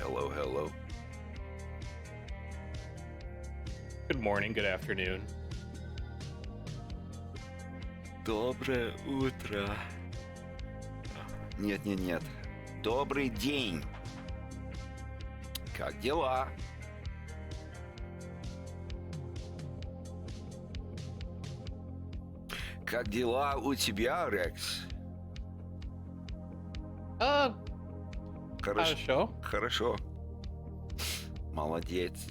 Hello, hello. Good morning, good afternoon. Доброе утро. Нет. Добрый день. Как дела? Как дела у тебя, Рекс? Хорошо. Хорошо. Молодец.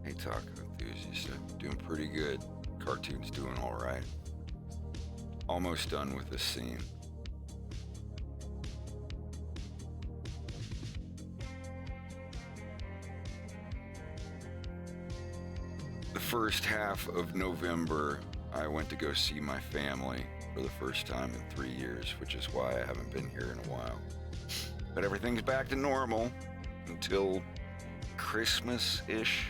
Hey, Taco Enthusiast, I'm doing pretty good. Cartoon's doing all right. Almost done with this scene. The first half of November, I went to go see my family for the first time in 3 years, which is why I haven't been here in a while. But everything's back to normal until Christmas-ish.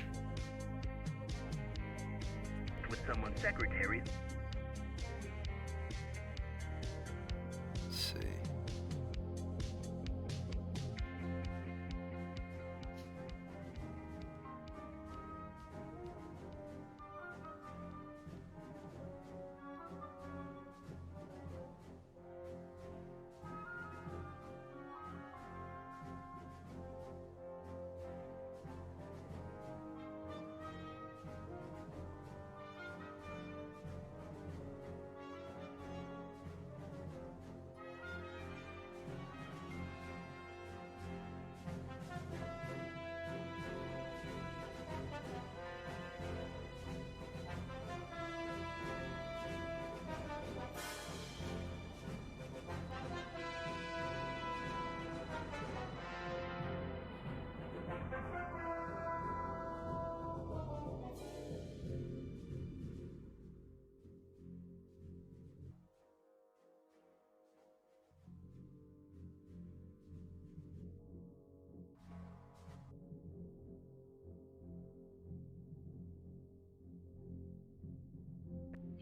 With someone's secretary. Let's see.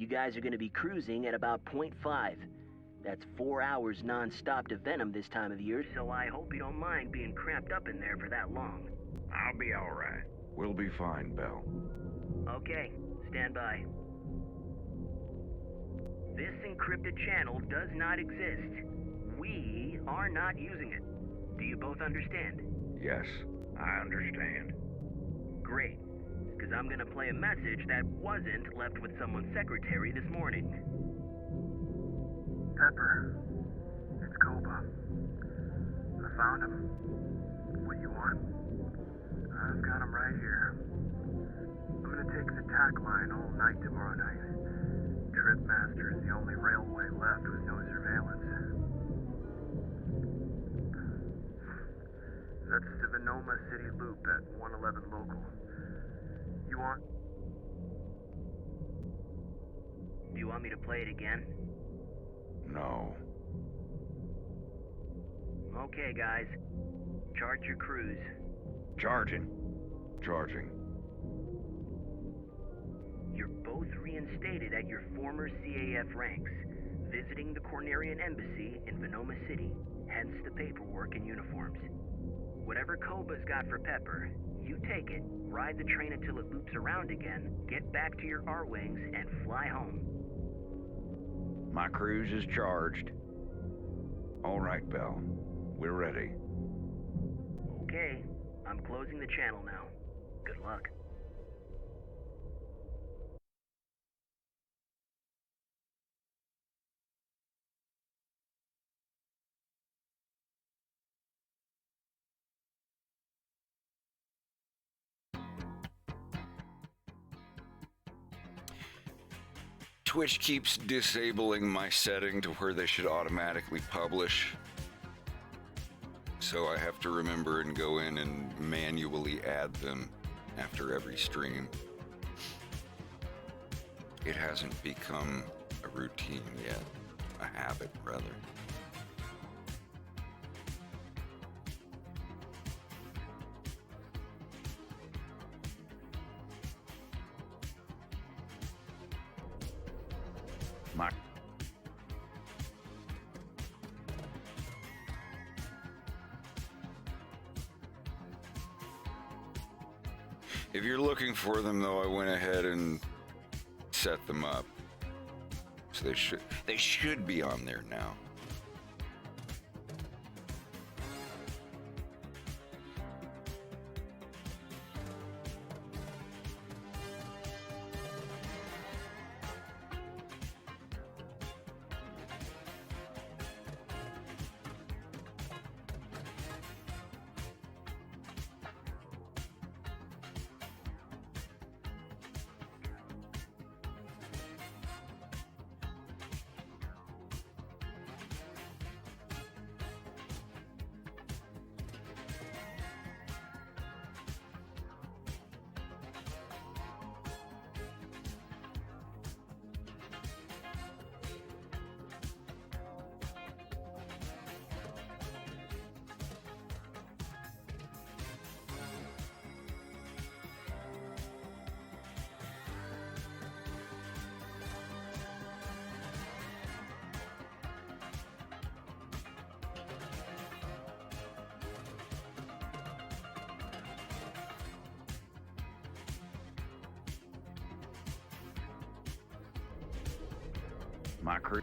You guys are going to be cruising at about 0.5. That's 4 hours non-stop to Venom this time of year, so I hope you don't mind being cramped up in there for that long. I'll be all right. We'll be fine, Bell. Okay, stand by. This encrypted channel does not exist. We are not using it. Do you both understand? Yes, I understand. Great, because I'm going to play a message that wasn't left with someone's secretary this morning. Pepper, it's Koba. I found him. What you want? I've got him right here. I'm gonna take the tack line all night tomorrow night. Tripmaster is the only railway left with no surveillance. That's the Venoma City Loop at 111 local. You want? Do you want me to play it again? No. Okay, guys. Charge your crews. Charging. You're both reinstated at your former CAF ranks, visiting the Cornerian Embassy in Venoma City, hence the paperwork and uniforms. Whatever Koba's got for Pepper, you take it, ride the train until it loops around again, get back to your R-Wings, and fly home. My cruise is charged. All right, Bell. We're ready. Okay, I'm closing the channel now. Good luck. Twitch keeps disabling my setting to where they should automatically publish. So I have to remember and go in and manually add them after every stream. It hasn't become a routine yet, a habit rather. My If you're looking for them, though, I went ahead and set them up. So they should be on there now. My crew.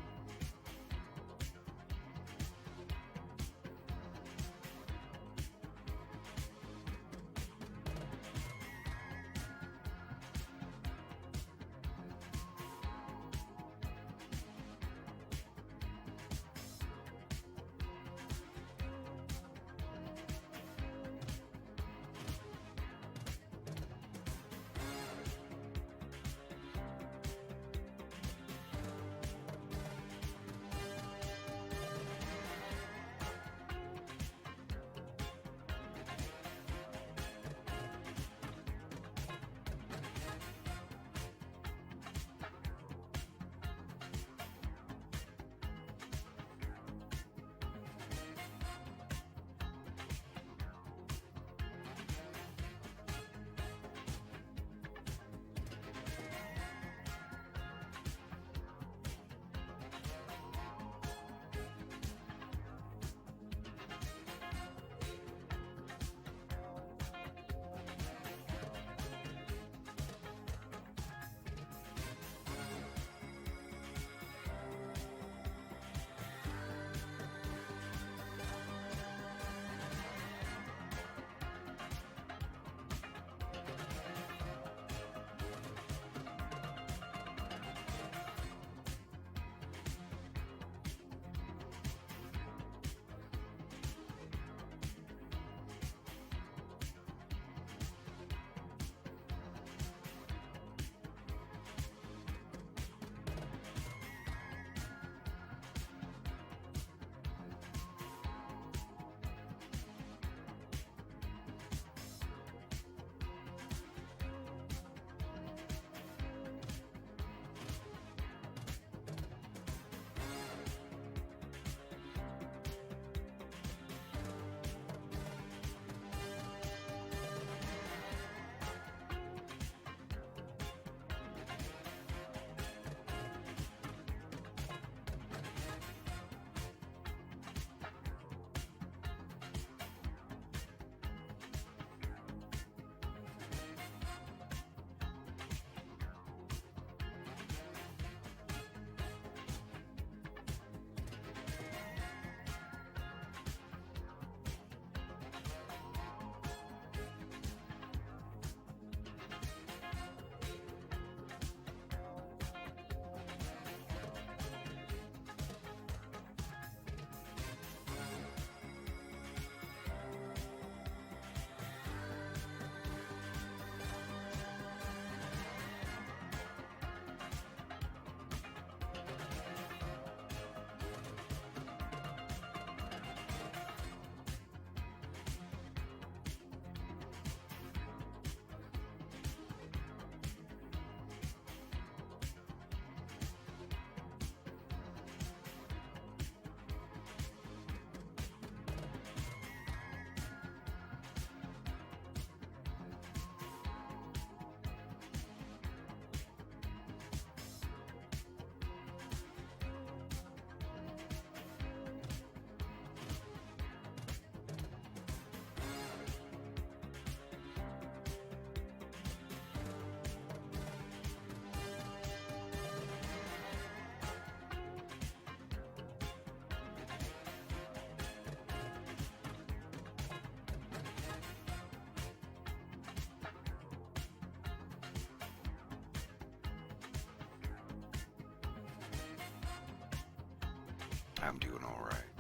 I'm doing all right.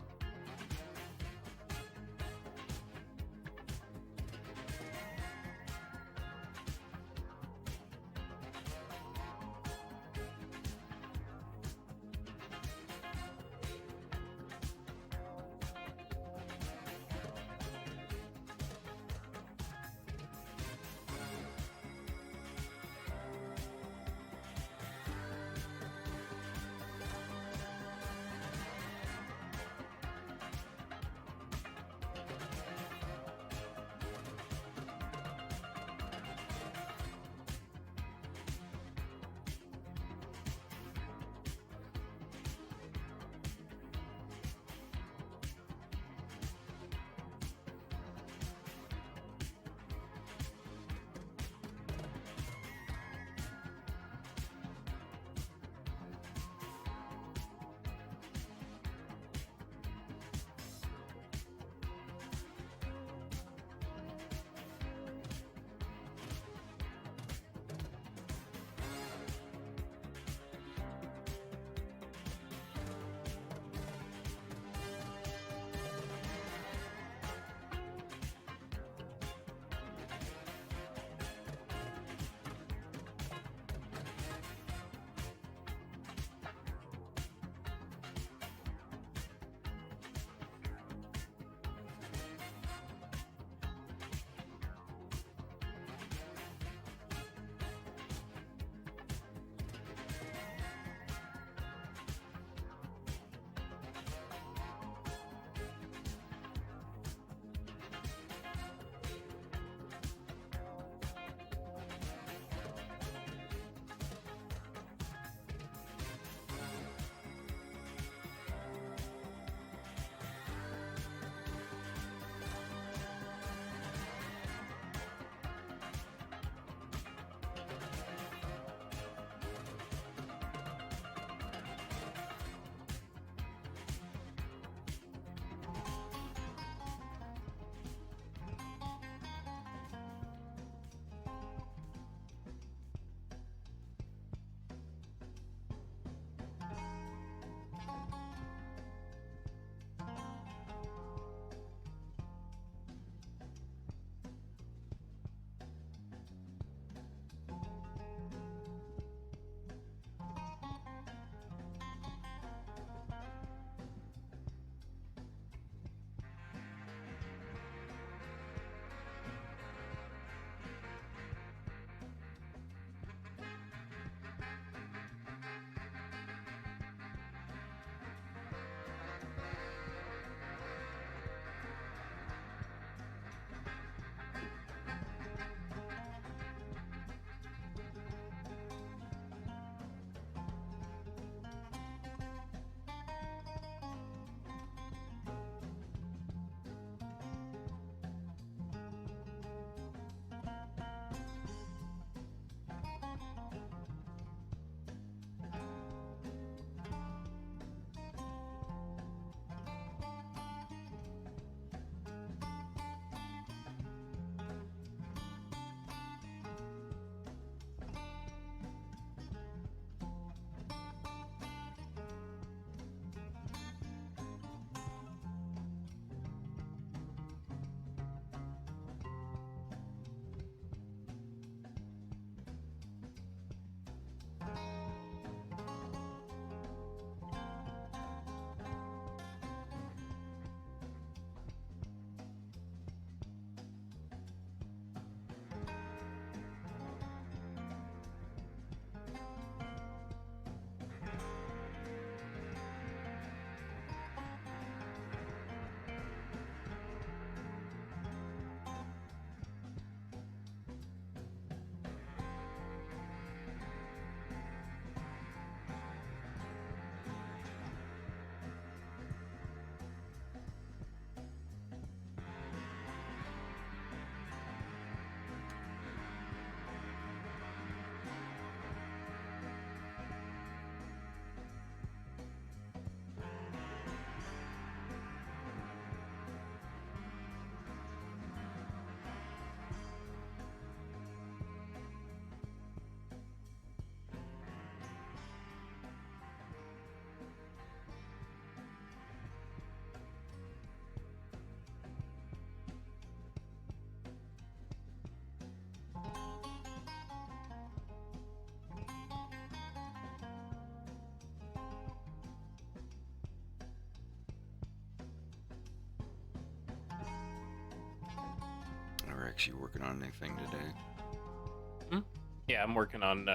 projects? You working on anything today? Yeah, I'm working on.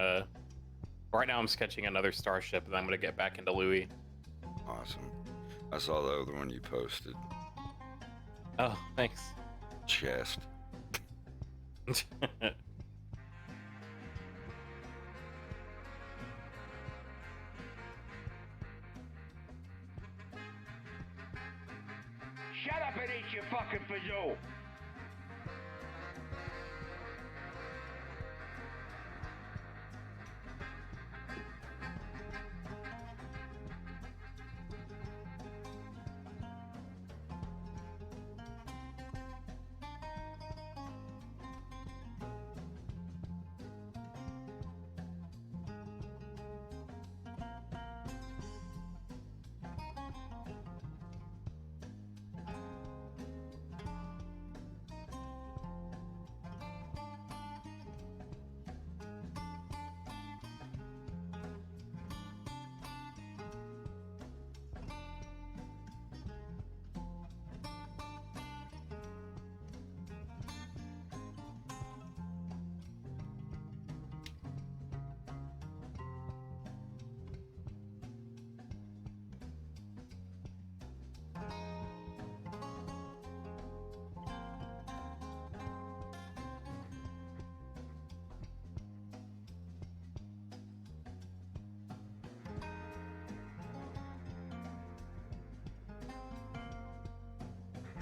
Right now, I'm sketching another starship, and I'm gonna get back into Louis. Awesome. I saw the other one you posted. Oh, thanks. Chest. Shut up and eat your fucking fazoo!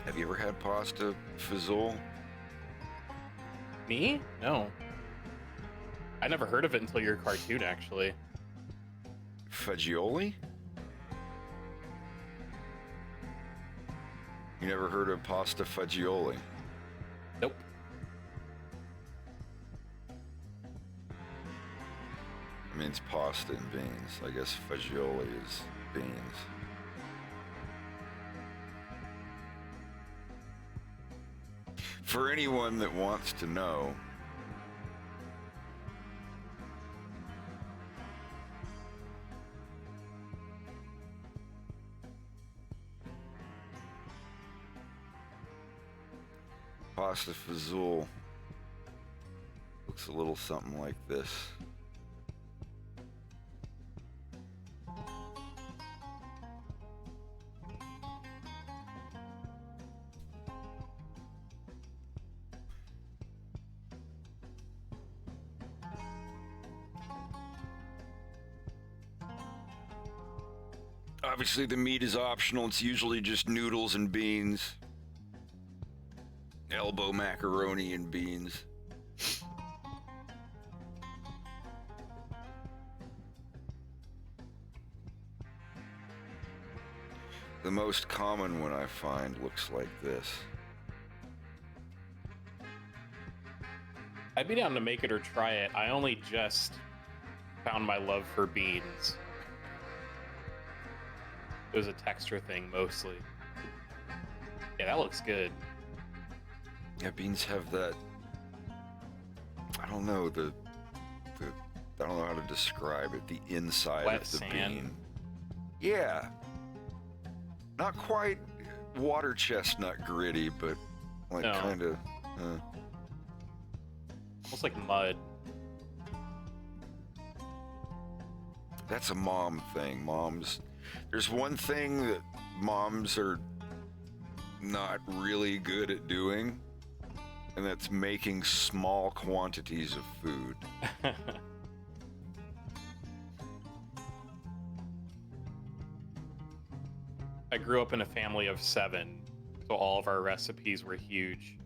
Have you ever had pasta fazool? Me? No. I never heard of it until your cartoon, actually. Fagioli? You never heard of pasta fagioli? Nope. It means pasta and beans. I guess fagioli is beans. For anyone that wants to know, pasta fazool looks a little something like this. Obviously, the meat is optional. It's usually just noodles and beans. Elbow macaroni and beans. The most common one I find looks like this. I'd be down to make it or try it. I only just found my love for beans. It was a texture thing mostly. Yeah, that looks good. Yeah, beans have that. I don't know I don't know how to describe it. The inside Wet of the sand. bean. Yeah. Not quite water chestnut gritty, but like No. kind of. Almost like mud. That's a mom thing. Moms. There's one thing that moms are not really good at doing, and that's making small quantities of food. I grew up in a family of 7, so all of our recipes were huge.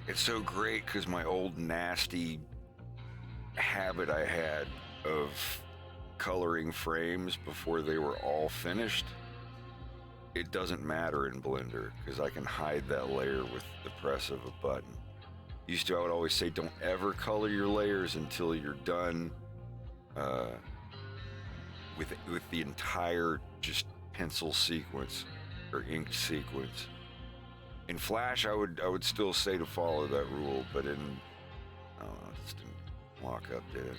It's so great because my old nasty habit I had of coloring frames before they were all finished, it doesn't matter in Blender because I can hide that layer with the press of a button. I would always say, don't ever color your layers until you're done with the entire just pencil sequence or ink sequence. In Flash, I would still say to follow that rule, but I don't know, it just didn't lock up, did it?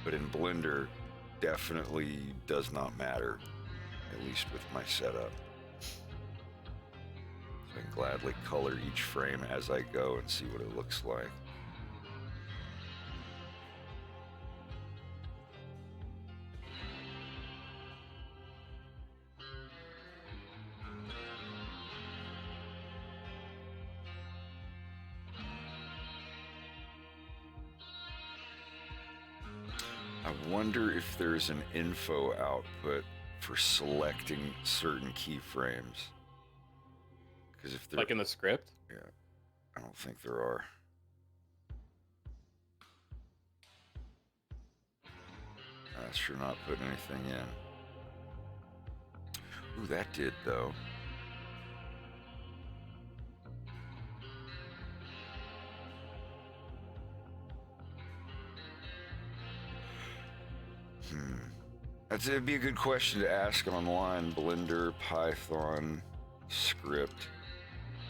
But in Blender, definitely does not matter, at least with my setup. So I can gladly color each frame as I go and see what it looks like. I wonder if there's an info output for selecting certain keyframes. Because if Like in the script? Yeah, I don't think there are. That's sure not putting anything in. Ooh, that did though. It'd be a good question to ask online. Blender, Python, script,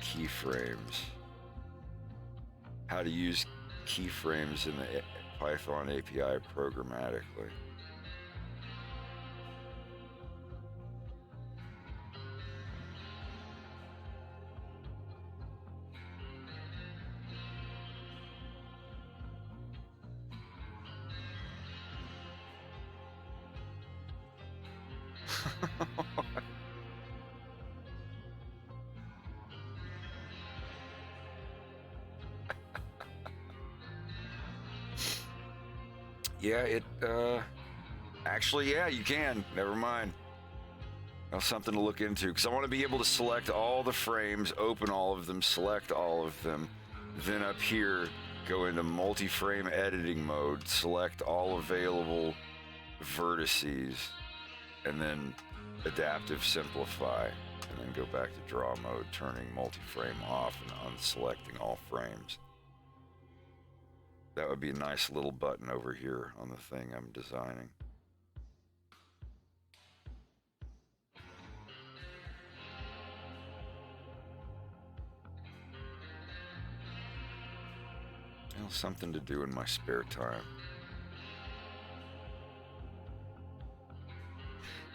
keyframes. How to use keyframes in the Python API programmatically. Yeah, actually, yeah, you can. Never mind. That's something to look into, because I want to be able to select all the frames, open all of them, select all of them, then up here, go into multi-frame editing mode, select all available vertices, and then adaptive simplify, and then go back to draw mode, turning multi-frame off and unselecting all frames. That would be a nice little button over here on the thing I'm designing. You know, something to do in my spare time.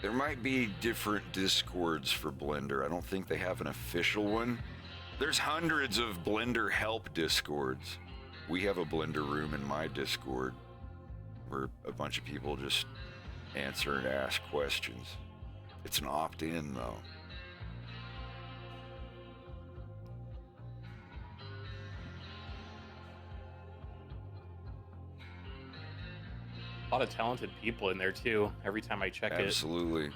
There might be different Discords for Blender. I don't think they have an official one. There's hundreds of Blender help Discords. We have a Blender room in my Discord where a bunch of people just answer and ask questions. It's an opt-in though. A lot of talented people in there too. Every time I check Absolutely.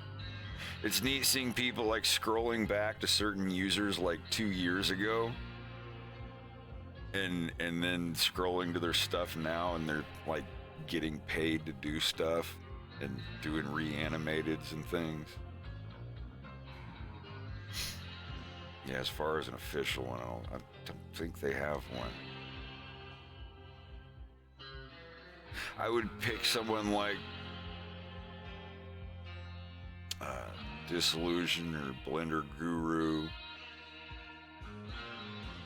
It's neat seeing people like scrolling back to certain users like 2 years ago and then scrolling to their stuff now, and they're like getting paid to do stuff and doing reanimateds and things. Yeah, as far as an official one, I don't think they have one. I would pick someone like Disillusion or Blender Guru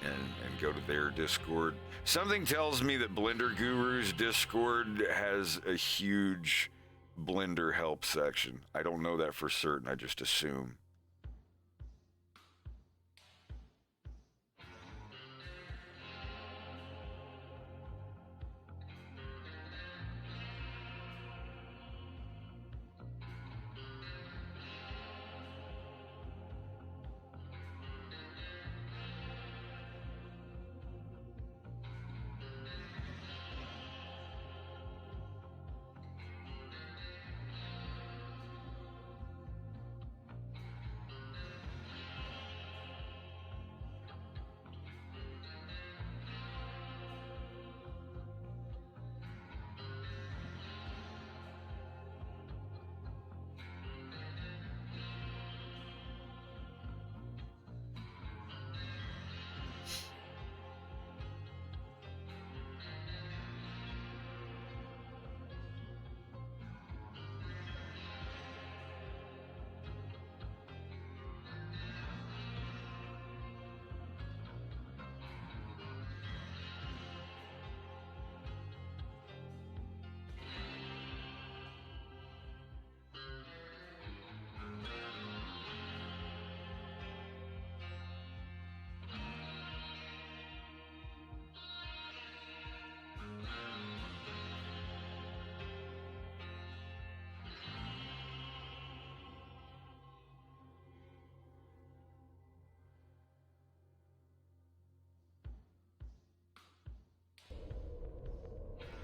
and go to their Discord. Something tells me that Blender Guru's Discord has a huge Blender help section. I don't know that for certain, I just assume.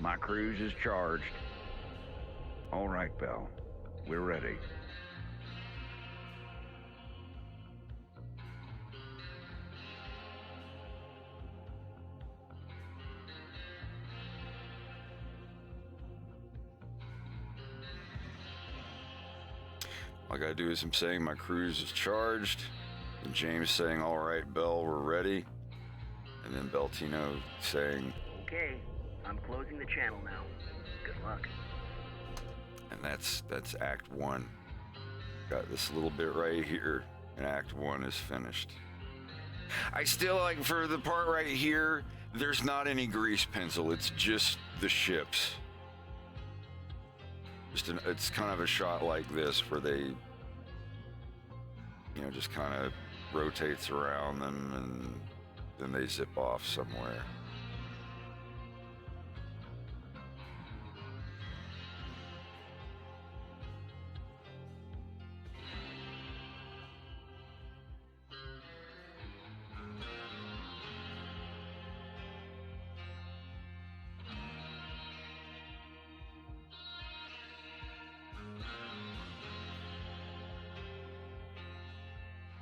My cruise is charged. All right, Bell. We're ready. All I gotta do is I'm saying my cruise is charged, and James saying, all right, Bell, we're ready. And then Beltino saying, Okay, I'm closing the channel now. Good luck. and that's Act 1. Got this little bit right here, and Act 1 is finished. I still like, for the part right here, there's not any grease pencil, it's just the ships. It's kind of a shot like this where they, you know, just kind of rotates around them and then they zip off somewhere.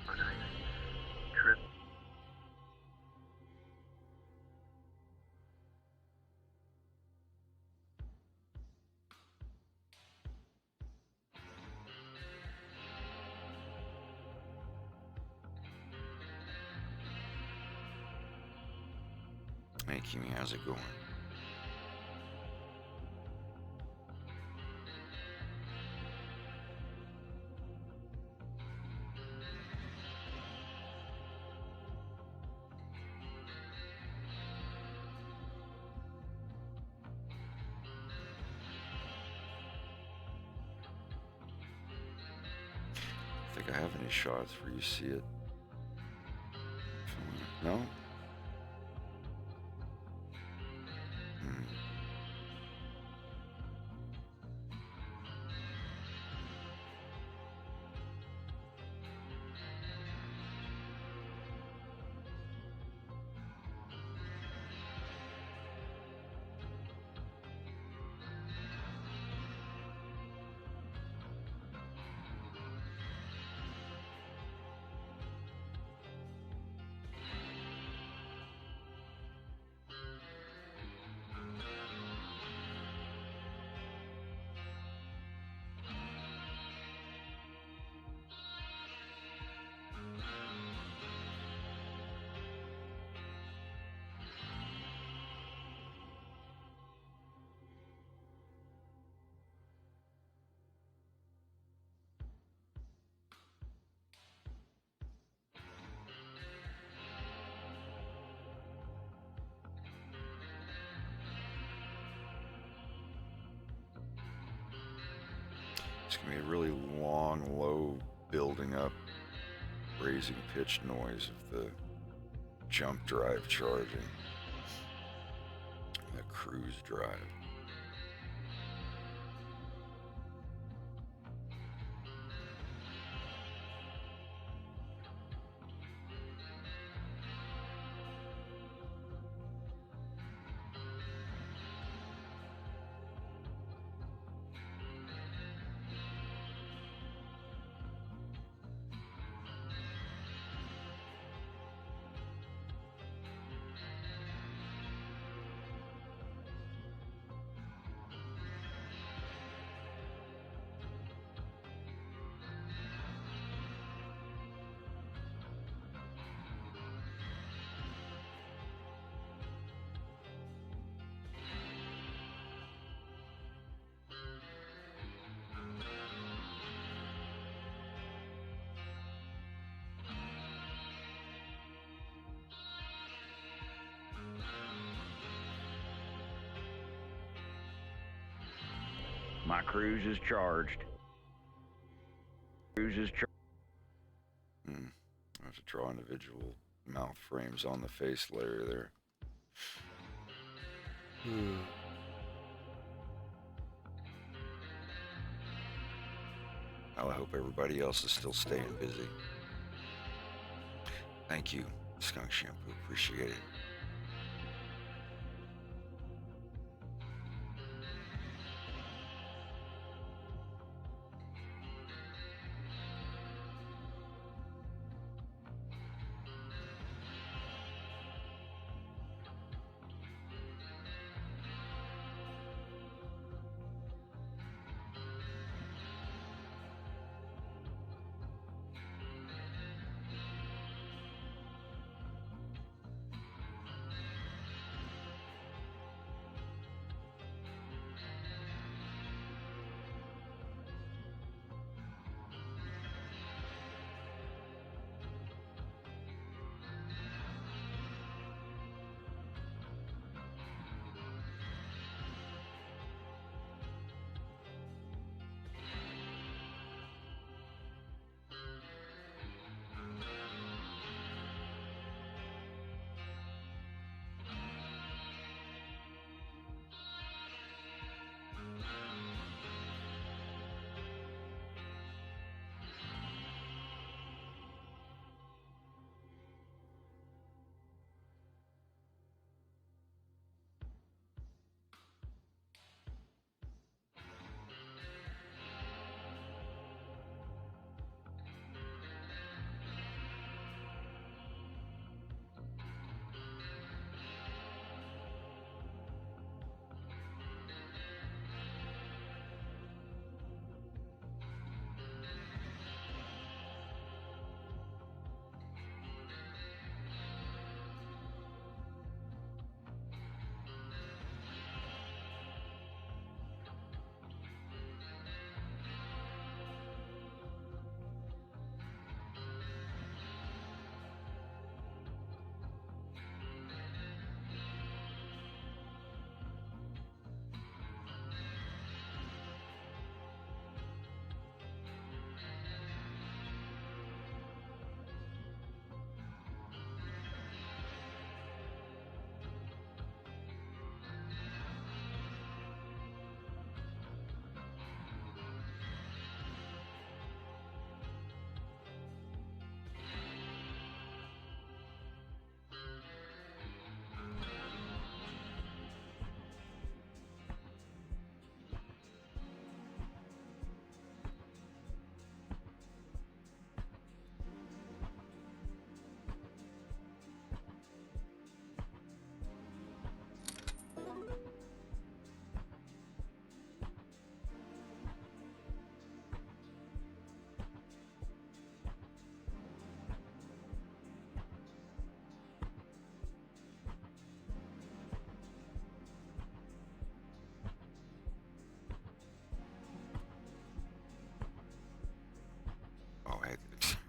On a trip. Hey, Kimi, how's it going? I think I have any shots where you see it. No? Hmm. It's gonna be a really long, low building up, raising pitched noise of the jump drive charging. The cruise drive. My cruise is charged. Cruise is charged. I have to draw individual mouth frames on the face layer there. Well, I hope everybody else is still staying busy. Thank you, Skunk Shampoo. Appreciate it.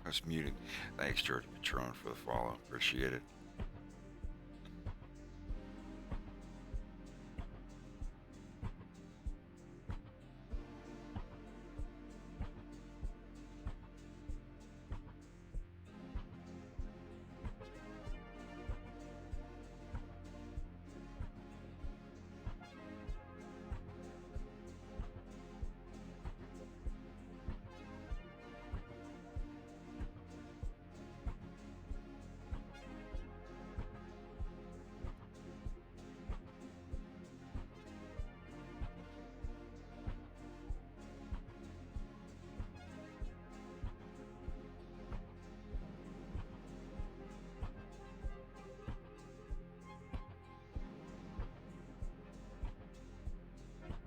I was muted. Thanks, George Patron, for the follow. Appreciate it.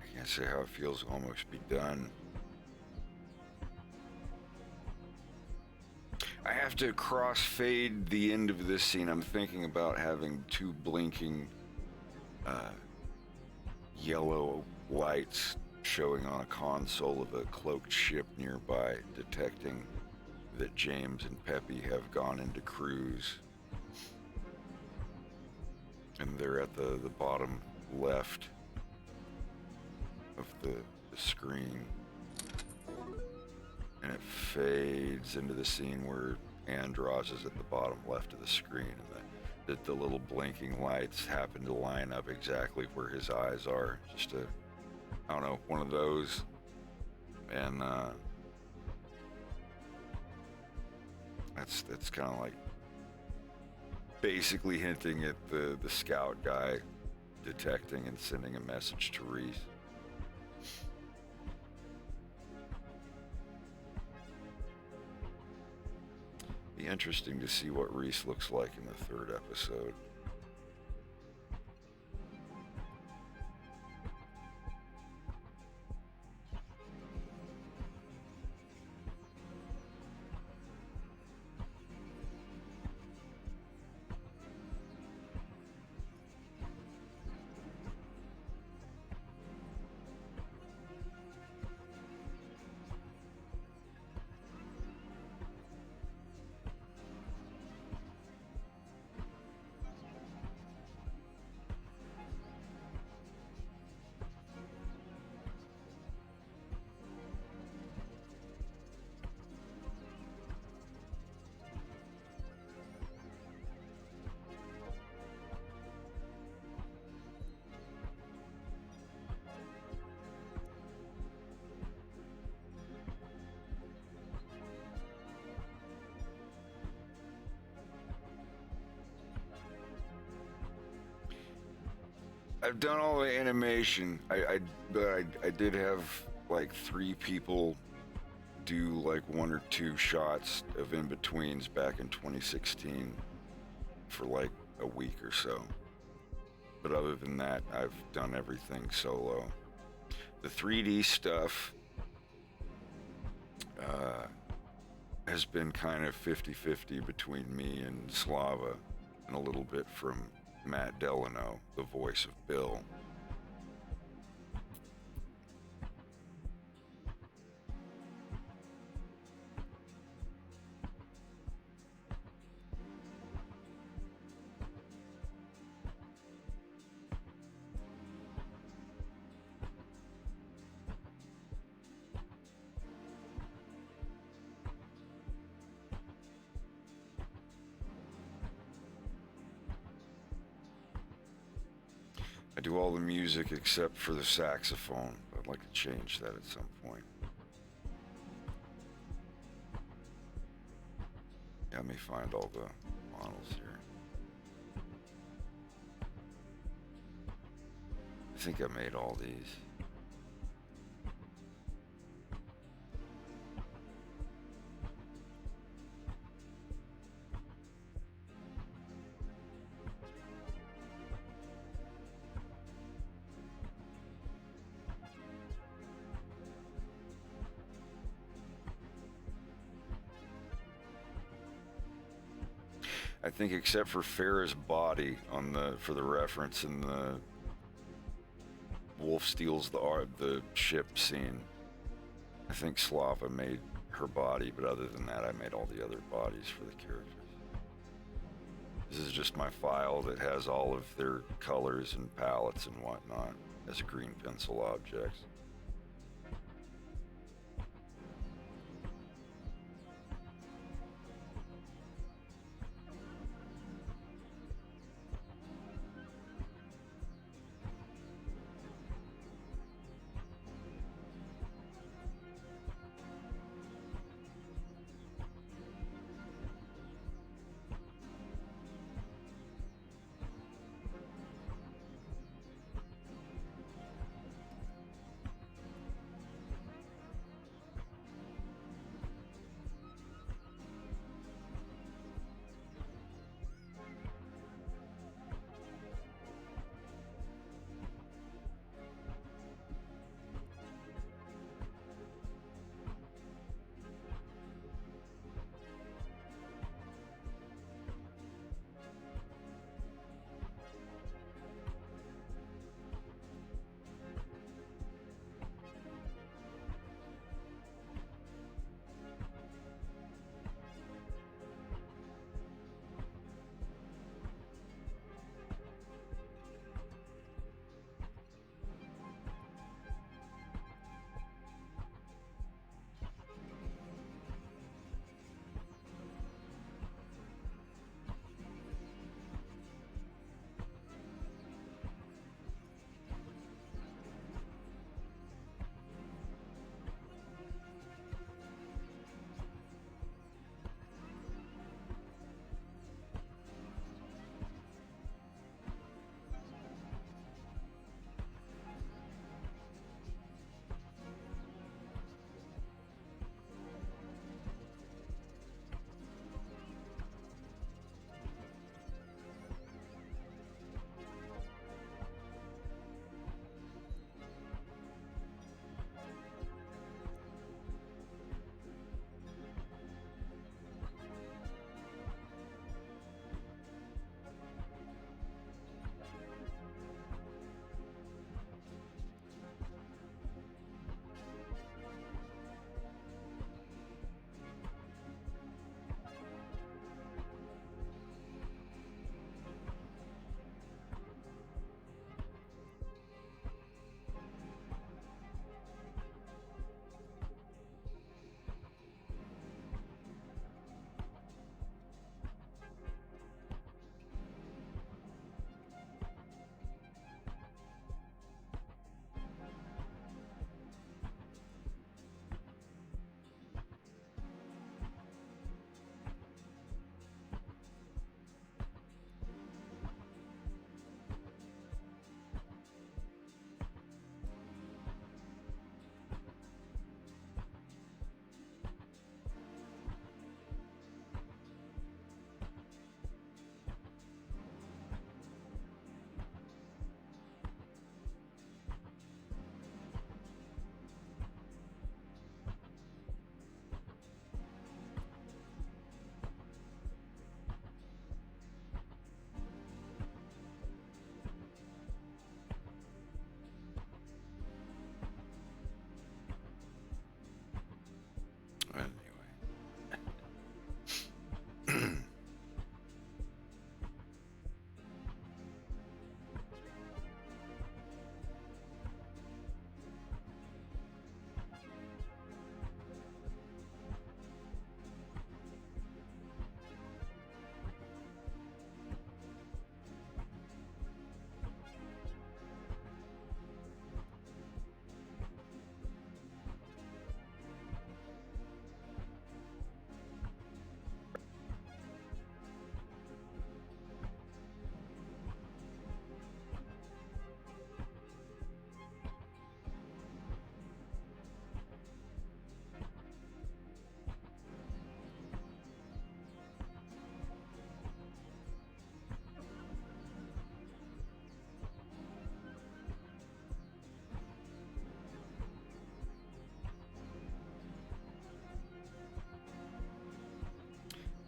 I can't say how it feels to almost be done. I have to crossfade the end of this scene. I'm thinking about having two blinking yellow lights showing on a console of a cloaked ship nearby, detecting that James and Peppy have gone into cruise. And they're at the bottom left of the screen. And it fades into the scene where Andros is at the bottom left of the screen, and the little blinking lights happen to line up exactly where his eyes are. Just I don't know, one of those. And that's kind of like basically hinting at the scout guy detecting and sending a message to Reese. Be interesting to see what Reese looks like in the third episode. I've done all the animation. But I did have like 3 people do like 1 or 2 shots of in-betweens back in 2016 for like a week or so. But other than that, I've done everything solo. The 3D stuff has been kind of 50-50 between me and Slava, and a little bit from Matt Delano, the voice of Bill. I do all the music except for the saxophone. I'd like to change that at some point. Let me find all the models here. I think I made all these. I think except for Farrah's body on for the reference in the Wolf steals the ship scene, I think Slava made her body, but other than that, I made all the other bodies for the characters. This is just my file that has all of their colors and palettes and whatnot as green pencil objects.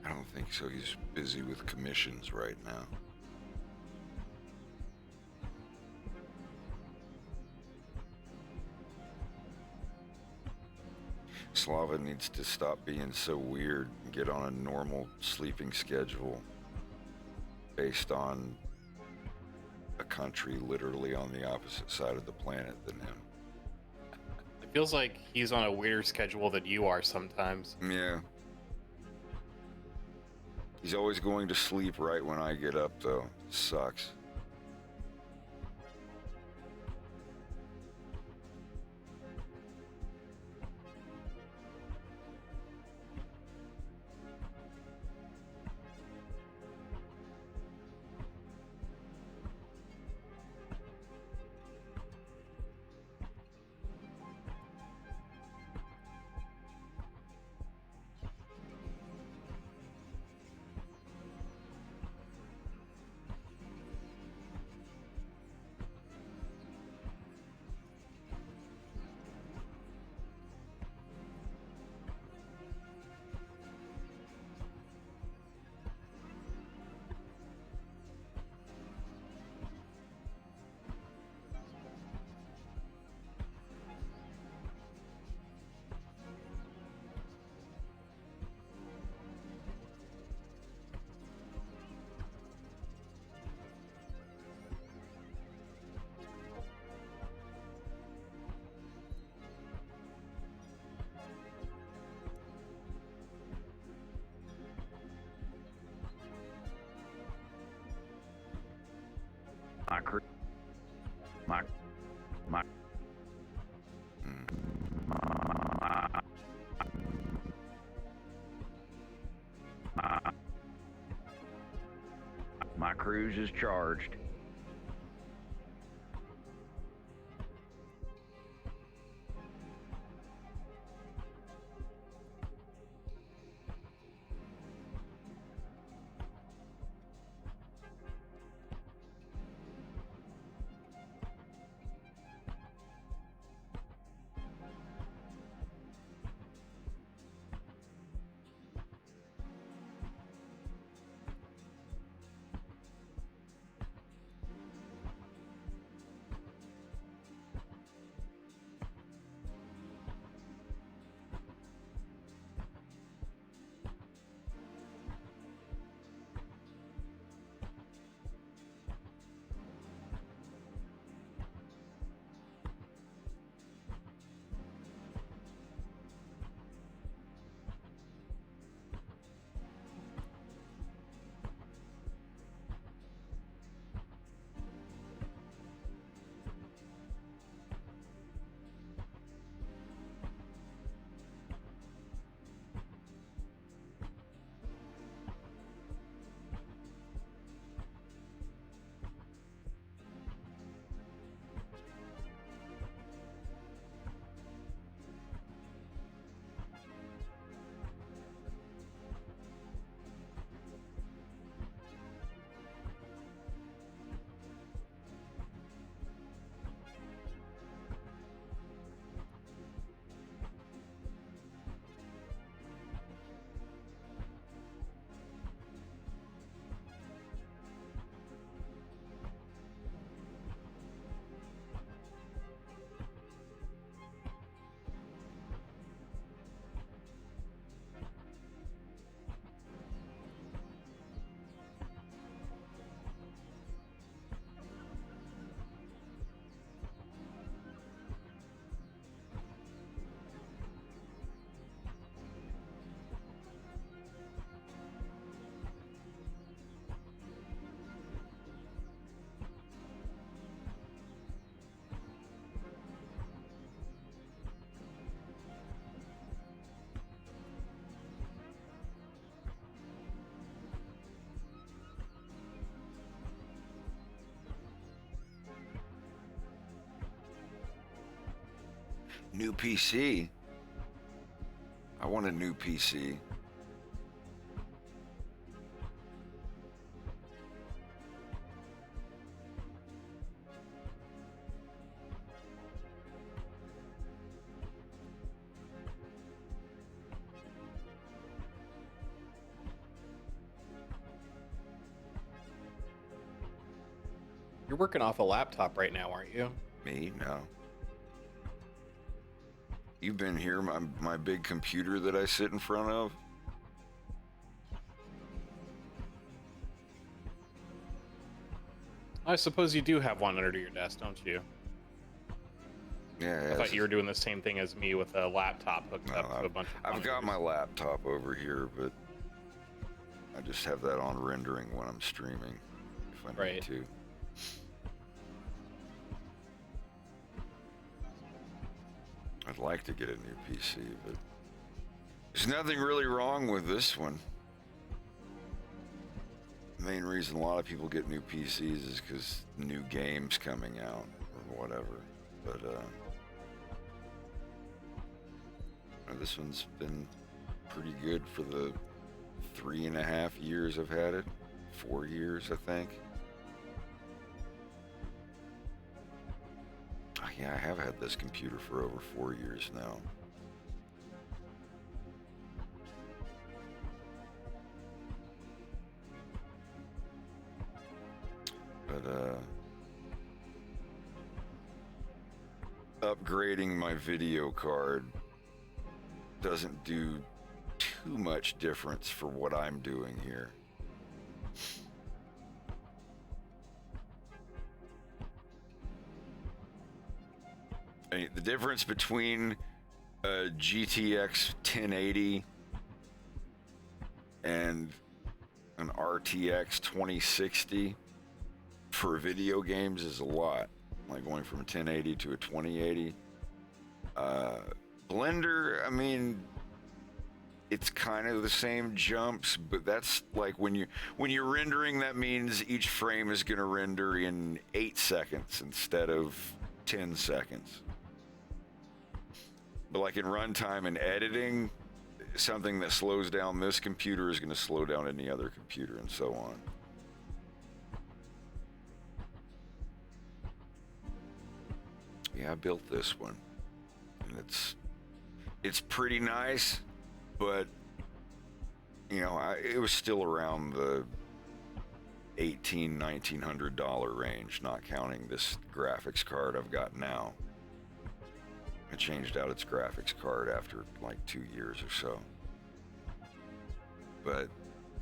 I don't think so. He's busy with commissions right now. Slava needs to stop being so weird and get on a normal sleeping schedule based on a country literally on the opposite side of the planet than him. It feels like he's on a weirder schedule than you are sometimes. Yeah. He's always going to sleep right when I get up, though. Sucks. My cruise is charged. New PC? I want a new PC. You're working off a laptop right now, aren't you? Me? No. You've been here, my big computer that I sit in front of? I suppose you do have one under your desk, don't you? Yeah. I thought you were doing the same thing as me with a laptop hooked up to a bunch of I've got monitors. my laptop over here, but I just have that on rendering when I'm streaming, if I need to. I'd like to get a new PC, but there's nothing really wrong with this one. The main reason a lot of people get new PCs is because new games coming out or whatever. But this one's been pretty good for the 3.5 years I've had it. 4 years, I think. Oh, yeah, I have had this computer for over 4 years now. But upgrading my video card doesn't do too much difference for what I'm doing here. I mean, the difference between a GTX 1080 and an RTX 2060 for video games is a lot. Like going from a 1080 to a 2080. Blender, I mean, it's kind of the same jumps, but that's like when you're rendering, that means each frame is going to render in 8 seconds instead of 10 seconds. But like in runtime and editing, something that slows down this computer is going to slow down any other computer, and so on. Yeah, I built this one, and it's pretty nice, but you know, it was still around the $1,900-$1,900 range, not counting this graphics card I've got now. I changed out its graphics card after like 2 years or so. But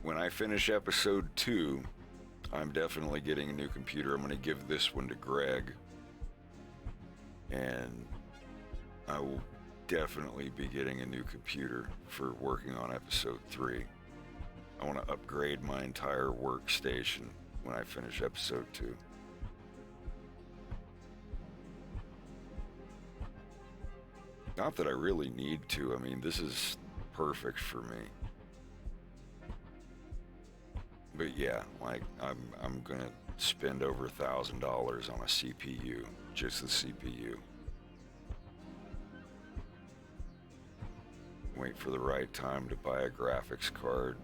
when I finish episode 2, I'm definitely getting a new computer. I'm going to give this one to Greg, and I will definitely be getting a new computer for working on episode 3. I want to upgrade my entire workstation when I finish episode 2. Not that I really need to. I mean, this is perfect for me. But yeah, like I'm gonna spend over $1,000 on a CPU, just the CPU. Wait for the right time to buy a graphics card,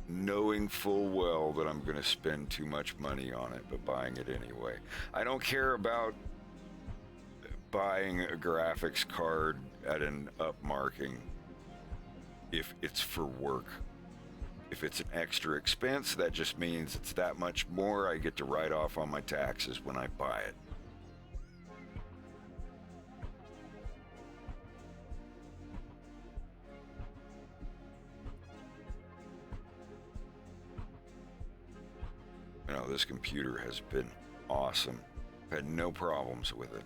knowing full well that I'm gonna spend too much money on it, but buying it anyway. I don't care about buying a graphics card at an upmarking if it's for work. If it's an extra expense, that just means it's that much more I get to write off on my taxes when I buy it. You know, this computer has been awesome. I've had no problems with it.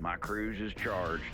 My cruise is charged.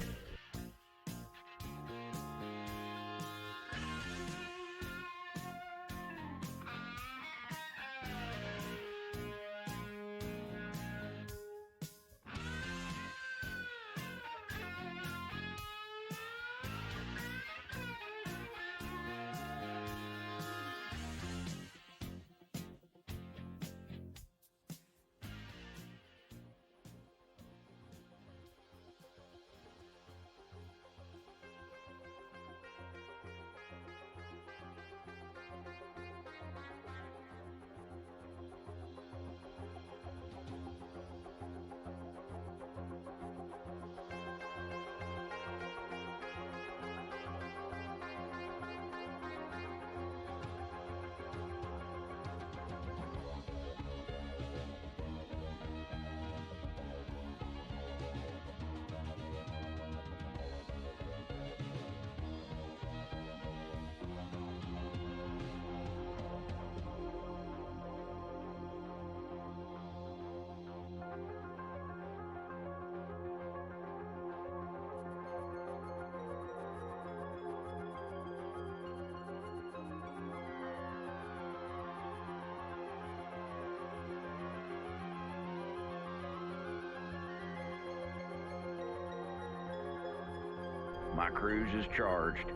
My cruise is charged.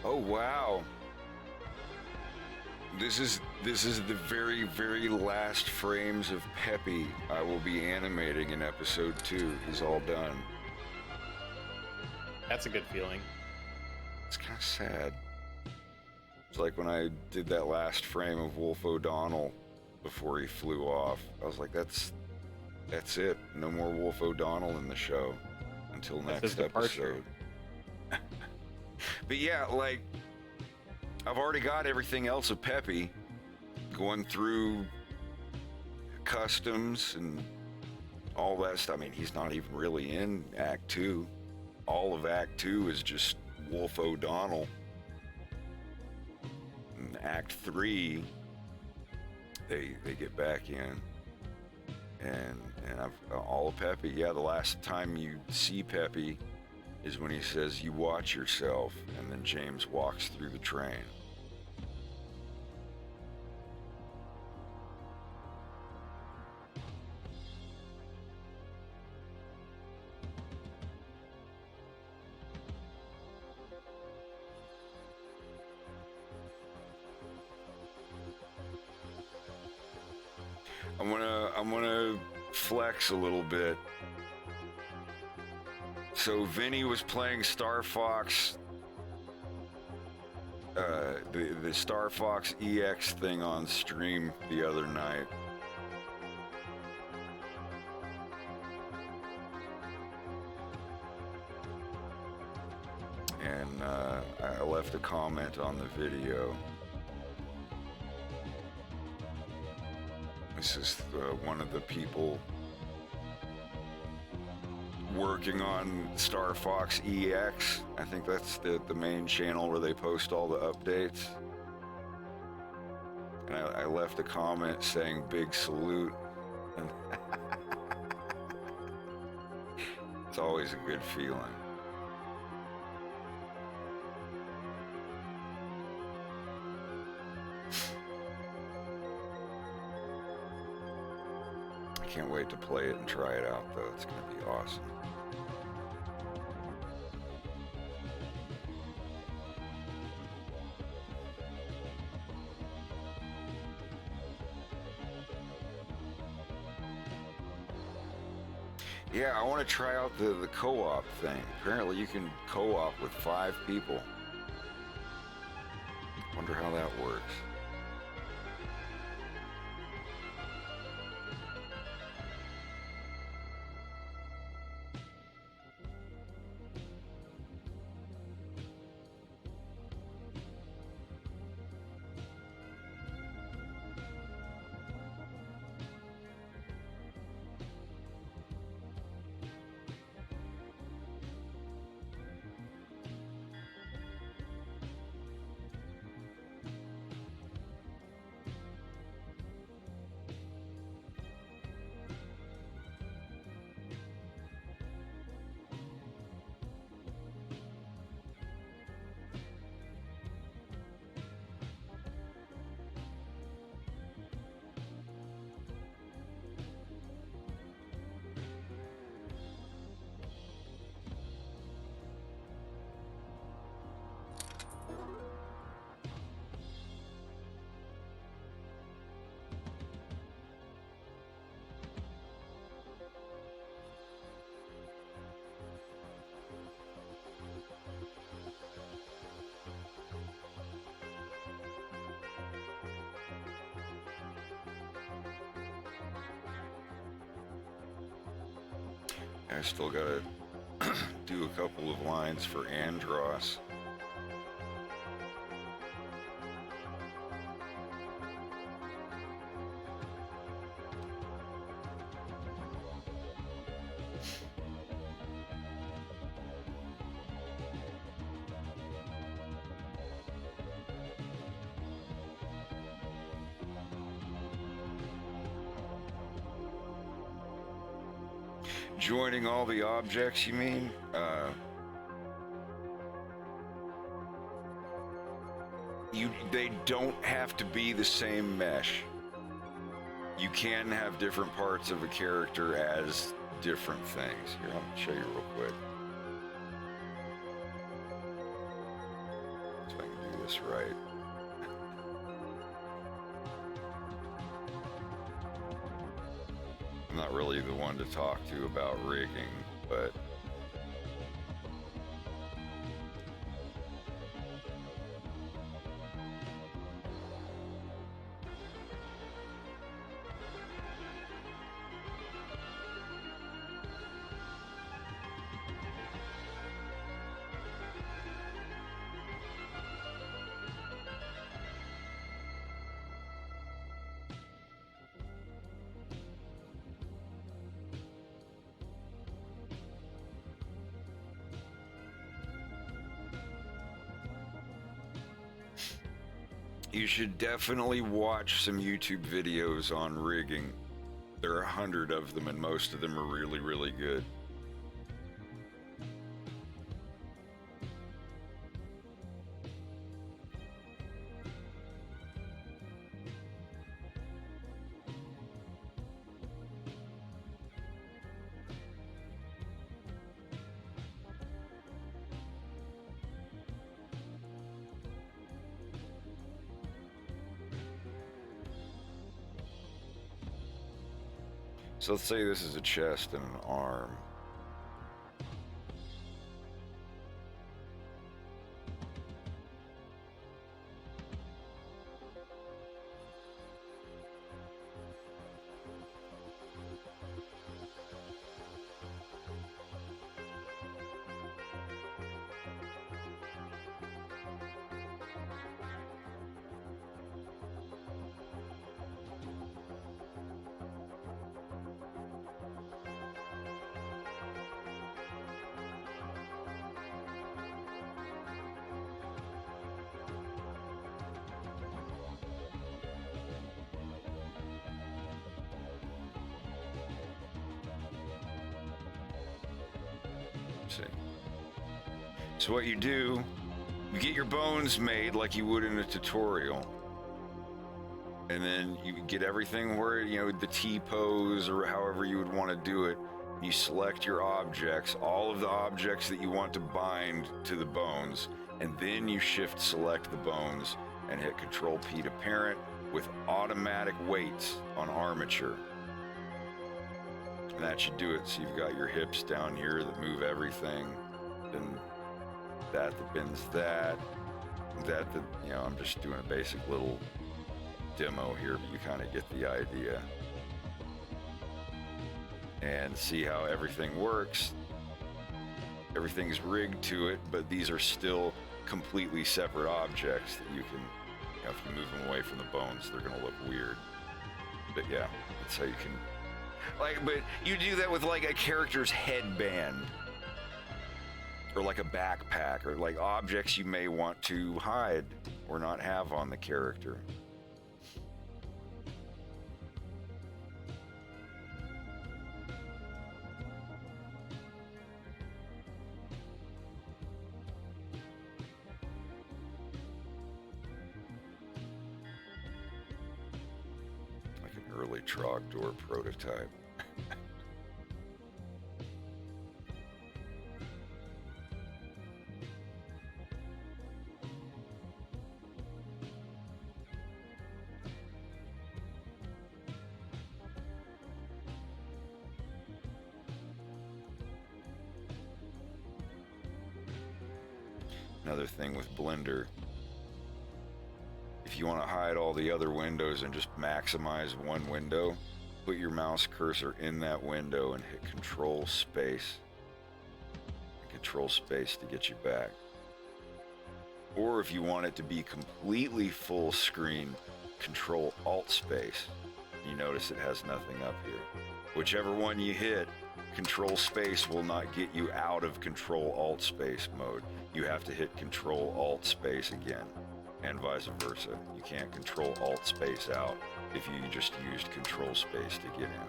Oh wow. This is the very last frames of Peppy I will be animating in episode 2. He's all done. That's a good feeling. It's kind of sad. It's like when I did that last frame of Wolf O'Donnell before he flew off. I was like, that's it. No more Wolf O'Donnell in the show until That's next his departure. episode. But yeah, like, I've already got everything else of Peppy going through customs and all that stuff. I mean, he's not even really in Act 2. All of Act 2 is just Wolf O'Donnell. In Act 3, they get back in. And I've all of Peppy. Yeah, the last time you see Peppy is when he says, "You watch yourself," and then James walks through the train. I'm gonna flex a little bit. So Vinny was playing Star Fox, the Star Fox EX thing on stream the other night. And I left a comment on the video. This is one of the people working on Star Fox EX. I think that's the main channel where they post all the updates. And I left a comment saying big salute. And it's always a good feeling. Can't wait to play it and try it out, though. It's going to be awesome. Yeah, I want to try out the co-op thing. Apparently you can co-op with 5 people. Wonder how that works. I still gotta do a couple of lines for Andros. Joining all the objects, you mean? They don't have to be the same mesh. You can have different parts of a character as different things. Here, I'll show you real quick. So I can do this right. I'm not really the one to talk to about rigging, but you should definitely watch some YouTube videos on rigging. There are 100 of them, and most of them are really, really good. So let's say this is a chest and an arm. See. So what you do, you get your bones made like you would in a tutorial. And then you get everything where, you know, the T-pose or however you would want to do it. You select your objects, all of the objects that you want to bind to the bones, and then you shift select the bones and hit Control P to parent with automatic weights on armature. And that should do it. So you've got your hips down here that move everything, then that bends that, you know, I'm just doing a basic little demo here, but you kind of get the idea. And see how everything works. Everything's rigged to it, but these are still completely separate objects that you can, you know, if you move them away from the bones, they're gonna look weird. But yeah, that's how you can, like, but you do that with like a character's headband or like a backpack or like objects you may want to hide or not have on the character. Like an early Trogdor prototype. Another thing with Blender, if you want to hide all the other windows and just maximize one window, put your mouse cursor in that window and hit Control Space. Control Space to get you back. Or if you want it to be completely full screen, Control Alt Space. You notice it has nothing up here. Whichever one you hit, Control Space will not get you out of Control Alt Space mode. You have to hit Control Alt Space again, and vice versa. You can't Control Alt Space out if you just used Control Space to get in.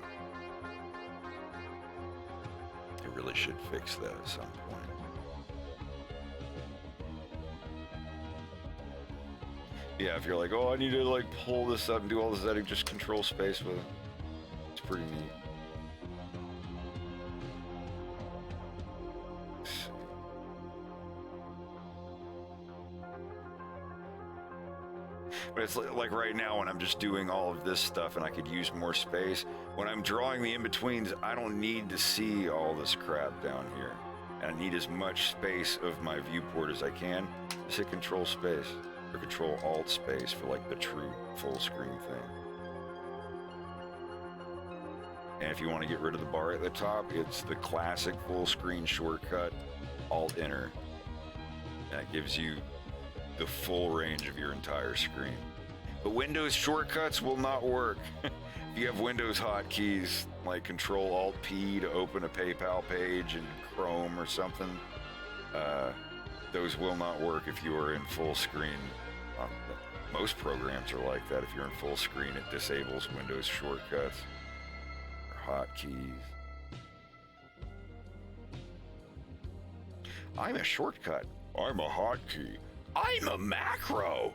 They really should fix that at some point. Yeah, if you're like, oh, I need to like pull this up and do all the settings, just Control Space with it. It's pretty neat. But it's like right now when I'm just doing all of this stuff and I could use more space. When I'm drawing the in-betweens, I don't need to see all this crap down here. And I need as much space of my viewport as I can. Just hit Control Space or Control Alt Space for like the true full screen thing. And if you want to get rid of the bar at the top, it's the classic full screen shortcut, Alt Enter. That gives you the full range of your entire screen. But Windows shortcuts will not work. If you have Windows hotkeys like Control Alt P to open a PayPal page in Chrome or something, those will not work if you are in full screen. Most programs are like that. If you're in full screen, it disables Windows shortcuts or hotkeys. I'm a shortcut. I'm a hotkey. I'm a macro.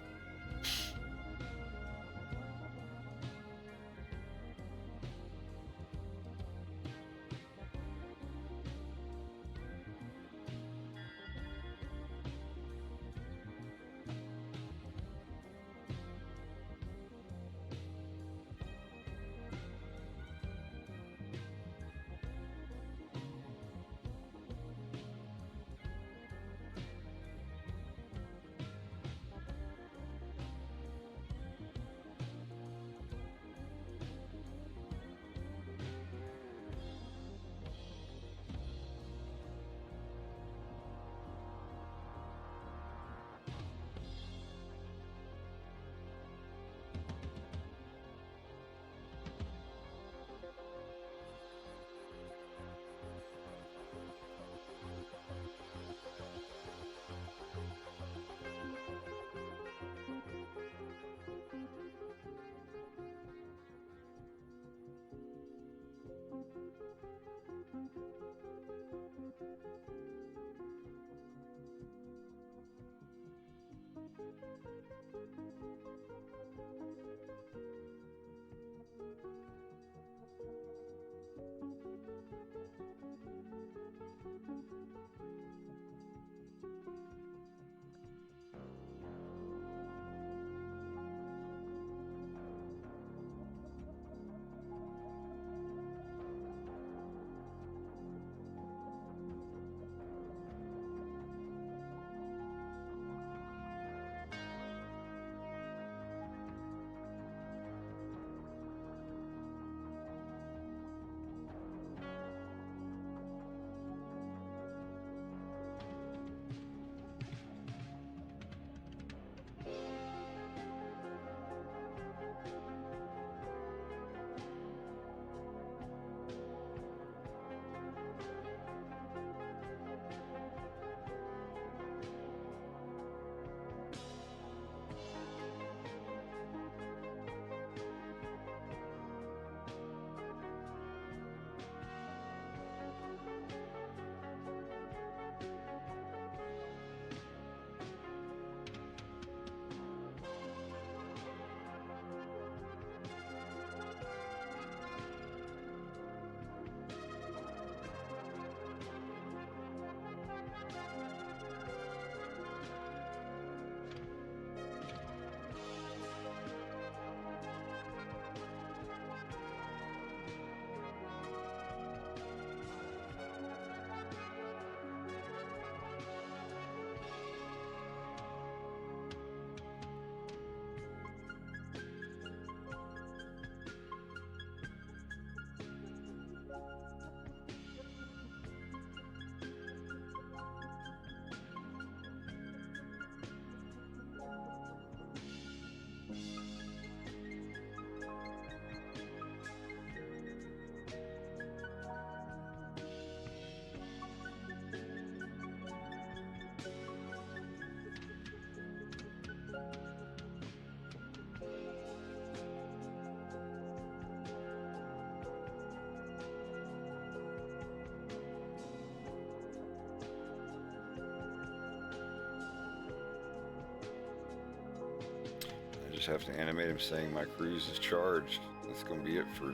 just have to animate him saying my cruise is charged. That's gonna be it for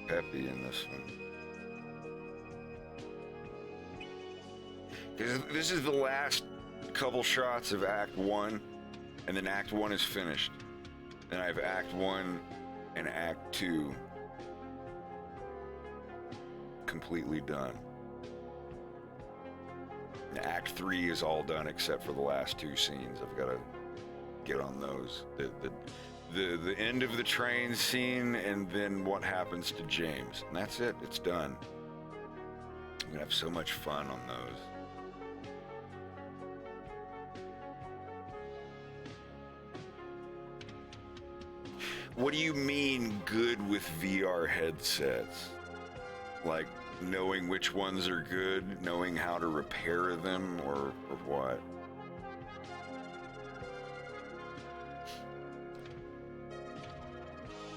Peppy in this one. This is the last couple shots of Act 1, and then Act 1 is finished. Then I have Act 1 and Act 2 completely done. And Act 3 is all done except for the last 2 scenes. I've got to get on those. The end of the train scene, and then what happens to James. And that's it. It's done. I'm going to have so much fun on those. What do you mean good with VR headsets? Like knowing which ones are good, knowing how to repair them, or what?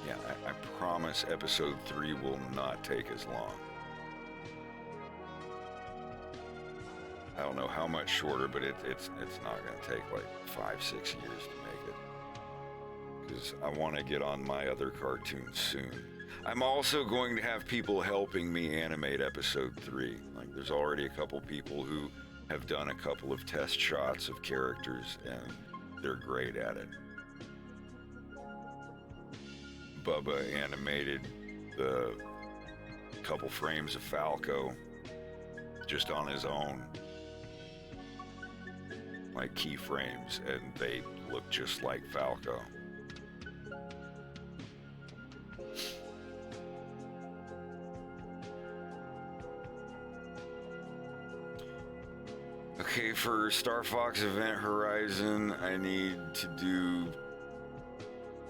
Yeah, I promise episode 3 will not take as long. I don't know how much shorter, but it's not going to take like 5-6 years to make it. Because I want to get on my other cartoons soon. I'm also going to have people helping me animate episode 3. Like, there's already a couple people who have done a couple of test shots of characters, and they're great at it. Bubba animated the couple frames of Falco just on his own, like keyframes, and they look just like Falco. Okay, for Star Fox Event Horizon, I need to do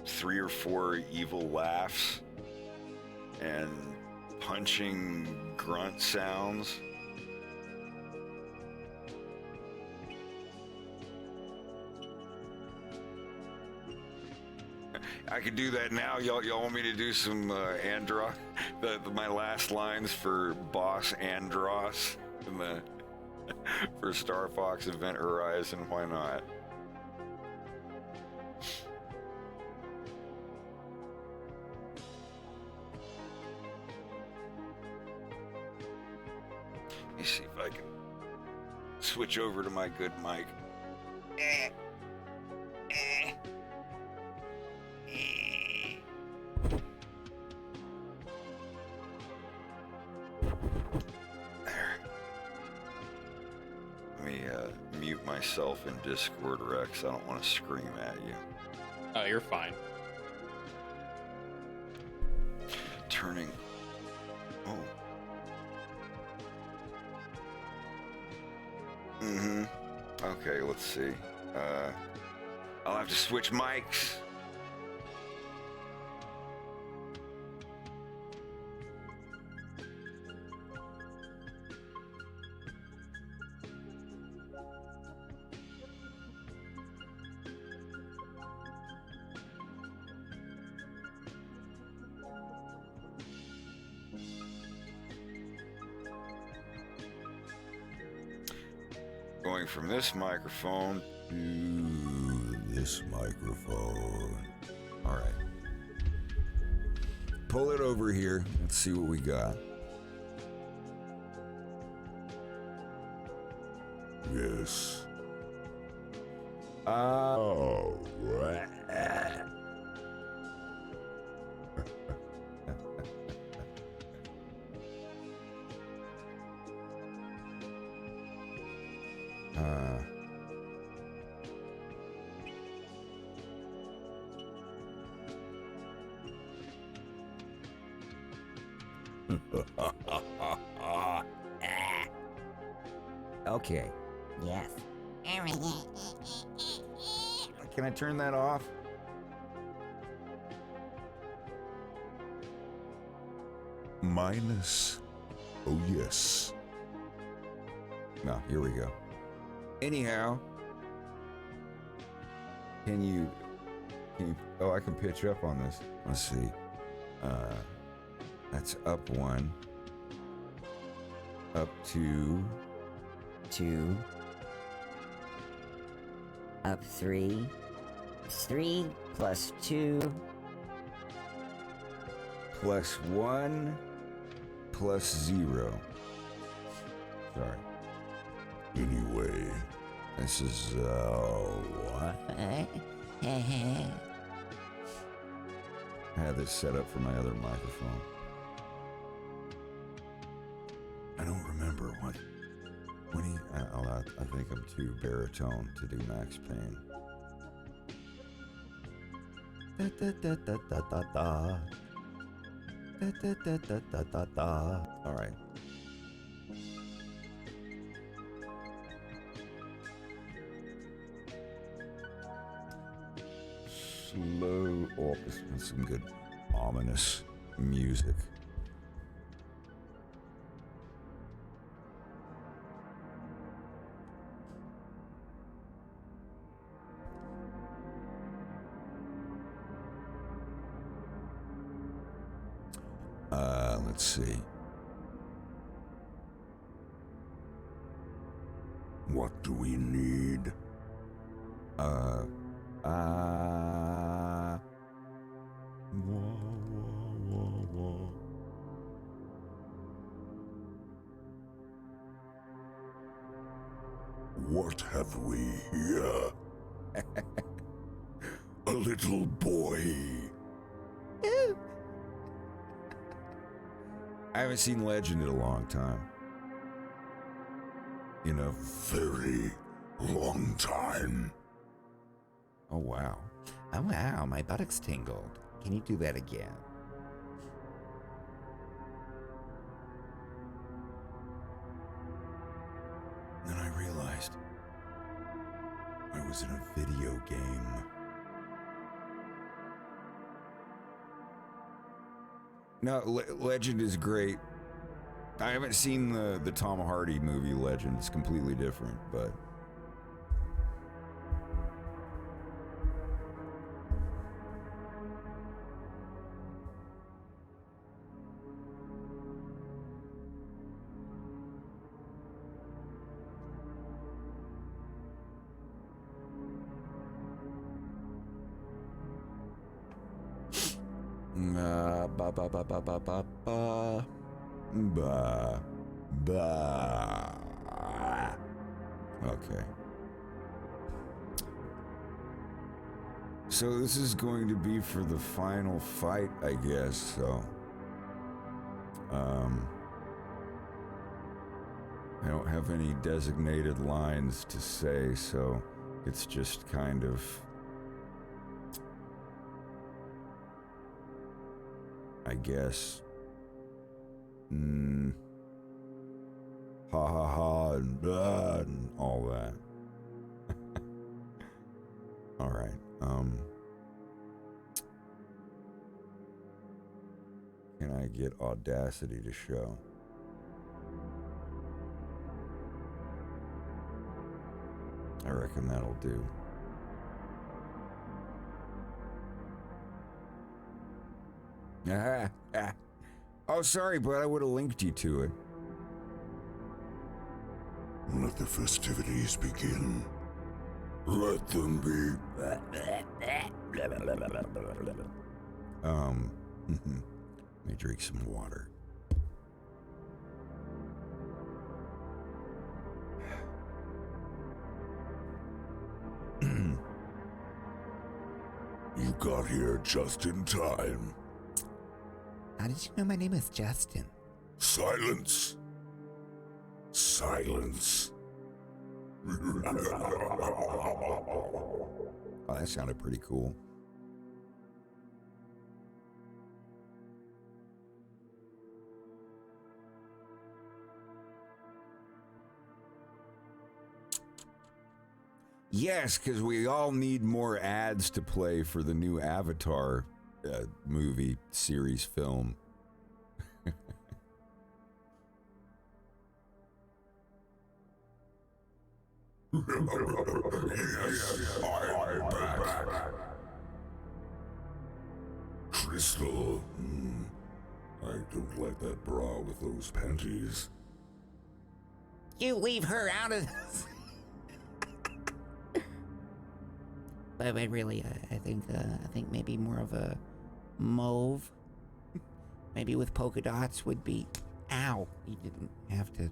3 or 4 evil laughs and punching grunt sounds. I could do that now. Y'all want me to do some Andros? My last lines for Boss Andros in the for Star Fox Event Horizon. Why not? Let me see if I can switch over to my good mic. Mute myself in Discord, Rex. I don't want to scream at you. Oh, you're fine. Turning. Oh. Okay, let's see. I'll have to switch mics. Going from this microphone to this microphone. All right. Pull it over here. Let's see what we got. Yes. Oh, right. Okay. Yes. Can I turn that off? Minus. Oh, yes. No, here we go. Anyhow, can you, oh, I can pitch up on this. Let's see. That's up 1. Up 2. 2. Up 3. 3 plus 2. Plus 1 plus 0. Sorry. Anyway, this is, what? I had this set up for my other microphone. I don't remember when he, I think I'm too baritone to do Max Payne. Da da da da da da da. Da da da da da da da. All right. Slow orchestra, some good ominous music. Let's see. What do we need? What have we here? A little boy. I haven't seen Legend in a long time. In a very long time. Oh, wow. Oh, wow, my buttocks tingled. Can you do that again? Then I realized I was in a video game. No, Legend is great. I haven't seen the Tom Hardy movie Legend. It's completely different, but... Okay. So this is going to be for the final fight, I guess, so... I don't have any designated lines to say, so it's just kind of... I guess. Ha ha ha and blah and all that. All right. Can I get Audacity to show? I reckon that'll do. Oh, sorry, but I would have linked you to it. Let the festivities begin. Let them be. Let me drink some water. You got here just in time. How did you know my name is Justin? Silence. Silence. Oh, that sounded pretty cool. Yes, because we all need more ads to play for the new Avatar movie, series, film. Yes, I'm back. Crystal. I don't like that bra with those panties. You leave her out of this. but really, I think maybe more of a mauve. Maybe with polka dots would be. Ow! You didn't have to.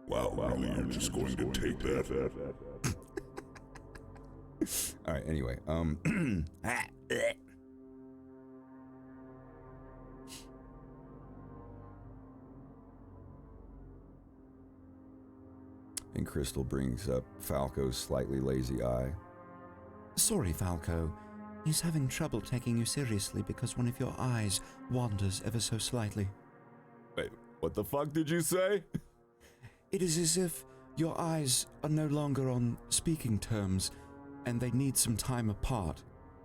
Wow, really? You're just going to take that? All right. Anyway, And Crystal brings up Falco's slightly lazy eye. Sorry, Falco. He's having trouble taking you seriously because one of your eyes wanders ever so slightly. Wait, what the fuck did you say? It is as if your eyes are no longer on speaking terms, and they need some time apart.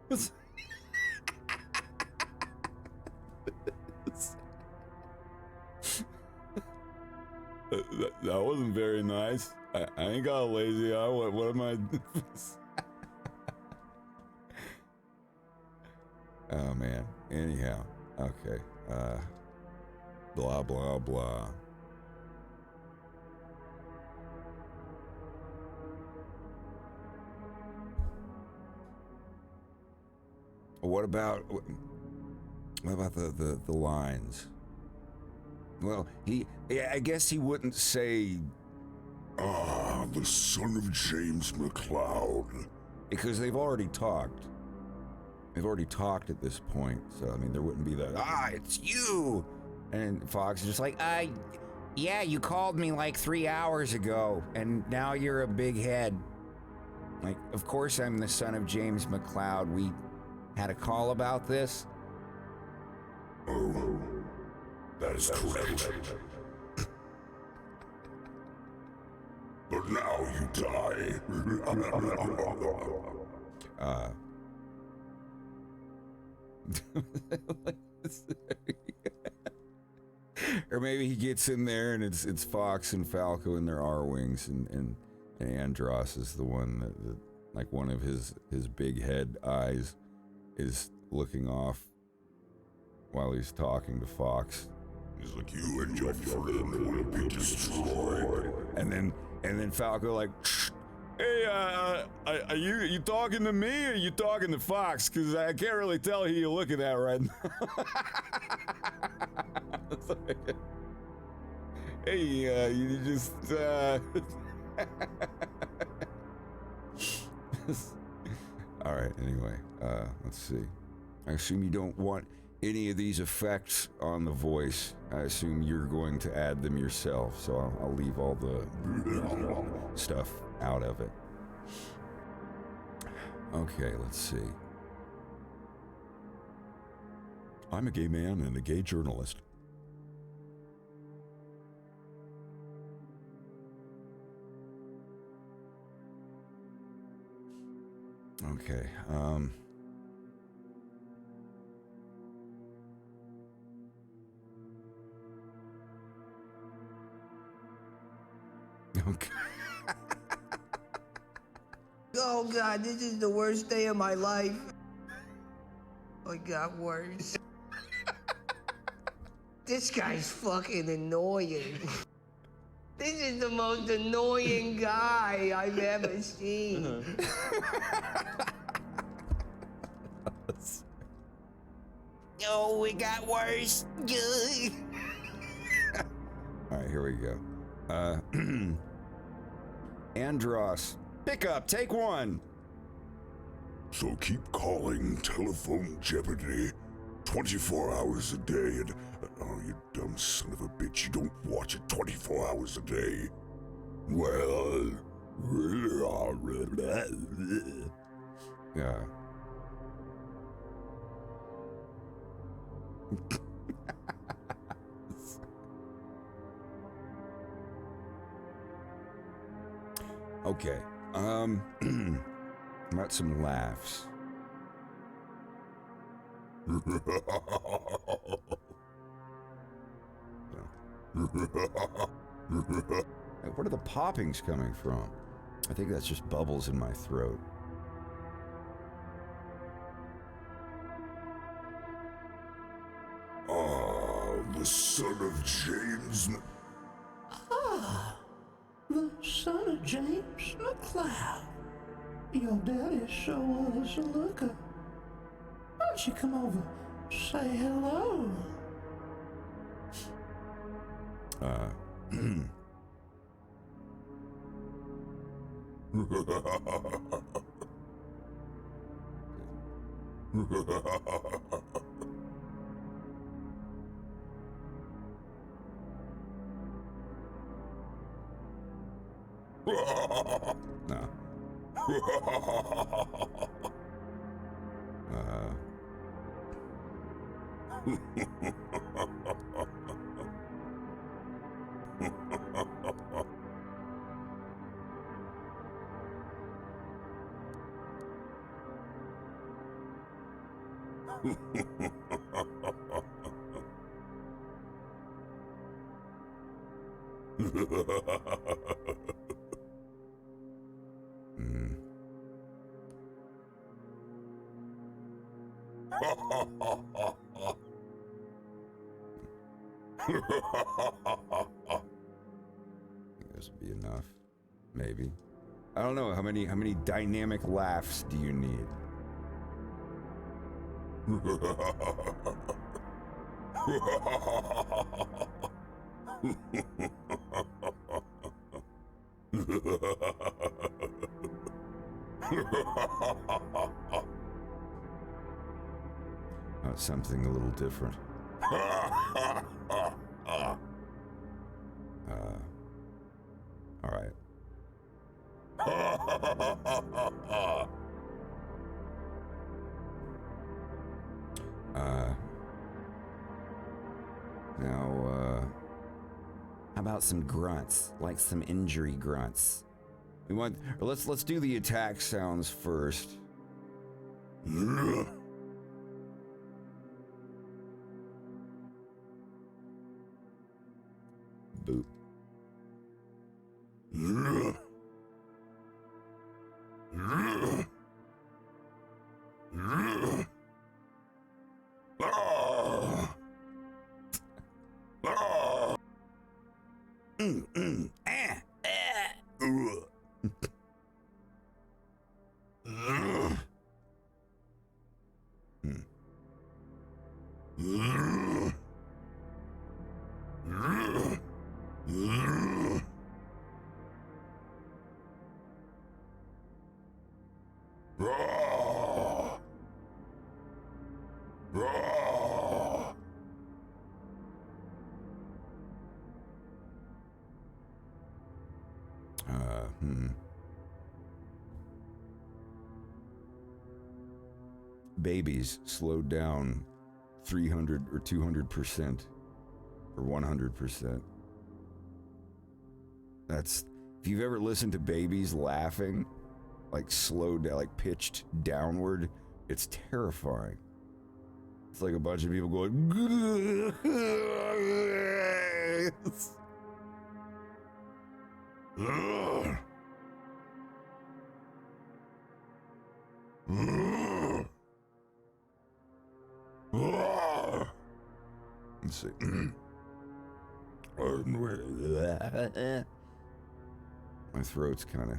That wasn't very nice. I ain't got a lazy eye. What am I? Oh man. Anyhow, okay. Blah blah blah. What about the lines? Well, I guess he wouldn't say, Ah, the son of James McLeod. because they've already talked. They've already talked at this point, so I mean, there wouldn't be that, it's you! And Fox is just like, yeah, you called me like 3 hours ago, and now you're a big head. Like, of course I'm the son of James McLeod. We had a call about this. Oh, that is correct. But now you die. Or maybe he gets in there and it's Fox and Falco in their R-Wings, and Andros is the one that like one of his big head eyes is looking off while he's talking to Fox. He's like, you and your friend will be destroyed. And then Falco like, hey, are you talking to me or are you talking to Fox? Because I can't really tell who you're looking at right now. Hey, you just, all right, anyway, let's see. I assume you don't want any of these effects on the voice. I assume you're going to add them yourself, so I'll leave all the stuff out of it. Okay, let's see. I'm a gay man and a gay journalist. Okay, okay. Oh God, this is the worst day of my life. Oh, it got worse. This guy's fucking annoying. This is the most annoying guy I've ever seen. Oh, it got worse. All right, here we go. Andros, pick up, take one. So keep calling Telephone Jeopardy 24 hours a day and... Oh, you dumb son of a bitch, you don't watch it 24 hours a day. Well... Yeah. Okay, about some laughs. What are the poppings coming from? I think that's just bubbles in my throat. Ah, the son of James... Ah, the Son of James McCloud, your daddy sure was a looker. Why don't you come over, say hello? No. This would be enough. Maybe. I don't know. How many dynamic laughs do you need? Something a little different. All right. Now, how about some grunts, like some injury grunts? We want, or let's do the attack sounds first. Boop. Babies slowed down 300 or 200% or 100%. That's, if you've ever listened to babies laughing, like slowed down, like pitched downward, it's terrifying. It's like a bunch of people going, let's see. My throat's kind of.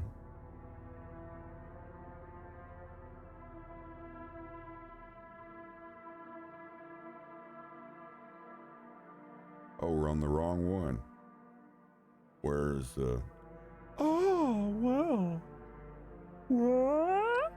Oh, we're on the wrong one. Where's the. Oh, wow. What?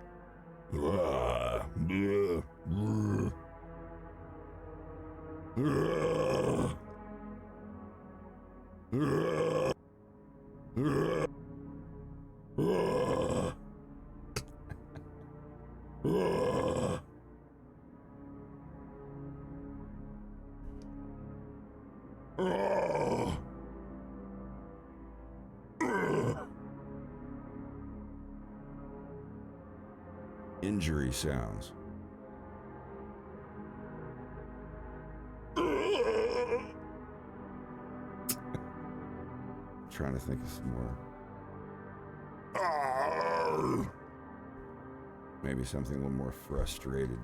Injury sounds. Trying to think of some more. Maybe something a little more frustrated.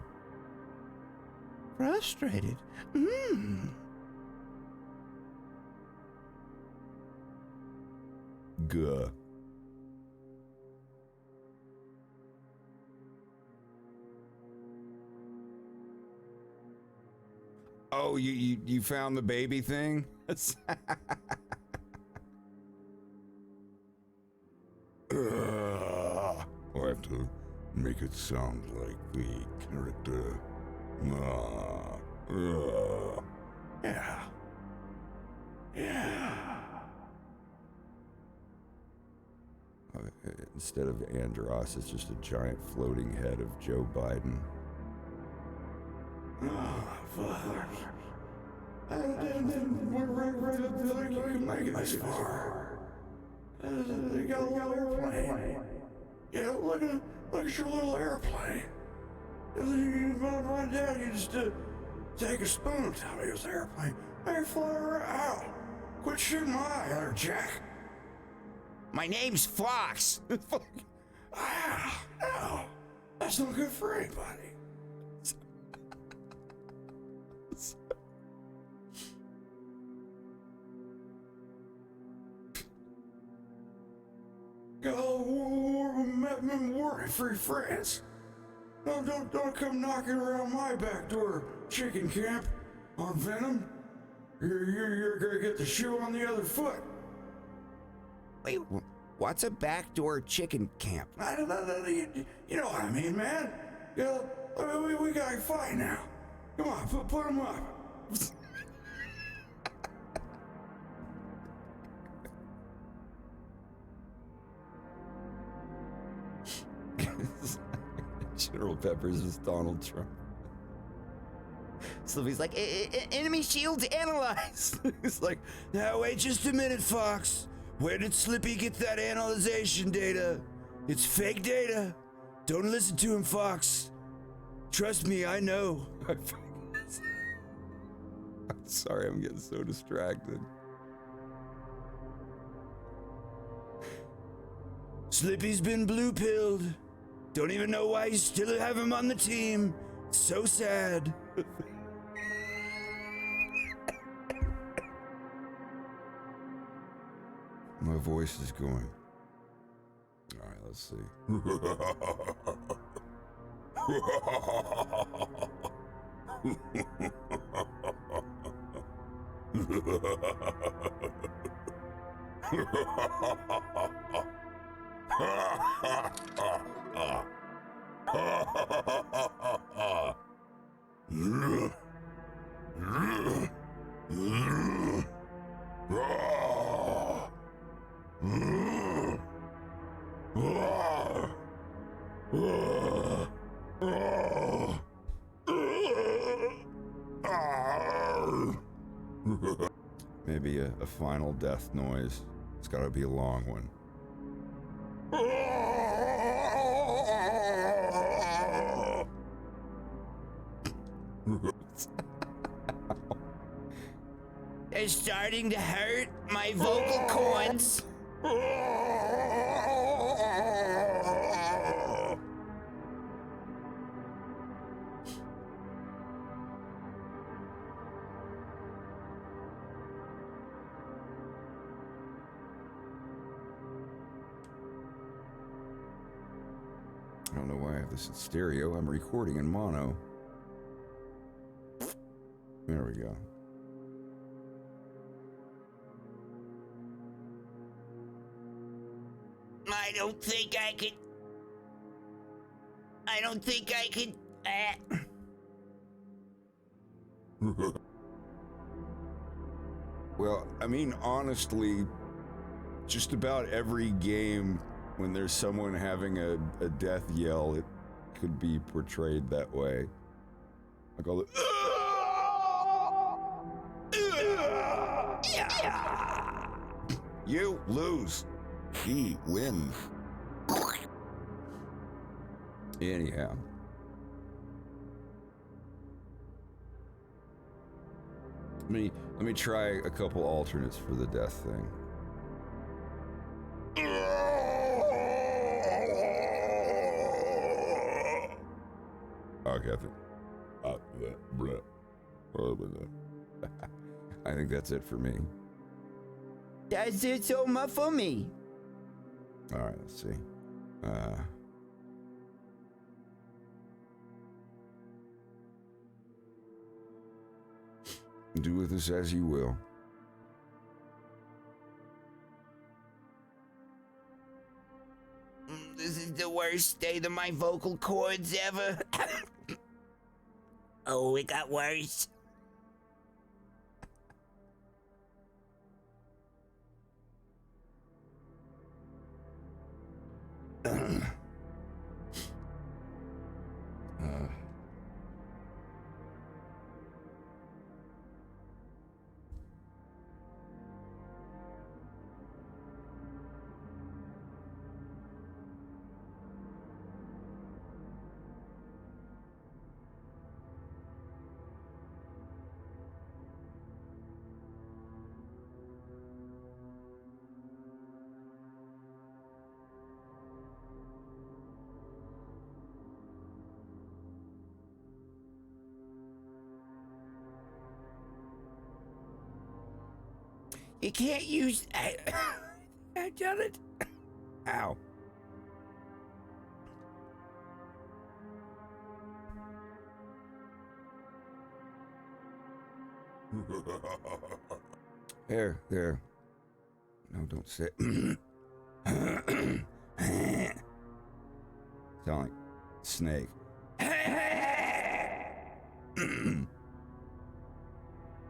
Frustrated? Guh. Oh, you found the baby thing? I'll have to make it sound like the character. Yeah. Yeah. Instead of Andros, it's just a giant floating head of Joe Biden. Father. And we're right up there, like, we can make it this far. They got a little airplane. Yeah, look at your little airplane. My dad used to take a spoon and tell me it was an airplane. Hey, fly her out. Quit shooting my eye there, Jack. My name's Fox. No, that's not good for anybody. We're free friends. Don't come knocking around my back door, chicken camp, on Venom. You're gonna get the shoe on the other foot. Wait, what's a backdoor chicken camp? You know what I mean, man. Yeah, we gotta fight now. Come on, put him up. General Peppers is Donald Trump. Slippy's like, enemy shields analyzed. He's like, now wait just a minute, Fox. Where did Slippy get that analyzation data? It's fake data. Don't listen to him, Fox. Trust me, I know. I'm sorry, I'm getting so distracted. Slippy's been blue-pilled. Don't even know why you still have him on the team. It's so sad. My voice is going. All right, let's see. Maybe a final death noise. It's gotta be a long one. It's starting to hurt my vocal cords. I don't know why I have this in stereo. I'm recording in mono. There we go. I don't think I could. Well, I mean, honestly, just about every game, when there's someone having a death yell, it could be portrayed that way. Like all the... You lose. He wins. Anyhow. Let me try a couple alternates for the death thing. Okay, I think that's it for me. That's it so much for me. All right, let's see. Do with this as you will. This is the worst state of my vocal cords ever. Oh, it got worse. You can't use. I done it. Ow. There. No, don't say. Sound like snake. All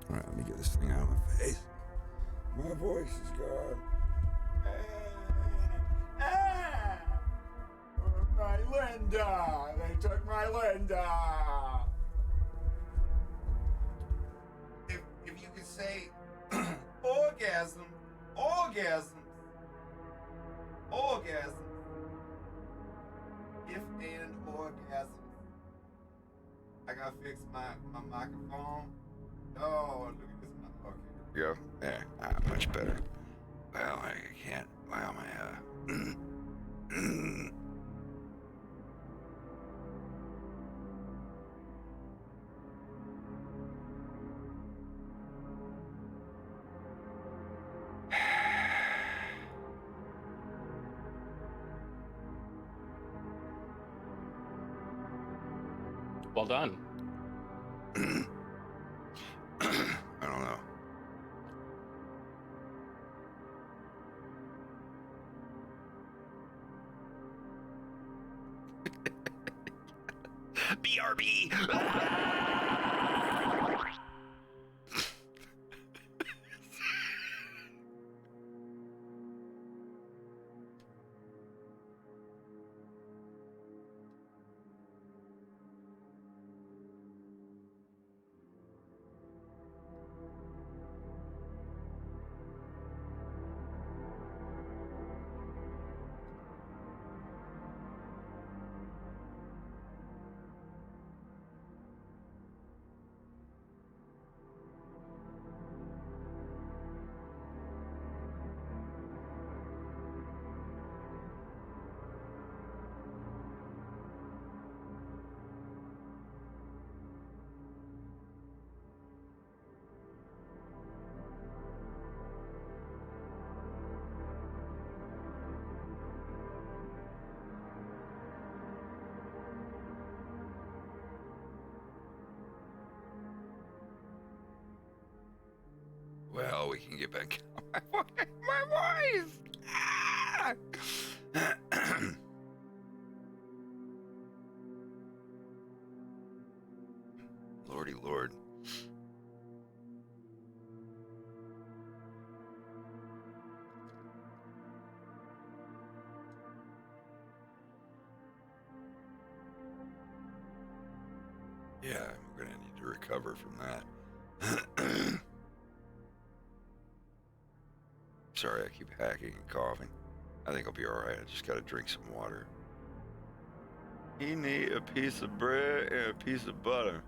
right, let me get this thing out of my face. My voice is gone. My Linda! They took my Linda! If you could say orgasm, if and orgasm. I gotta fix my microphone. Oh, look at this motherfucker. Go. Yeah, much better. Well, I can't. Wow, my Well done. I don't know. BRB. Well, we can get back on my voice. Ah! Lordy Lord. Yeah, we're gonna need to recover from that. Sorry, I keep hacking and coughing. I think I'll be all right. I just gotta drink some water. You need a piece of bread and a piece of butter.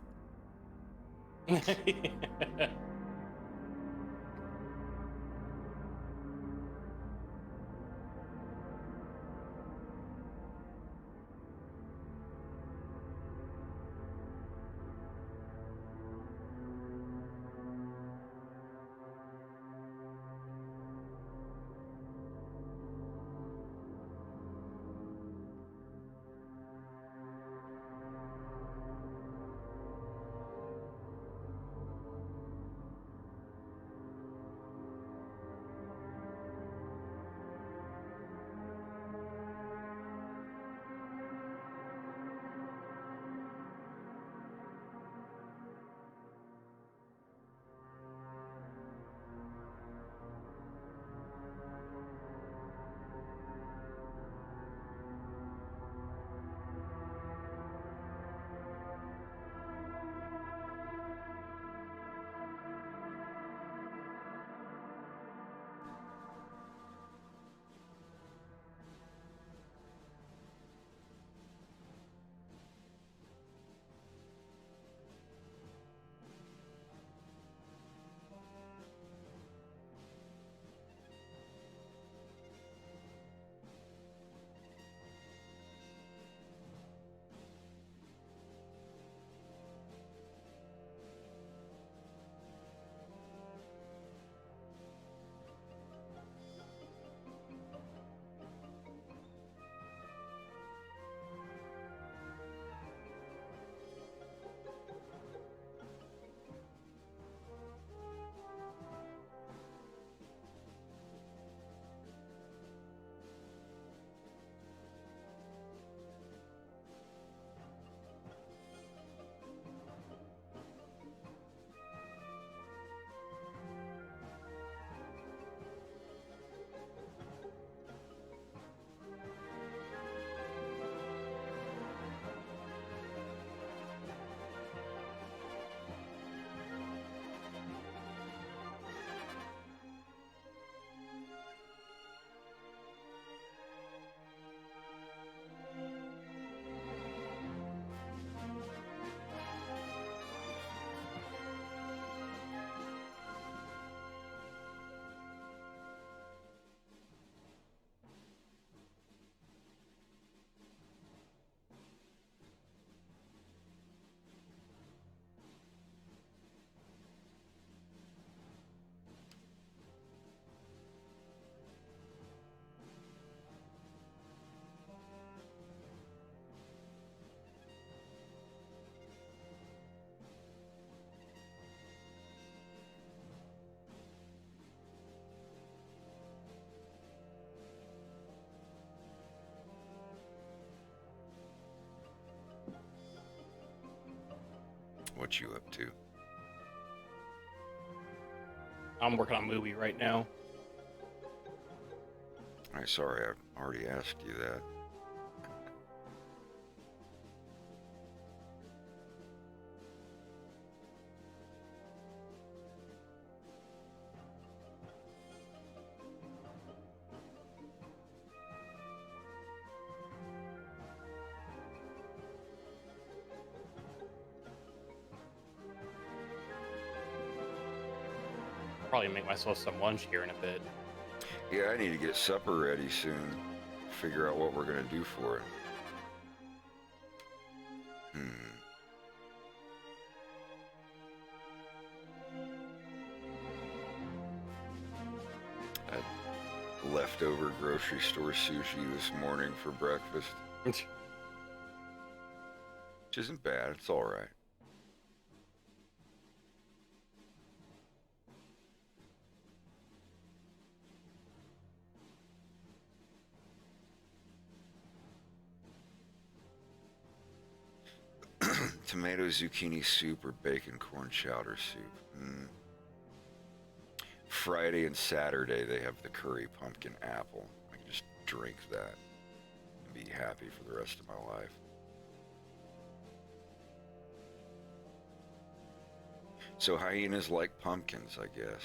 What you up to? I'm working on a movie right now. I'm sorry, I already asked you that. Probably make myself some lunch here in a bit. Yeah, I need to get supper ready soon. Figure out what we're gonna do for it. I leftover grocery store sushi this morning for breakfast. Which isn't bad, it's alright. Tomato zucchini soup or bacon corn chowder soup. Friday and Saturday they have the curry pumpkin apple. I can just drink that and be happy for the rest of my life. So hyenas like pumpkins, I guess.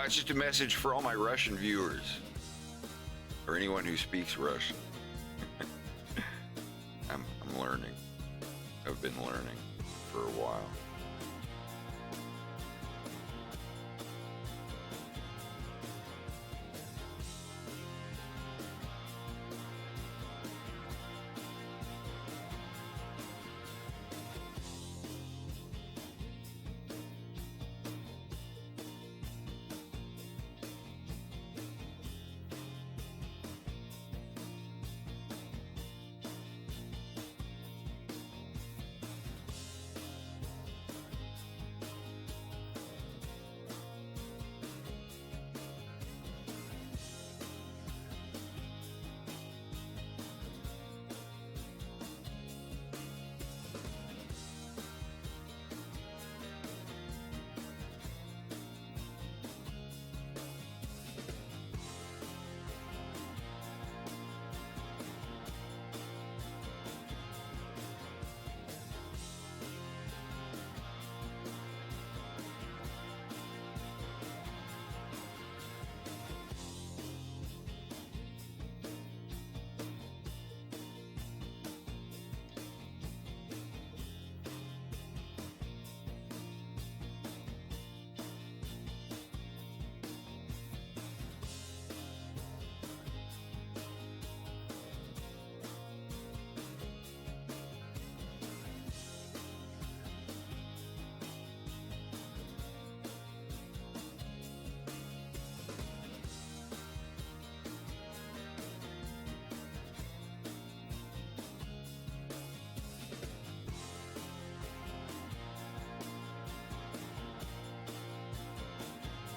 It's just a message for all my Russian viewers. Or anyone who speaks Russian. I'm learning. I've been learning for a while.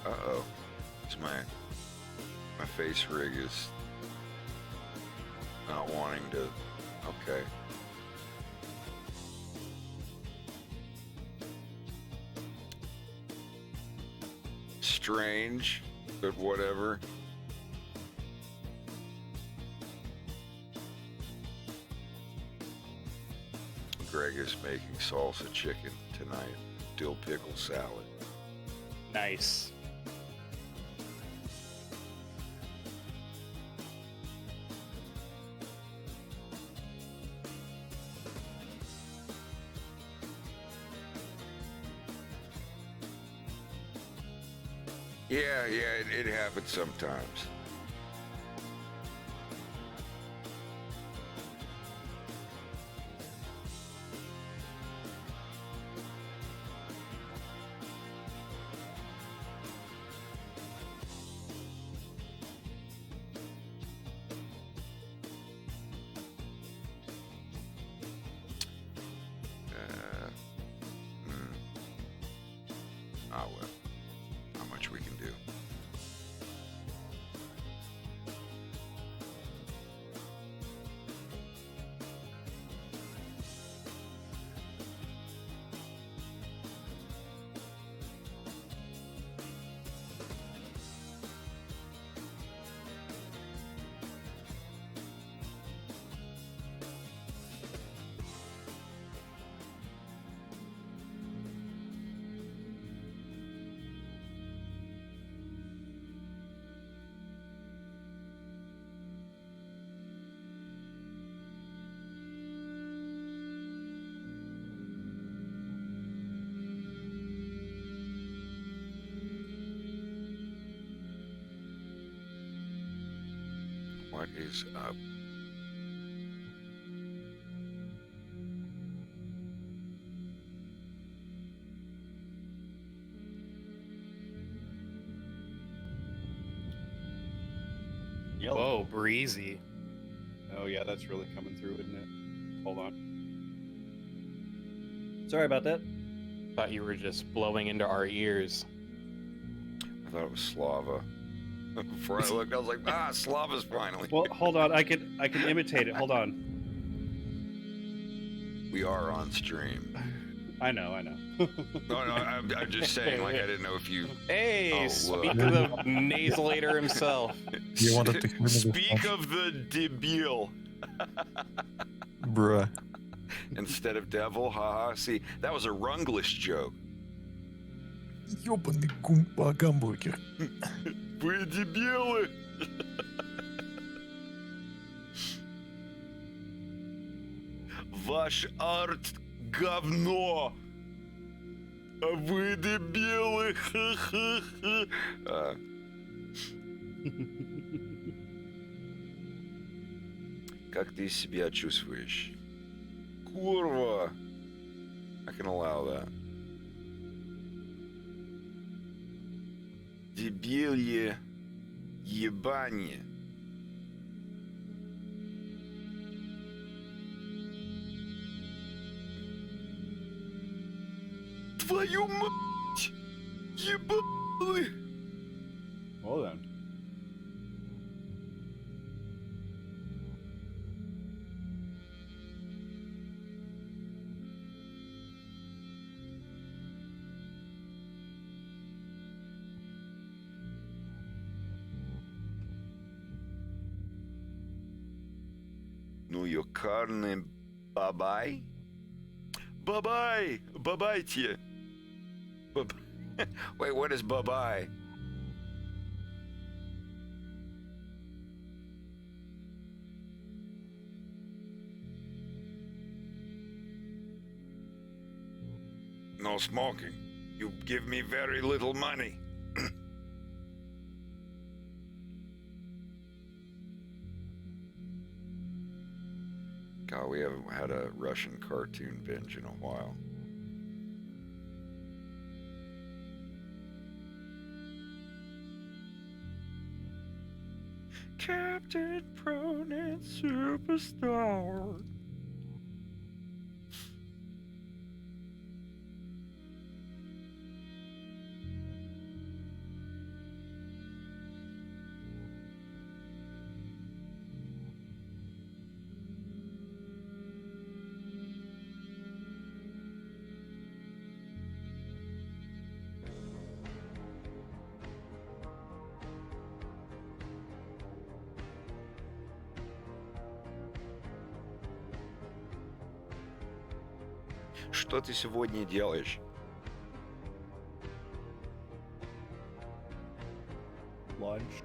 Uh-oh. It's my face rig is not wanting to. Okay. Strange, but whatever. Greg is making salsa chicken tonight. Dill pickle salad. Nice. Yeah, it happens sometimes. Well, not much we can do. What is up? Whoa, breezy. Oh yeah, that's really coming through, isn't it? Hold on. Sorry about that. Thought you were just blowing into our ears. I thought it was Slava. Before I looked, I was like, Slava's finally. Well, hold on. I can imitate it. Hold on. We are on stream. I know. No, I'm just saying, like, I didn't know if you... Hey, speak of the nasalator himself. You wanted to hear me Speak of the debil. Bruh. Instead of devil, haha. See, that was a Runglish joke. Ёбаный гамбургер. Вы дебилы! Ваш арт говно! А вы дебилы! Как ты себя чувствуешь? Курва! I can allow that. Дебилье ебание. Твою мать! Ебалы! Well then. Ну, ёкарный бабай? Бабай! Бабайте! Wait, what is bye-bye? No smoking. You give me very little money. God, we haven't had a Russian cartoon binge in a while. Captain Pronin Superstar. Что ты сегодня делаешь? Lunch.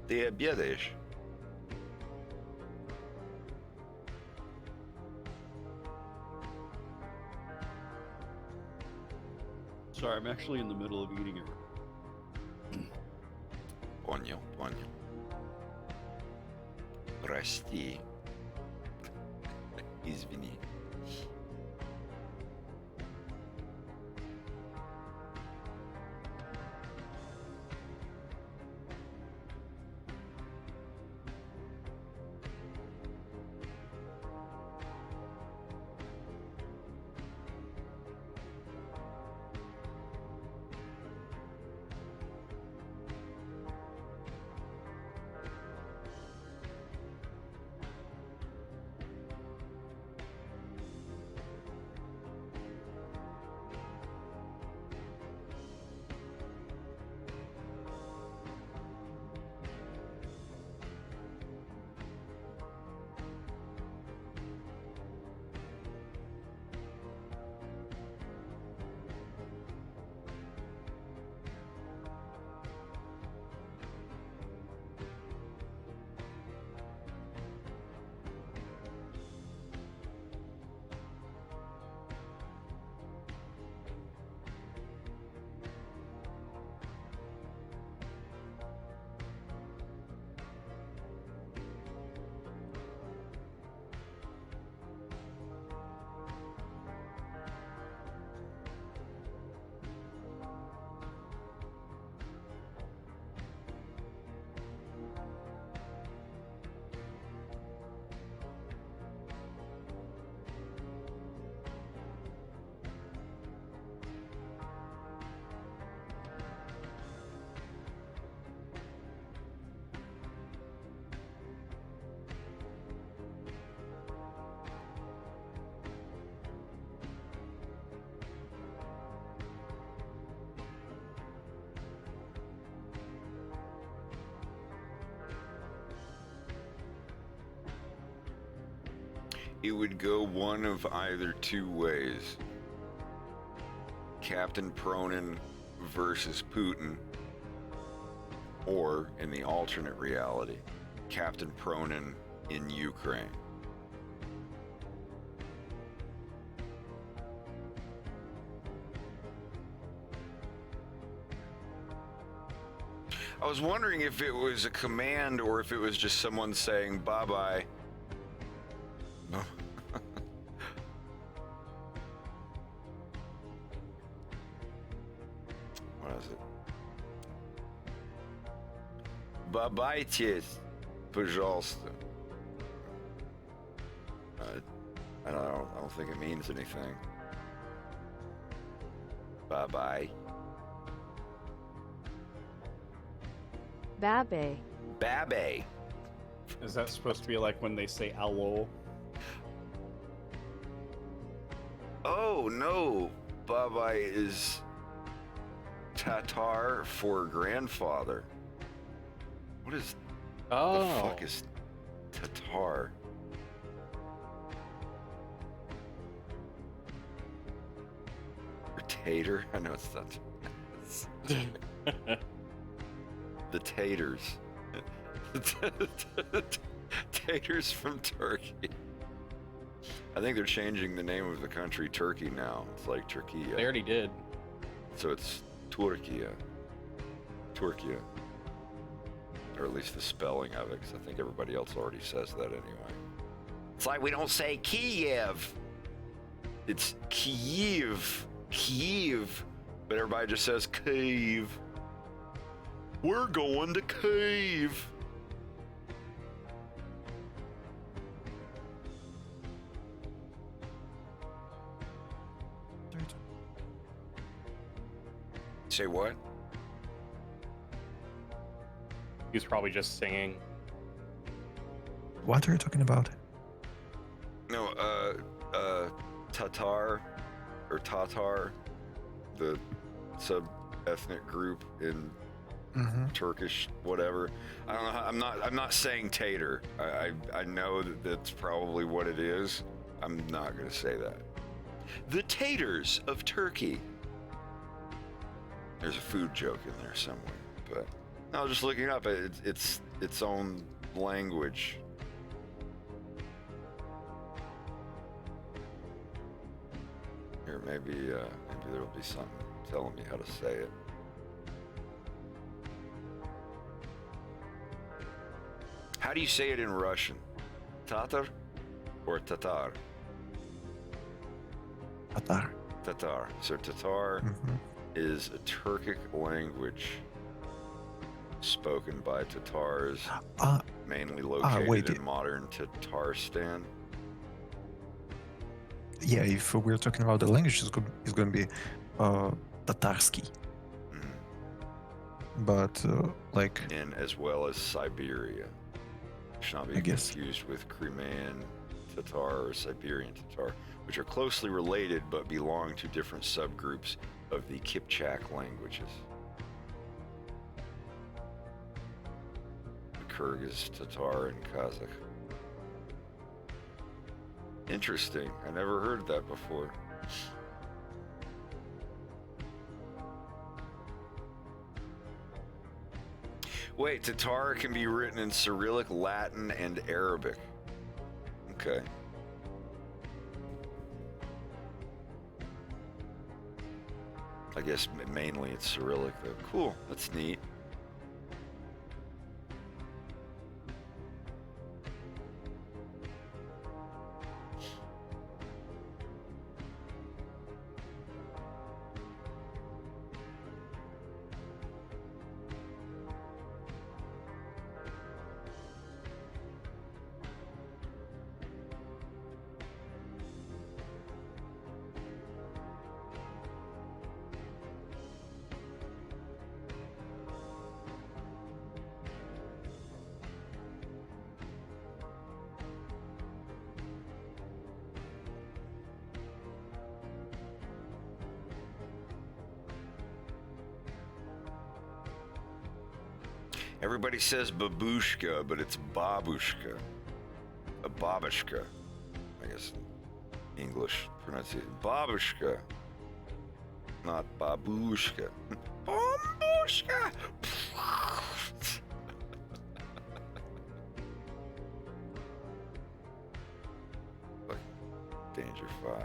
Ты обедаешь? Sorry, I'm actually in the middle of eating it. Понял, понял. Прости. Извини. it would go one of either two ways. Captain Pronin versus Putin, or in the alternate reality, Captain Pronin in Ukraine. I was wondering if it was a command or if it was just someone saying bye-bye. No. What is it? Бабайтесь, пожалуйста. I don't think it means anything. Bye-bye. Babe. Babe. Is that supposed to be like when they say "allo"? Oh no, Bye-bye is Tatar for grandfather. What is the fuck is Tatar? Or tater? I know it's not. The taters. Taters from Turkey. I think they're changing the name of the country Turkey now. It's like Turkey. They already did. So it's Turkia. Turkia. Or at least the spelling of it, because I think everybody else already says that anyway. It's like we don't say Kiev. It's Kyiv. Kyiv. But everybody just says Kyiv. We're going to Kyiv. Say what? He's probably just singing. What are you talking about? No, Tatar, or Tatar, the sub-ethnic group in Turkish, whatever. I don't know. I'm not saying tater. I know that that's probably what it is. I'm not going to say that. The taters of Turkey. There's a food joke in there somewhere, but I was just looking up. It's its own language. Here, maybe there'll be something telling me how to say it. How do you say it in Russian? Tatar or Tatar? Tatar. Tatar. So Tatar is a Turkic language spoken by Tatars, mainly located in modern Tatarstan. Yeah, if we're talking about the language, it's going to be Tatarsky. But like, and as well as Siberia. Should not be confused with Crimean Tatar or Siberian Tatar, which are closely related but belong to different subgroups of the Kipchak languages. The Kyrgyz, Tatar, and Kazakh. Interesting. I never heard that before. Wait, Tatar can be written in Cyrillic, Latin, and Arabic. Okay. I guess mainly it's Cyrillic, though. Cool. That's neat. Everybody says babushka, but it's babushka. A babushka, I guess English pronunciation. Babushka. Not babushka. Babushka! Like Danger 5.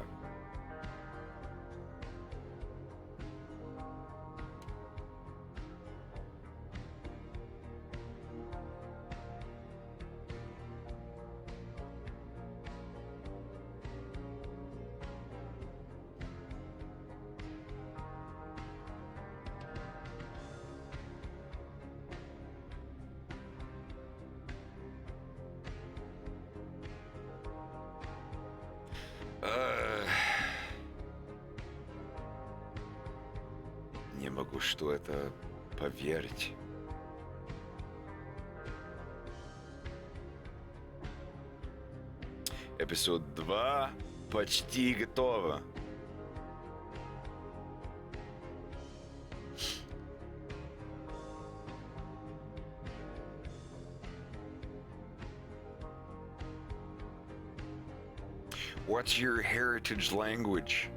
Не могу, что это поверить. Эпизод 2 почти готово. What's your heritage language?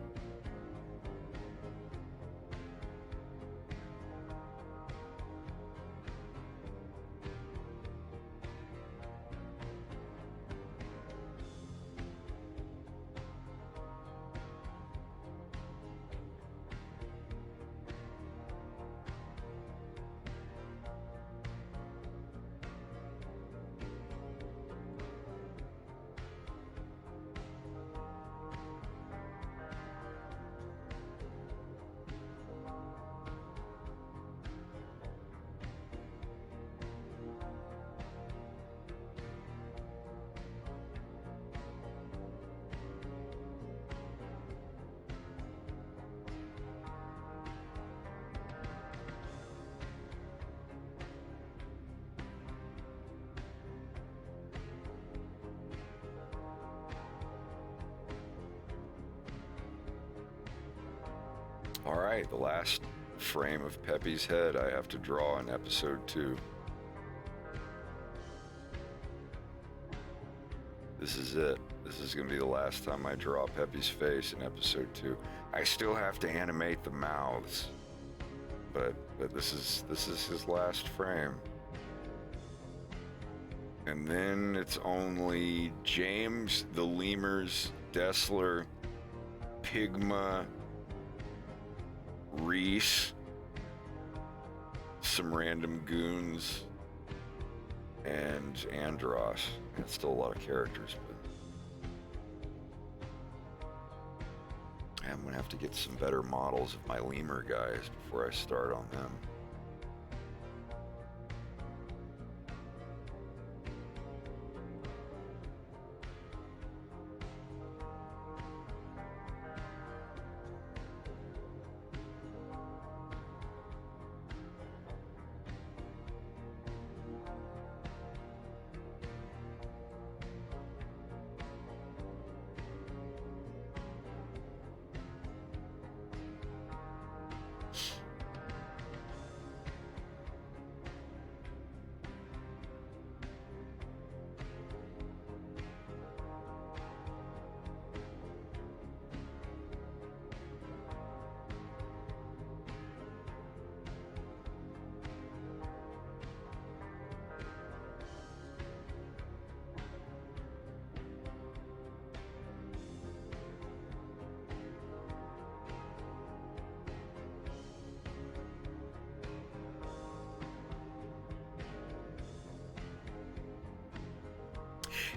All right, the last frame of Peppy's head I have to draw in episode 2. This is it. This is going to be the last time I draw Peppy's face in episode 2. I still have to animate the mouths, but this is his last frame. And then it's only James, the Lemurs, Dessler, Pigma, Reese, some random goons, and Andros. That's still a lot of characters, but I'm gonna have to get some better models of my lemur guys before I start on them.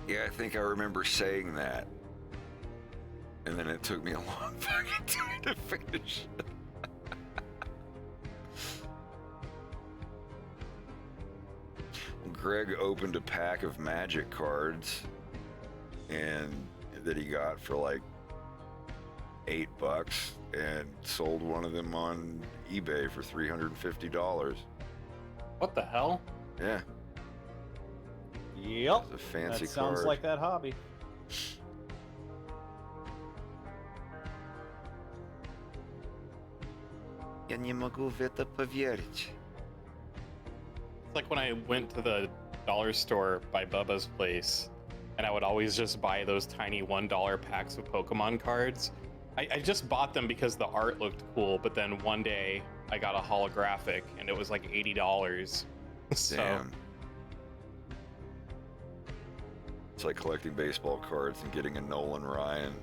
Yeah, I think I remember saying that. And then it took me a long fucking time to finish. Greg opened a pack of magic cards and that he got for like $8 and sold one of them on eBay for $350. What the hell? Yeah. Yep. It's a fancy that sounds card. like that hobby. Я не могу в это поверить. It's like when I went to the dollar store by Bubba's place and I would always just buy those tiny $1 packs of Pokemon cards. I just bought them because the art looked cool, but then one day I got a holographic and it was like $80. So Damn. It's like collecting baseball cards and getting a Nolan Ryan.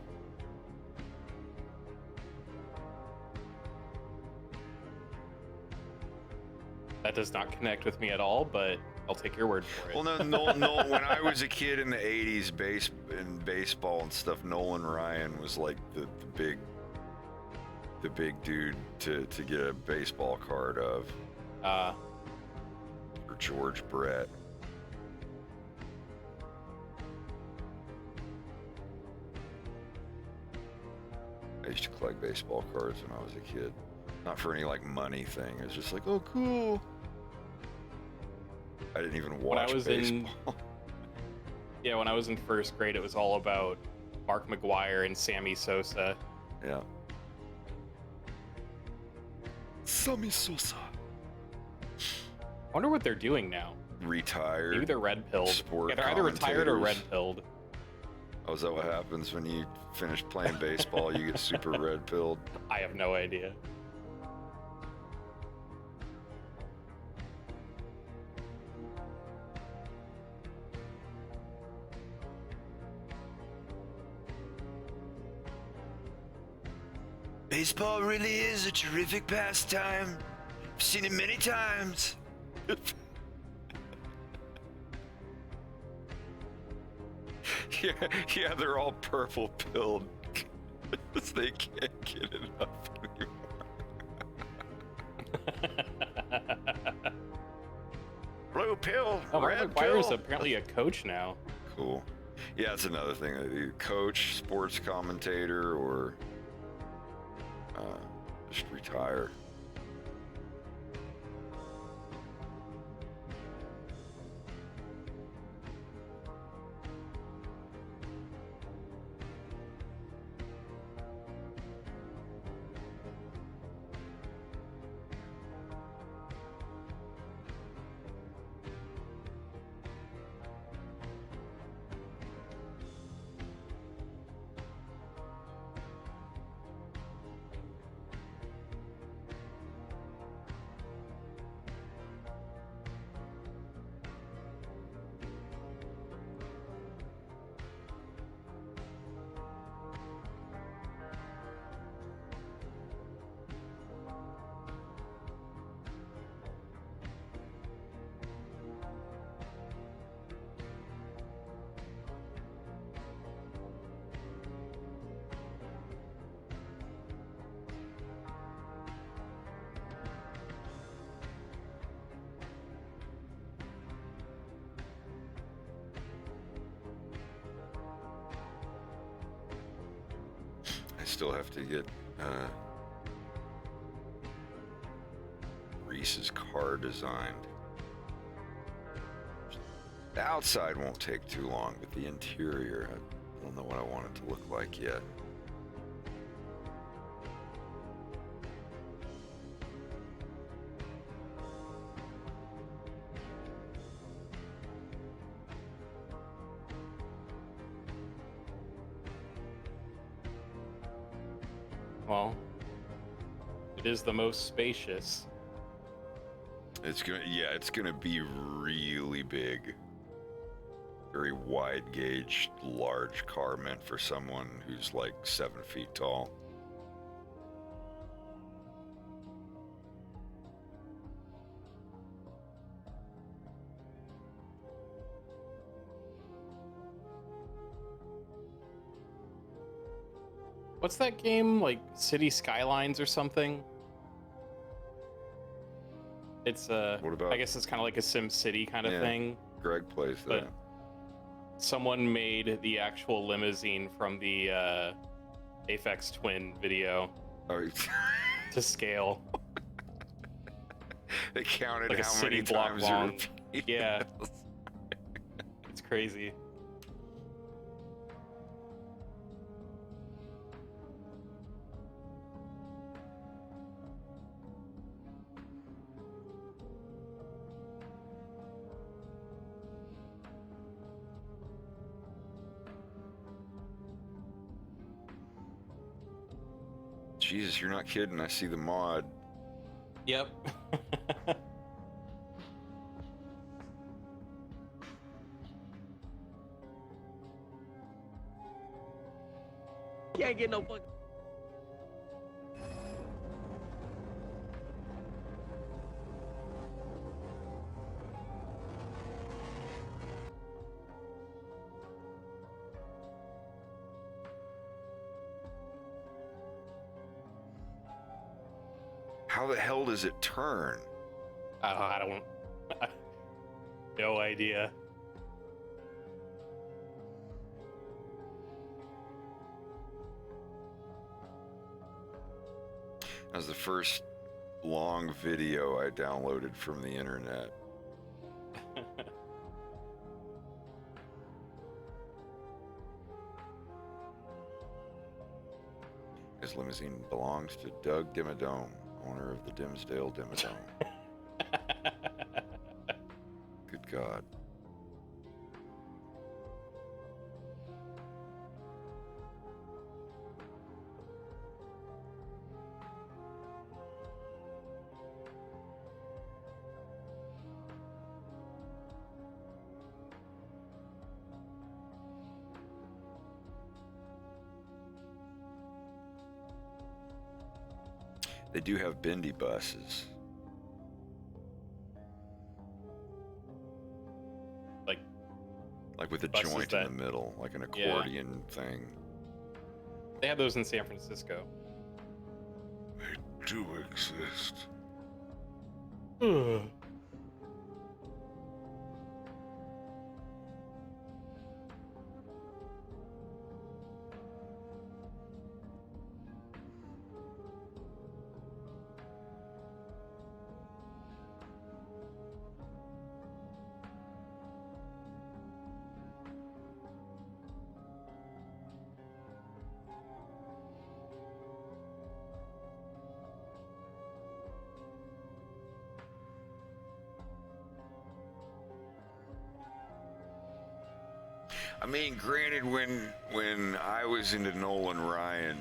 that does not connect with me at all, but I'll take your word for it. Well, no, when I was a kid in the 80s, in baseball and stuff, Nolan Ryan was like the big dude to get a baseball card of. Or George Brett. I used to collect baseball cards when I was a kid. Not for any like money thing. It was just like, oh, cool. I didn't even watch baseball. When I was in first grade, it was all about Mark McGwire and Sammy Sosa. Yeah. Sammy Sosa. I wonder what they're doing now. Retired. Maybe they're red pilled. Sport They're either retired or red commentators. pilled. Oh, is that what happens when you finish playing baseball? You get super red pilled? I have no idea. Baseball really is a terrific pastime. I've seen it many times. yeah, they're all purple pilled. They can't get it up anymore. Blue pill, Oh, Mark red McGwire is pill. apparently a coach now. Cool. Yeah, it's another thing. Coach, sports commentator, or just retire. I still have to get Reese's car designed. The outside won't take too long, but the interior, I don't know what I want it to look like yet. Well, it is the most spacious. It's gonna be really big. Very wide gauge, large car meant for someone who's like 7 feet tall. What's that game, like City Skylines or something? It's What about- I guess it's kind of like a Sim City kind of Yeah. thing. Greg plays But that. someone made the actual limousine from the Aphex Twin video Oh, to scale. they counted Like a how city many block times long. you repeat. Yeah. It's crazy. Jesus, you're not kidding. I see the mod. Yep. Can't get no fucking. How the hell does it turn? I don't. No idea. That was the first long video I downloaded from the internet. His limousine belongs to Doug Dimmadome, owner of the Dimsdale Dimmadome. Good God. They do have bendy buses. Like with a buses joint that- in the middle, like an accordion thing. They have those in San Francisco. They do exist. I mean, granted, when I was into Nolan Ryan,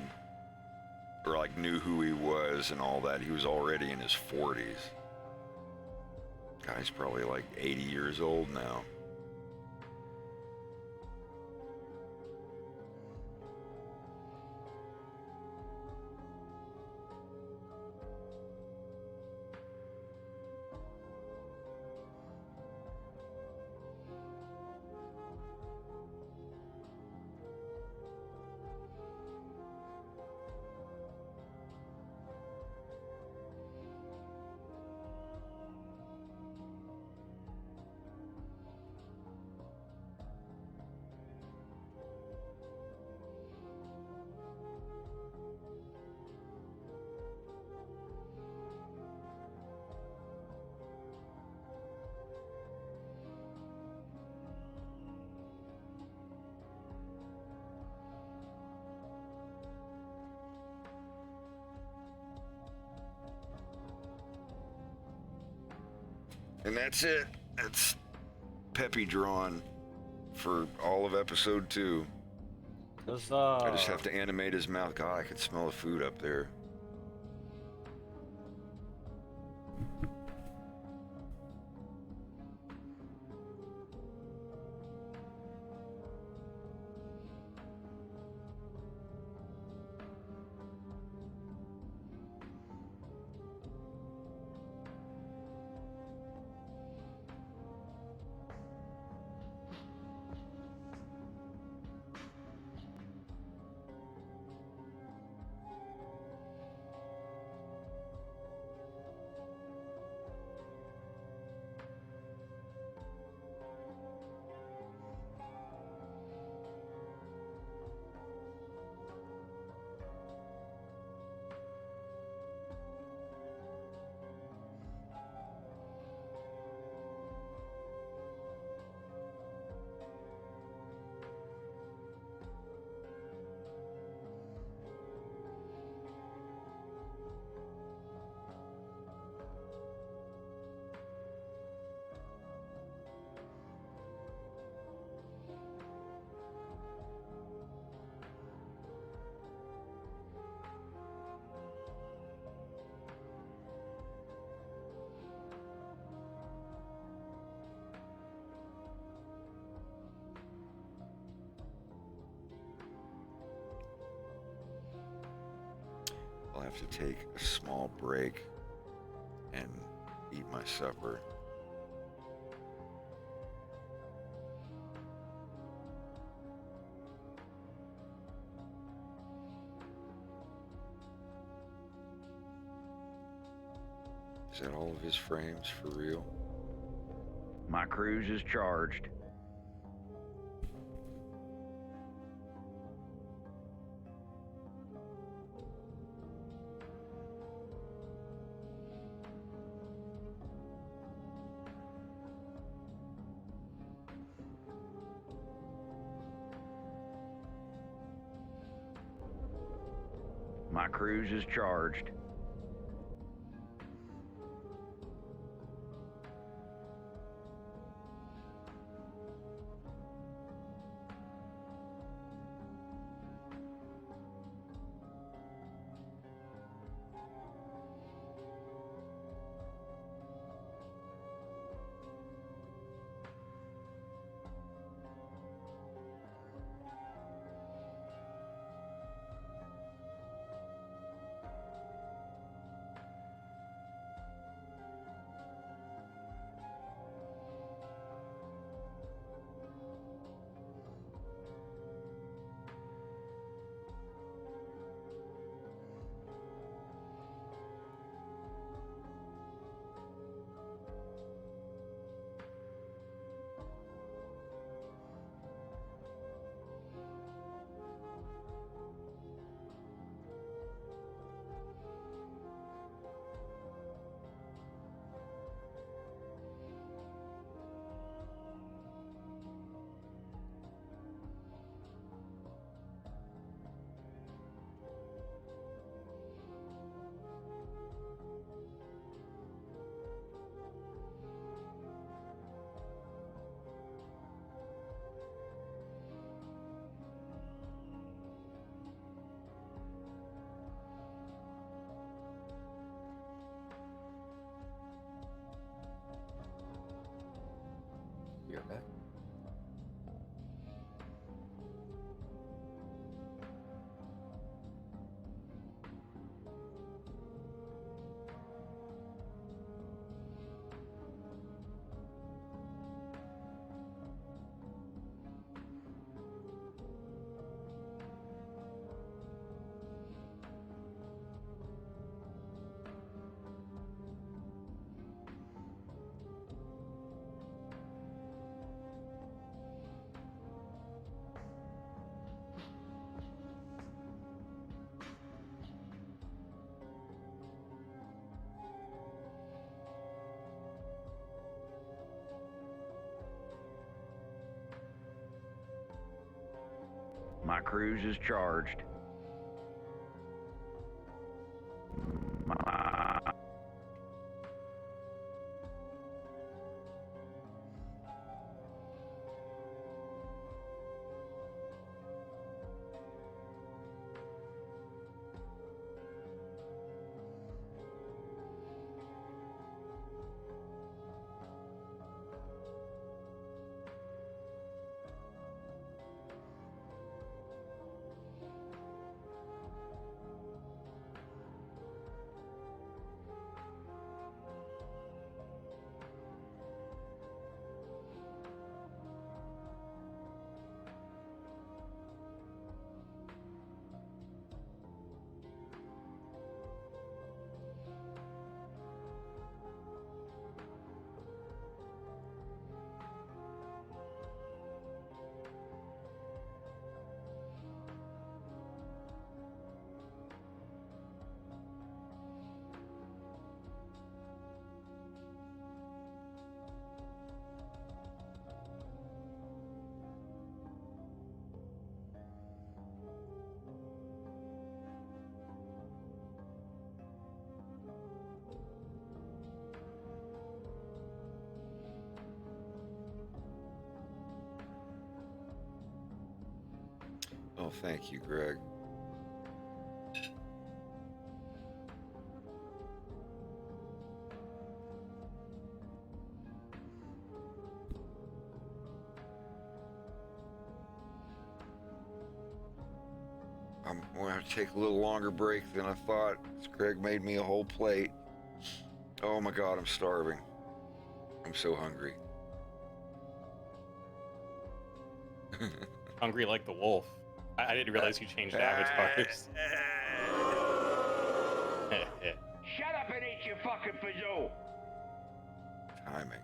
or like knew who he was and all that, he was already in his 40s. Guy's probably like 80 years old now. And that's it. That's Peppy drawn for all of episode 2. I just have to animate his mouth. God, I could smell the food up there. have to take a small break and eat my supper. Is that all of his frames for real? My cruise is charged. My cruise is charged. You're back. My cruise is charged. Oh, thank you, Greg. I'm going to have to take a little longer break than I thought. Greg made me a whole plate. Oh my God, I'm starving. I'm so hungry. Hungry like the wolf. I didn't realize you changed avatars. Shut up and eat your fucking fazoo. Timing.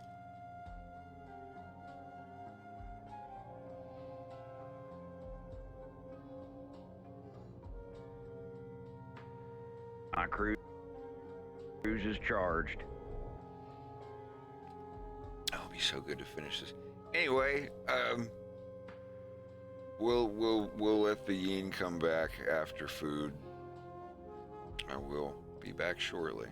Our cruise is charged. Oh, it'll be so good to finish this. Anyway, we'll let the yin come back after food. I will be back shortly.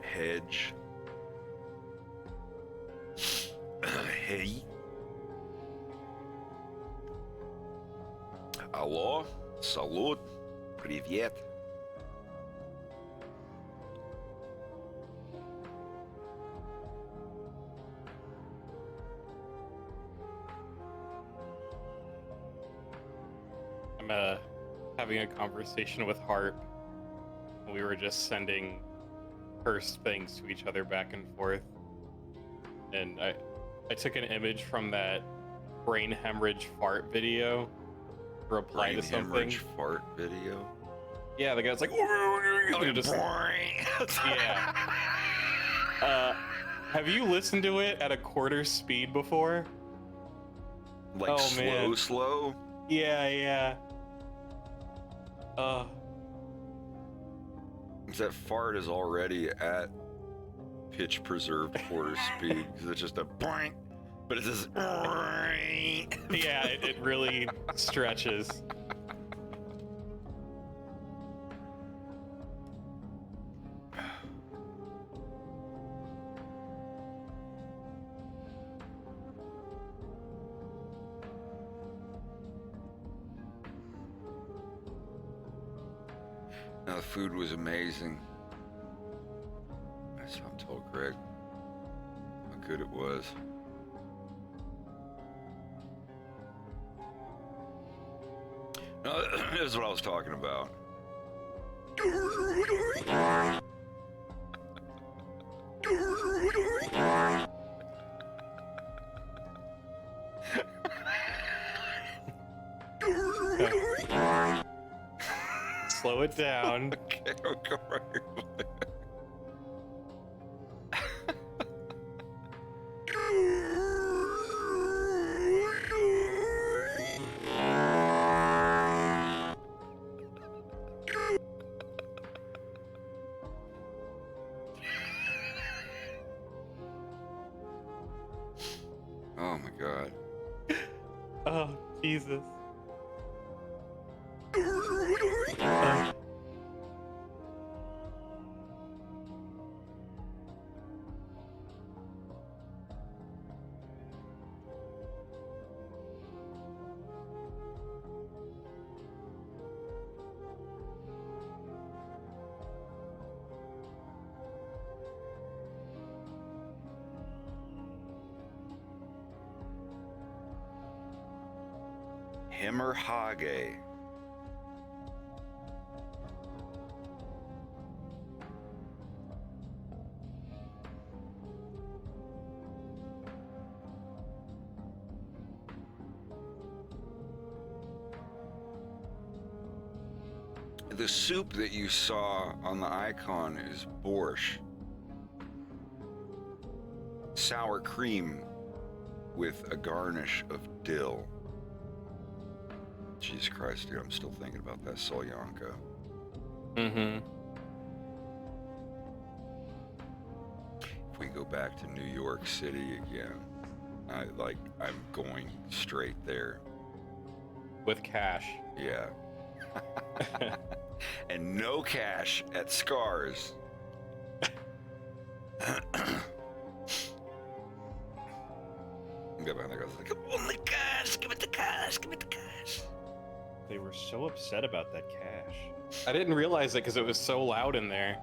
hedge. Hey. Алло, салют, привет. I'm having a conversation with Harp. We were just sending cursed things to each other back and forth. And I took an image from that brain hemorrhage fart video to reply to something. Hemorrhage fart video? Yeah, the guy's like, just, yeah. Have you listened to it at a quarter speed before? Like slow? Yeah. That fart is already at pitch preserved quarter speed. It's just a boing, but it's just yeah, it really stretches. Now, the food was amazing. That's what I told Greg how good it was. No, this is what I was talking about. Slow it down. Okay, I'll go right here. Oh my God. Oh, Jesus. Hemorrhage. The soup that you saw on the icon is borscht. Sour cream with a garnish of dill. Jesus Christ, dude, I'm still thinking about that Solyanka. Mm-hmm. If we go back to New York City again, I'm going straight there. With cash. Yeah. And no cash at Scars. Go behind there, I was like, only cash, give it the cash, give it the cash. They were so upset about that cash. I didn't realize it because it was so loud in there.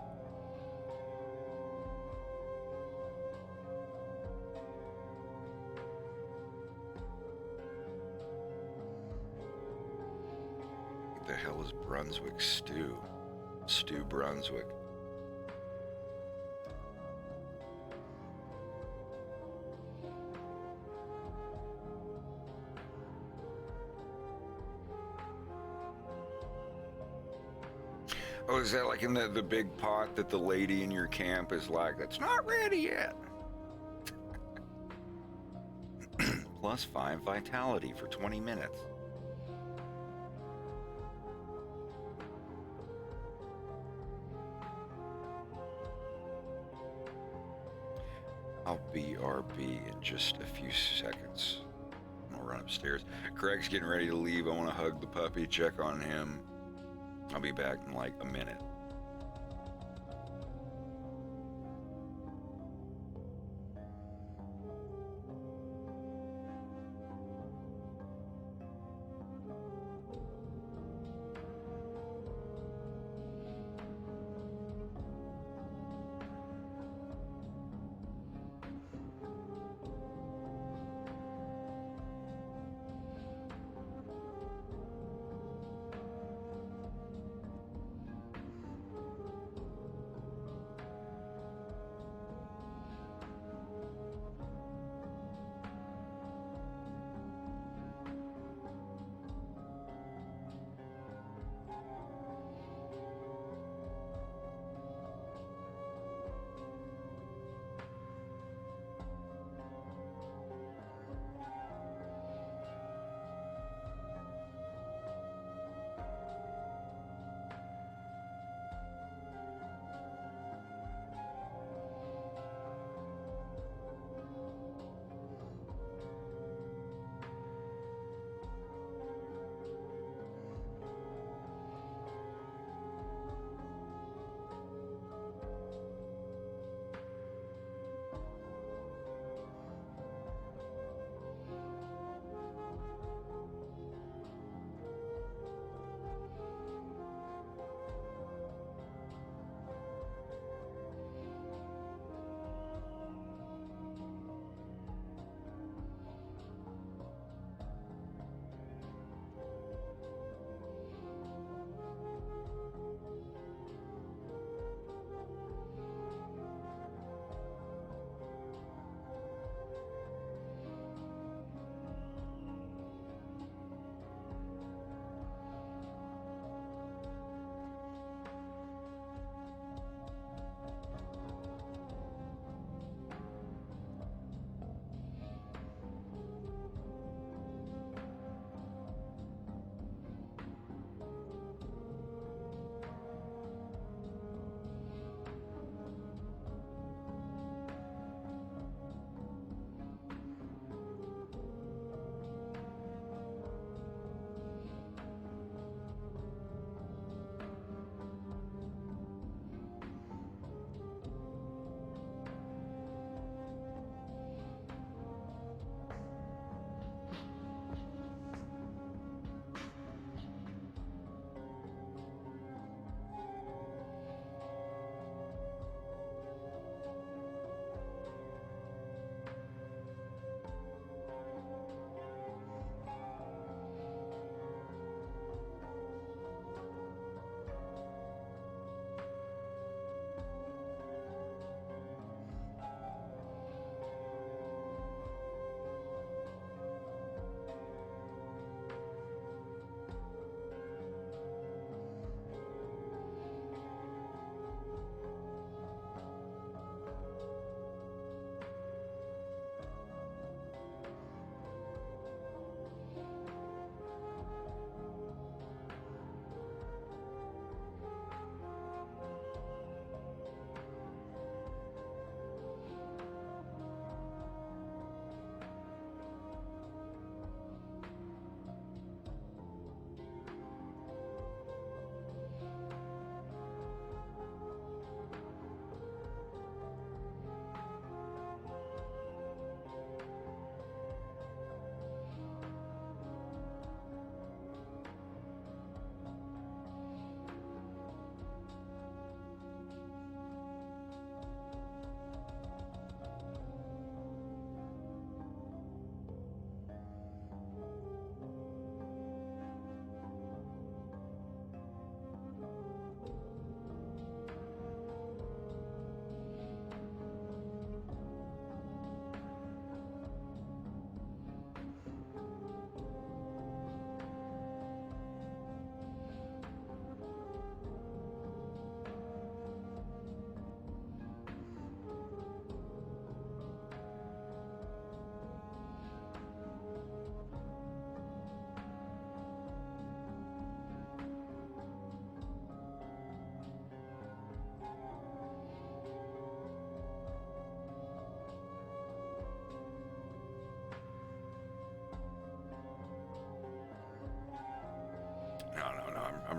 What the hell is Brunswick stew? Stew Brunswick. Oh, is that like in the big pot that the lady in your camp is like, that's not ready yet? Plus 5 vitality for 20 minutes. I'll BRB in just a few seconds. I'm gonna run upstairs. Craig's getting ready to leave. I want to hug the puppy, check on him. I'll be back in like a minute.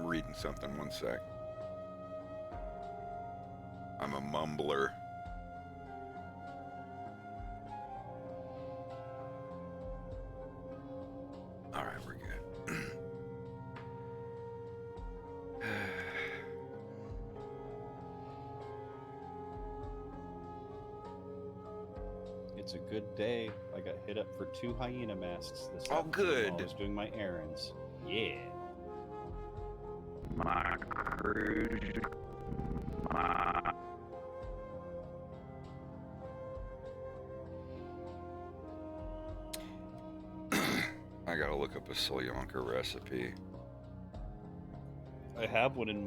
I'm reading something. One sec. I'm a mumbler. All right, we're good. It's a good day. I got hit up for 2 hyena masks this Oh, afternoon good. while I was doing my errands. Yeah. My cruise. My... I gotta look up a Solyanka recipe. I have one in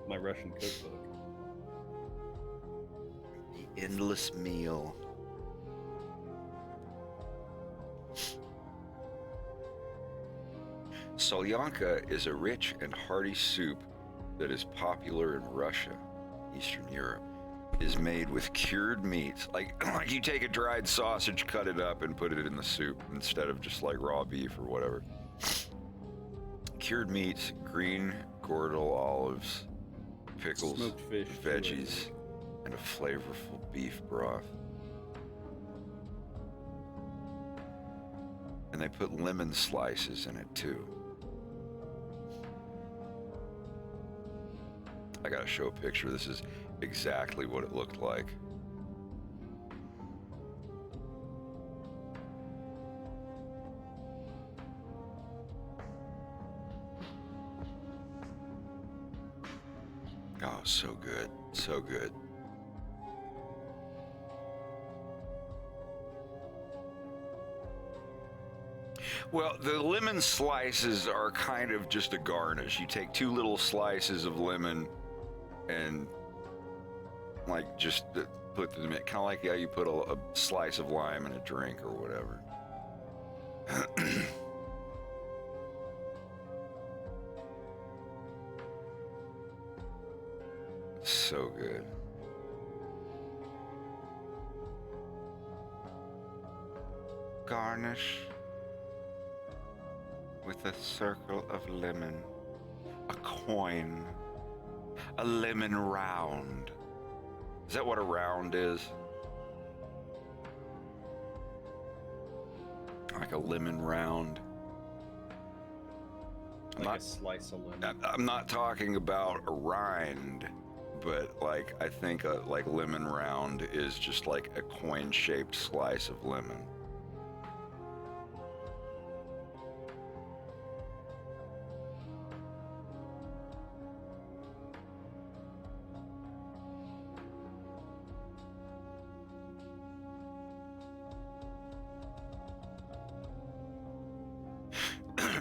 my Russian cookbook. The endless meal. Solyanka is a rich and hearty soup that is popular in Russia, Eastern Europe. It is made with cured meats. Like you take a dried sausage, cut it up, and put it in the soup instead of just like raw beef or whatever. Cured meats, green Gordel olives, pickles, Smoked fish, veggies, and a flavorful beef broth. And they put lemon slices in it too. I gotta show a picture. This is exactly what it looked like. Oh, so good. So good. Well, the lemon slices are kind of just a garnish. You take 2 little slices of lemon and like just put them in, kind of like how you put a slice of lime in a drink or whatever. So good. Garnish with a circle of lemon, a coin, a lemon round. Is that what a round is? Like a lemon round. Like a slice of lemon. I'm not talking about a rind, but like I think a like lemon round is just like a coin-shaped slice of lemon.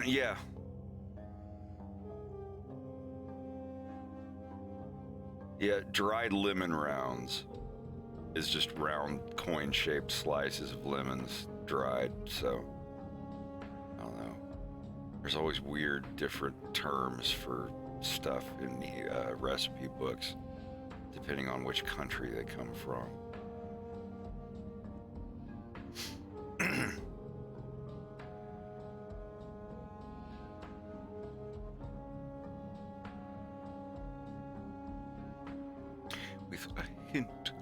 Yeah. Yeah, dried lemon rounds is just round coin-shaped slices of lemons dried, so I don't know. There's always weird different terms for stuff in the recipe books, depending on which country they come from. With a hint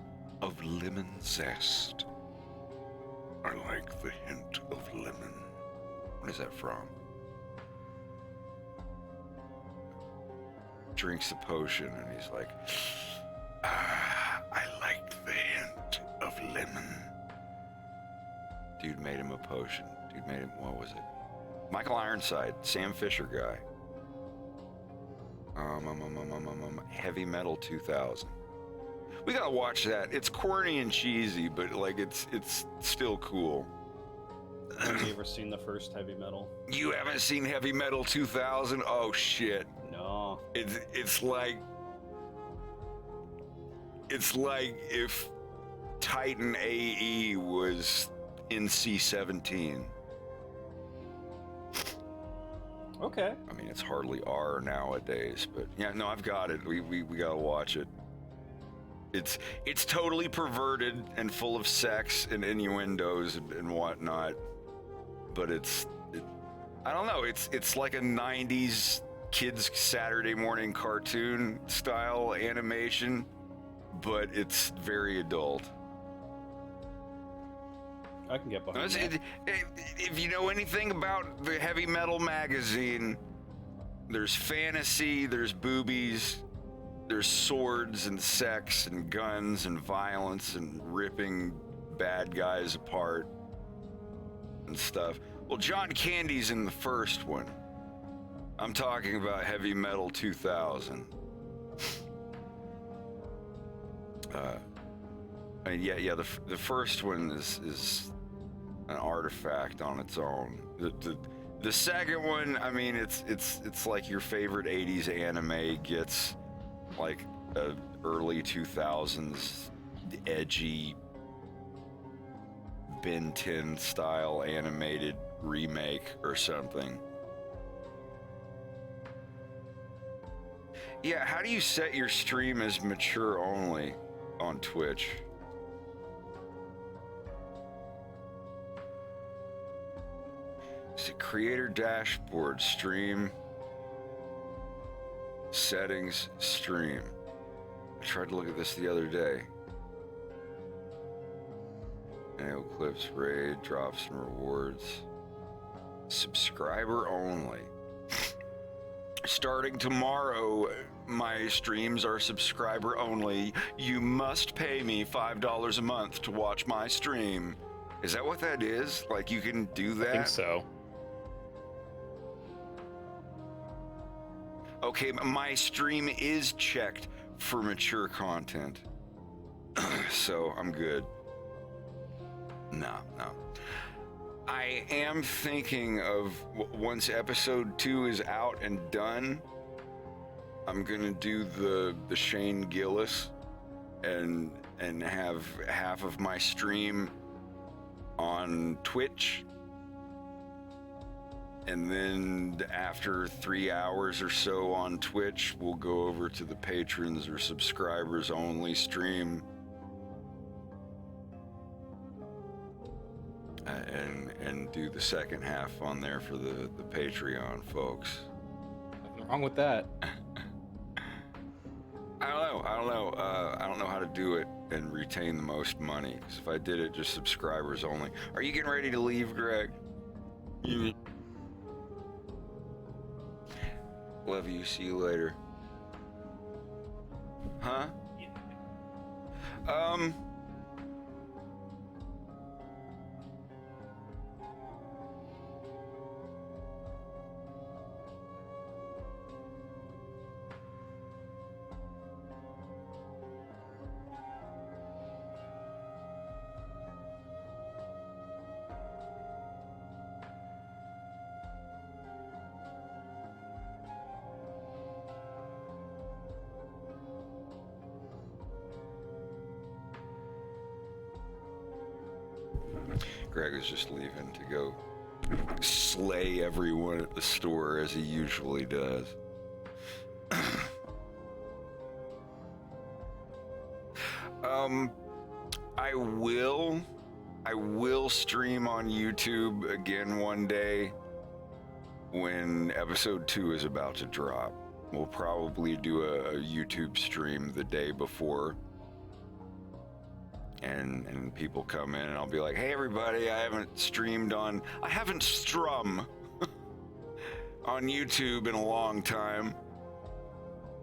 of lemon zest. I like the hint of lemon. What is that from? Drinks the potion and he's like, I like the hint of lemon. Dude made him a potion. Dude made him, what was it? Michael Ironside, Sam Fisher guy. Heavy Metal 2000. We gotta watch that. It's corny and cheesy, but like it's still cool. Have you ever seen the first Heavy Metal? You haven't seen Heavy Metal 2000? Oh shit. No. It's like if Titan AE was NC-17. Okay. I mean, it's hardly R nowadays, but yeah, no, I've got it. We gotta watch it. It's totally perverted and full of sex and innuendos and whatnot, but I don't know. It's like a '90s kids Saturday morning cartoon style animation, but it's very adult. I can get behind that. If you know anything about the Heavy Metal magazine, there's fantasy, there's boobies, there's swords and sex and guns and violence and ripping bad guys apart and stuff. Well, John Candy's in the first one. I'm talking about Heavy Metal 2000. I mean, yeah, the first one is an artifact on its own. The second one, I mean, it's like your favorite 80s anime gets like a early 2000s edgy Ben 10 style animated remake or something. Yeah, how do you set your stream as mature only on Twitch? Is it creator dashboard, stream, settings, stream? I tried to look at this the other day. Annual clips, raid, drops and rewards. Subscriber only. Starting tomorrow, my streams are subscriber only. You must pay me $5 a month to watch my stream. Is that what that is? Like, you can do that? I think so. Okay, my stream is checked for mature content. So I'm good. No. I am thinking of once episode 2 is out and done, I'm gonna do the Shane Gillis and have half of my stream on Twitch, and then after 3 hours or so on Twitch, we'll go over to the patrons or subscribers only stream. And do the second half on there for the Patreon folks. Nothing wrong with that. I don't know how to do it and retain the most money. Because if I did it just subscribers only. Are you getting ready to leave, Greg? Love you. See you later. Huh? Greg was just leaving to go slay everyone at the store as he usually does. I will stream on YouTube again one day when episode 2 is about to drop. We'll probably do a YouTube stream the day before. And people come in and I'll be like, hey everybody, I haven't strum on YouTube in a long time,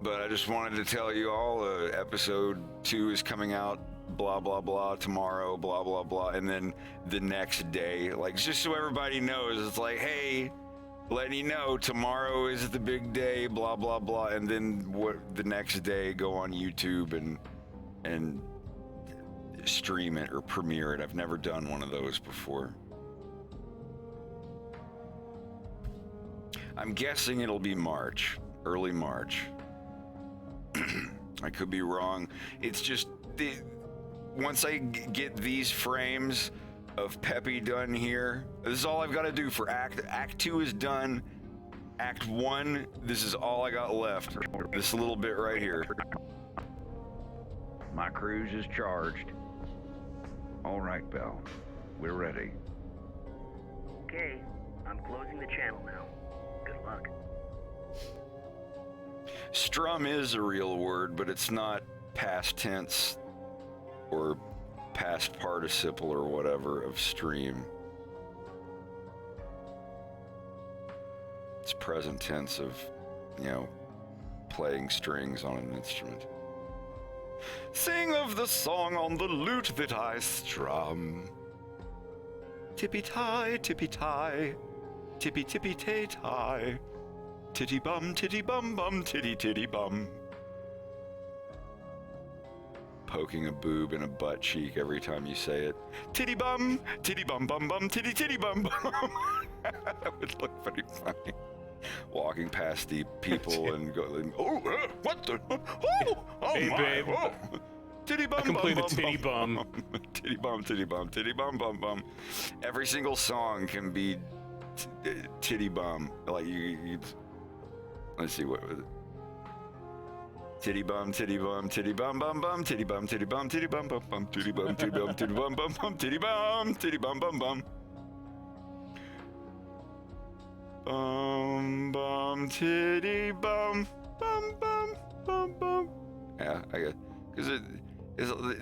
but I just wanted to tell you all episode 2 is coming out blah blah blah tomorrow, blah blah blah, and then the next day, like, just so everybody knows, it's like, hey, letting you know tomorrow is the big day, blah blah blah, and then the next day go on YouTube and stream it or premiere it. I've never done one of those before. I'm guessing it'll be March, early March. I could be wrong. It's just once I get these frames of Peppy done here, this is all I've got to do for Act 2 is done. Act 1, this is all I got left. This little bit right here. My cruise is charged. All right, Belle. We're ready. Okay, I'm closing the channel now. Good luck. Strum is a real word, but it's not past tense or past participle or whatever of stream. It's present tense of, you know, playing strings on an instrument. Sing of the song on the lute that I strum. Tippy-tie, tippy-tie, tippy-tippy-tay-tie. Titty-bum, titty-bum-bum, titty-titty-bum. Poking a boob in a butt cheek every time you say it. Titty-bum, titty-bum-bum-bum, titty-titty-bum-bum. That would look pretty funny. Walking past the people and going, oh, what the? Oh hey, my, babe. oh. Titty bum, I can bum, play the bum, titty bum, bum. Titty bum, titty bum, titty bum, bum, bum. Every single song can be titty bum. Like you let's see what was it. Titty bum, titty bum, titty bum, bum, bum, titty bum, titty bum, titty bum, bum, bum, titty bum, titty bum, titty bum, bum, bum, titty bum, bum, bum. Bum, bum, titty bum, bum, bum, bum, bum. Yeah, I guess. Because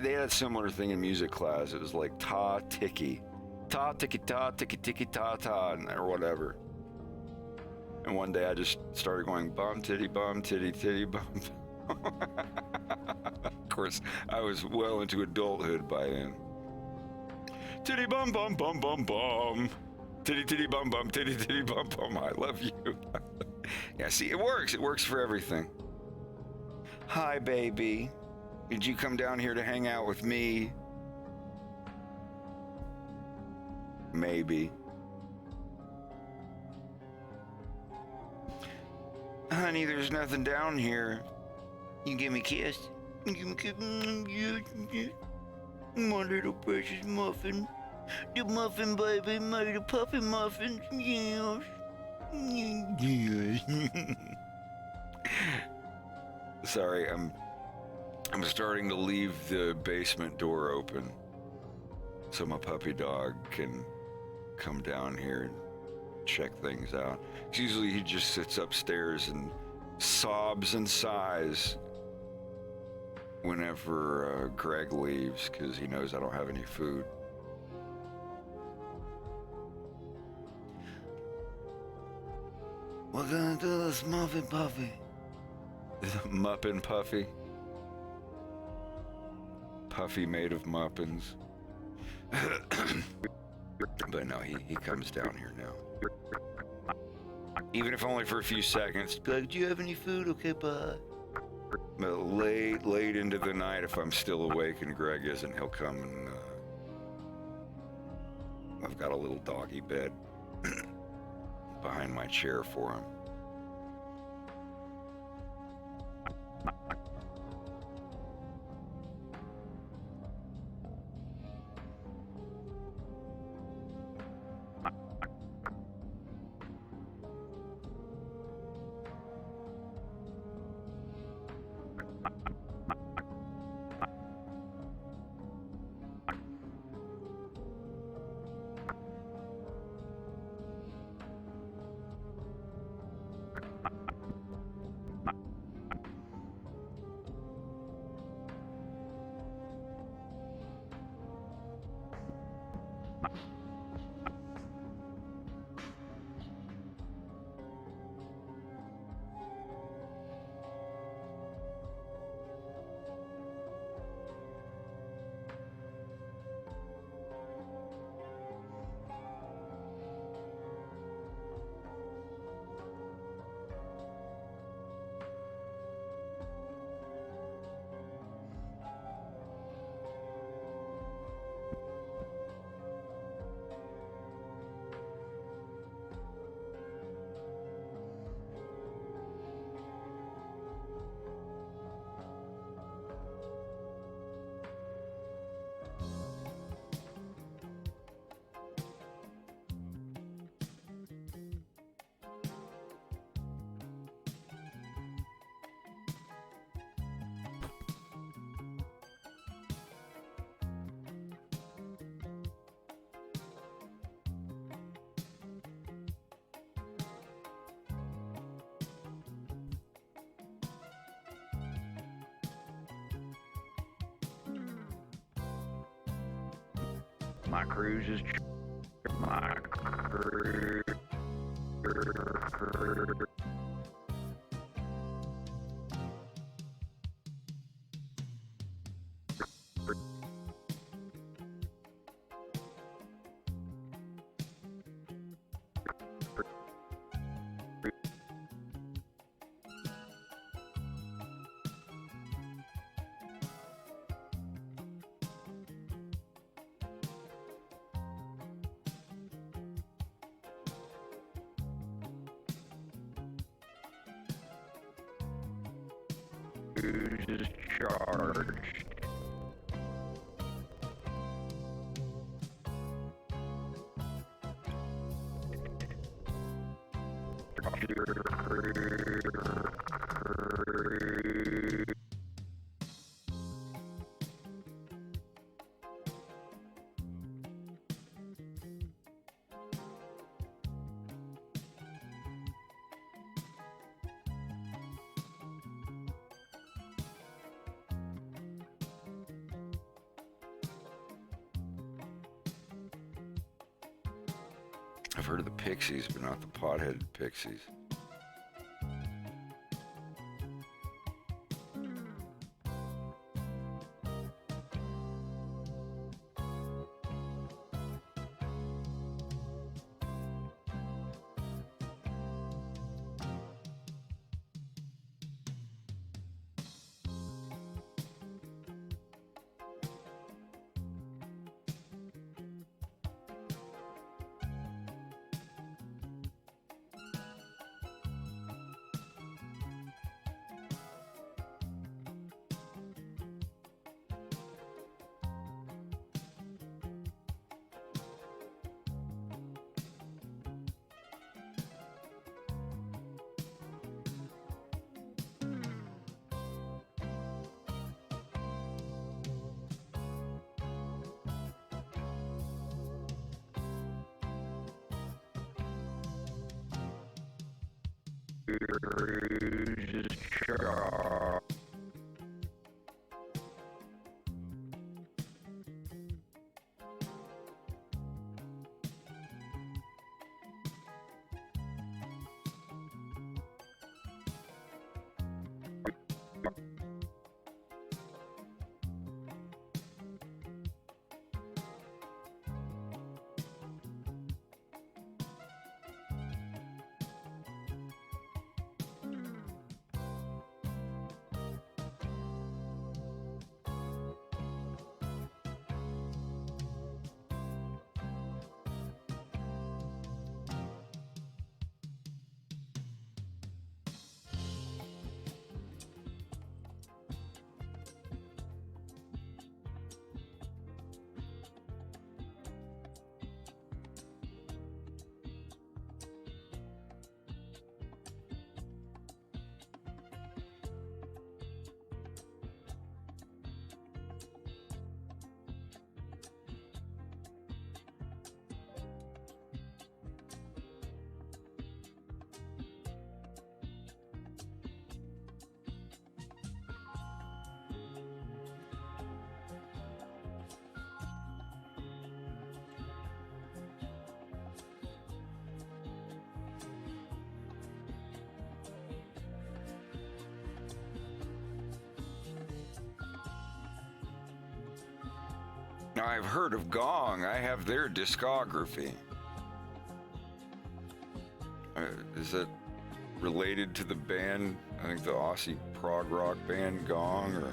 they had a similar thing in music class. It was like ta ticky ta, ticky, ta, ta, or whatever. And one day I just started going bum, titty, titty, bum. Of course, I was well into adulthood by then. Titty, bum, bum, bum, bum, bum. Titty, titty, bum, bum, titty, titty, bum, bum. I love you. Yeah, see, it works. It works for everything. Hi, baby. Did you come down here to hang out with me? Maybe. Honey, there's nothing down here. You can give me a kiss. You give me a kiss. My little precious muffin. The muffin baby made a puffin muffin. Yes. Yes. Sorry, I'm starting to leave the basement door open so my puppy dog can come down here and check things out. Usually he just sits upstairs and sobs and sighs whenever Greg leaves because he knows I don't have any food. We're gonna do this muffin puffy. Muppin Puffy. Puffy made of muffins. But no, he comes down here now. Even if only for a few seconds. Be like, do you have any food? Okay, bye. But late into the night, if I'm still awake and Greg isn't, he'll come and I've got a little doggy bed behind my chair for him. My cruise is my cruise. Is charged. I've heard of the Pixies, but not the pot-headed Pixies. Is charged. Now, I've heard of Gong. I have their discography. Is it related to the band? I think the Aussie prog rock band Gong, or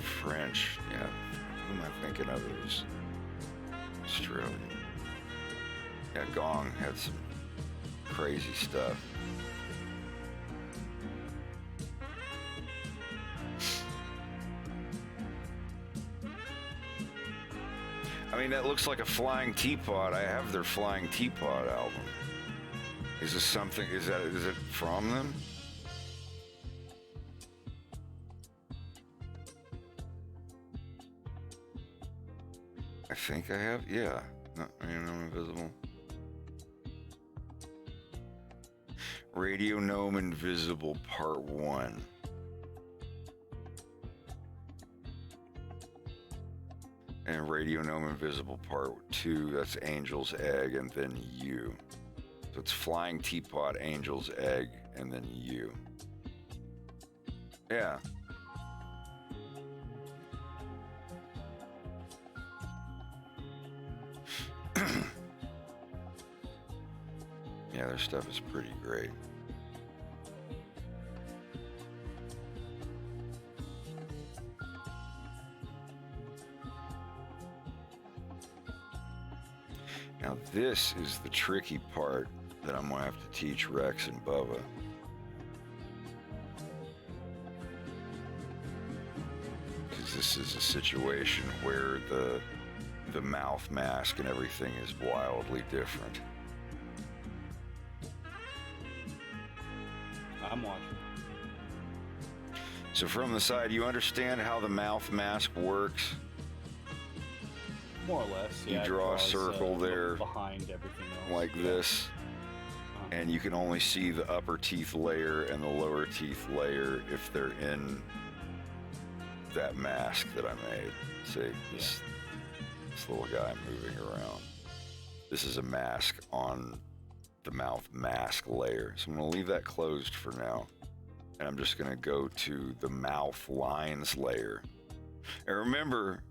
French. Yeah, who am I thinking of? It was Australian. Yeah, Gong had some crazy stuff. I mean, that looks like a Flying Teapot. I have their Flying Teapot album. Is this something, is it from them? I think I have, yeah. No, I mean, I'm invisible. Radio Gnome Invisible Part 1. And Radio Gnome Invisible Part 2, that's Angel's Egg, and then you. So it's Flying Teapot, Angel's Egg, and then you. Yeah. Yeah, their stuff is pretty great. Now this is the tricky part that I'm gonna have to teach Rex and Bubba. Because this is a situation where the mouth mask and everything is wildly different. I'm watching. So from the side, you understand how the mouth mask works? More or less, You yeah. draw a circle there behind everything else. like this, and you can only see the upper teeth layer and the lower teeth layer if they're in that mask that I made. See, this little guy moving around. This is a mask on the mouth mask layer. So I'm gonna leave that closed for now. And I'm just gonna go to the mouth lines layer. And remember,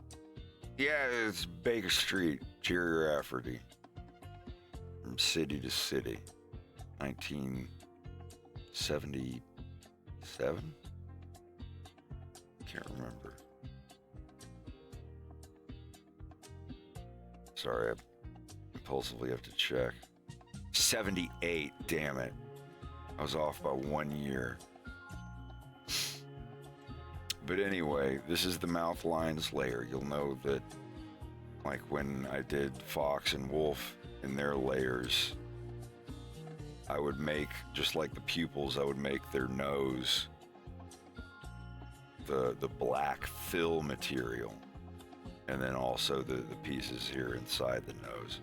yeah, it's Baker Street, Jerry Rafferty. From city to city. 1977? Can't remember. Sorry, I impulsively have to check. 78, damn it. I was off by 1 year. But anyway, this is the mouth lines layer. You'll know that, like when I did Fox and Wolf in their layers, I would make, just like the pupils, I would make their nose the black fill material. And then also the pieces here inside the nose.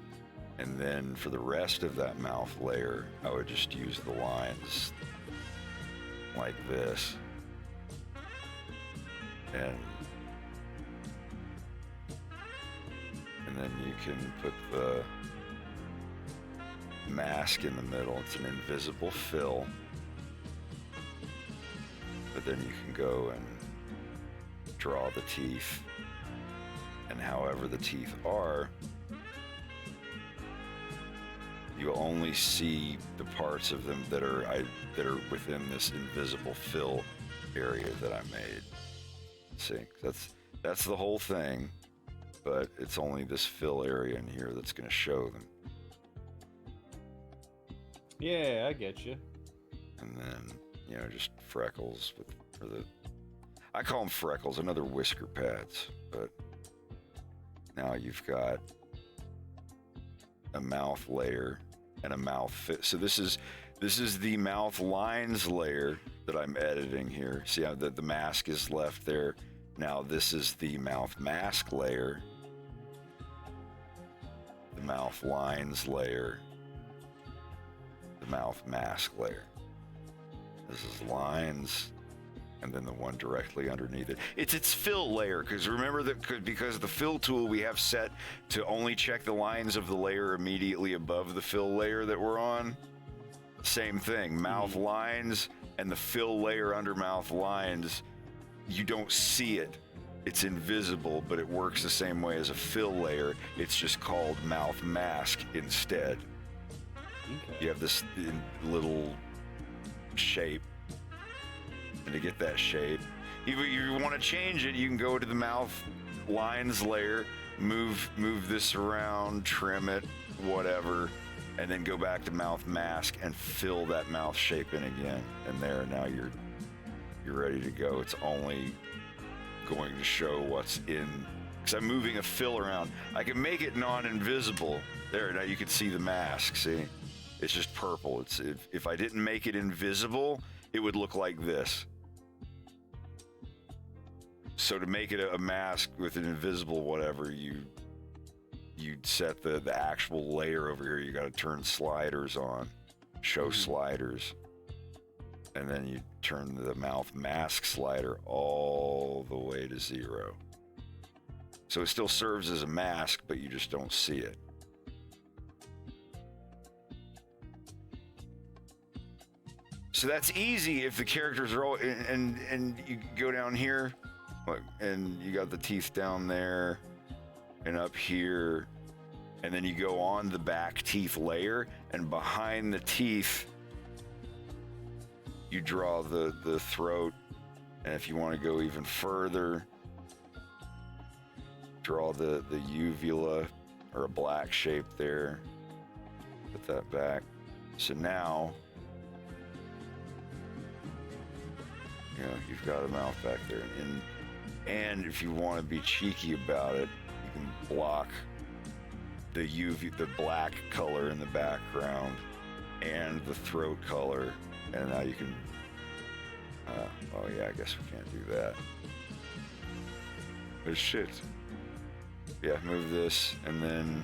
And then for the rest of that mouth layer, I would just use the lines like this. And then you can put the mask in the middle. It's an invisible fill. But then you can go and draw the teeth. And however the teeth are, you only see the parts of them that are within this invisible fill area that I made. See, that's the whole thing, but it's only this fill area in here that's going to show them. Yeah, I get you. And then, you know, just freckles I call them freckles, another whisker pads, but now you've got a mouth layer and a mouth fit. So this is the mouth lines layer that I'm editing here. See how the mask is left there. Now this is the mouth mask layer, the mouth lines layer, the mouth mask layer. This is lines, and then the one directly underneath it. It's its fill layer, because remember that because the fill tool we have set to only check the lines of the layer immediately above the fill layer that we're on. Same thing, mouth lines and the fill layer under mouth lines, you don't see it. It's invisible, but it works the same way as a fill layer. It's just called mouth mask instead. Okay. You have this little shape. And to get that shape, if you want to change it, you can go to the mouth lines layer, move this around, trim it, whatever, and then go back to mouth mask and fill that mouth shape in again. And there, now you're ready to go. It's only going to show what's in, because I'm moving a fill around. I can make it non-invisible. There, now you can see the mask, see? It's just purple. If I didn't make it invisible, it would look like this. So to make it a mask with an invisible whatever, you'd set the actual layer over here. You got to turn sliders on, show sliders, and then you turn the mouth mask slider all the way to 0. So it still serves as a mask, but you just don't see it. So that's easy if the characters are all, and you go down here, and you got the teeth down there, and up here, and then you go on the back teeth layer, and behind the teeth, you draw the throat, and if you want to go even further, draw the uvula, or a black shape there, put that back. So now, you know, you've got a mouth back there, and if you want to be cheeky about it, you can block the black color in the background and the throat color, and now you can. Oh yeah, I guess we can't do that. But shit. Yeah, move this, and then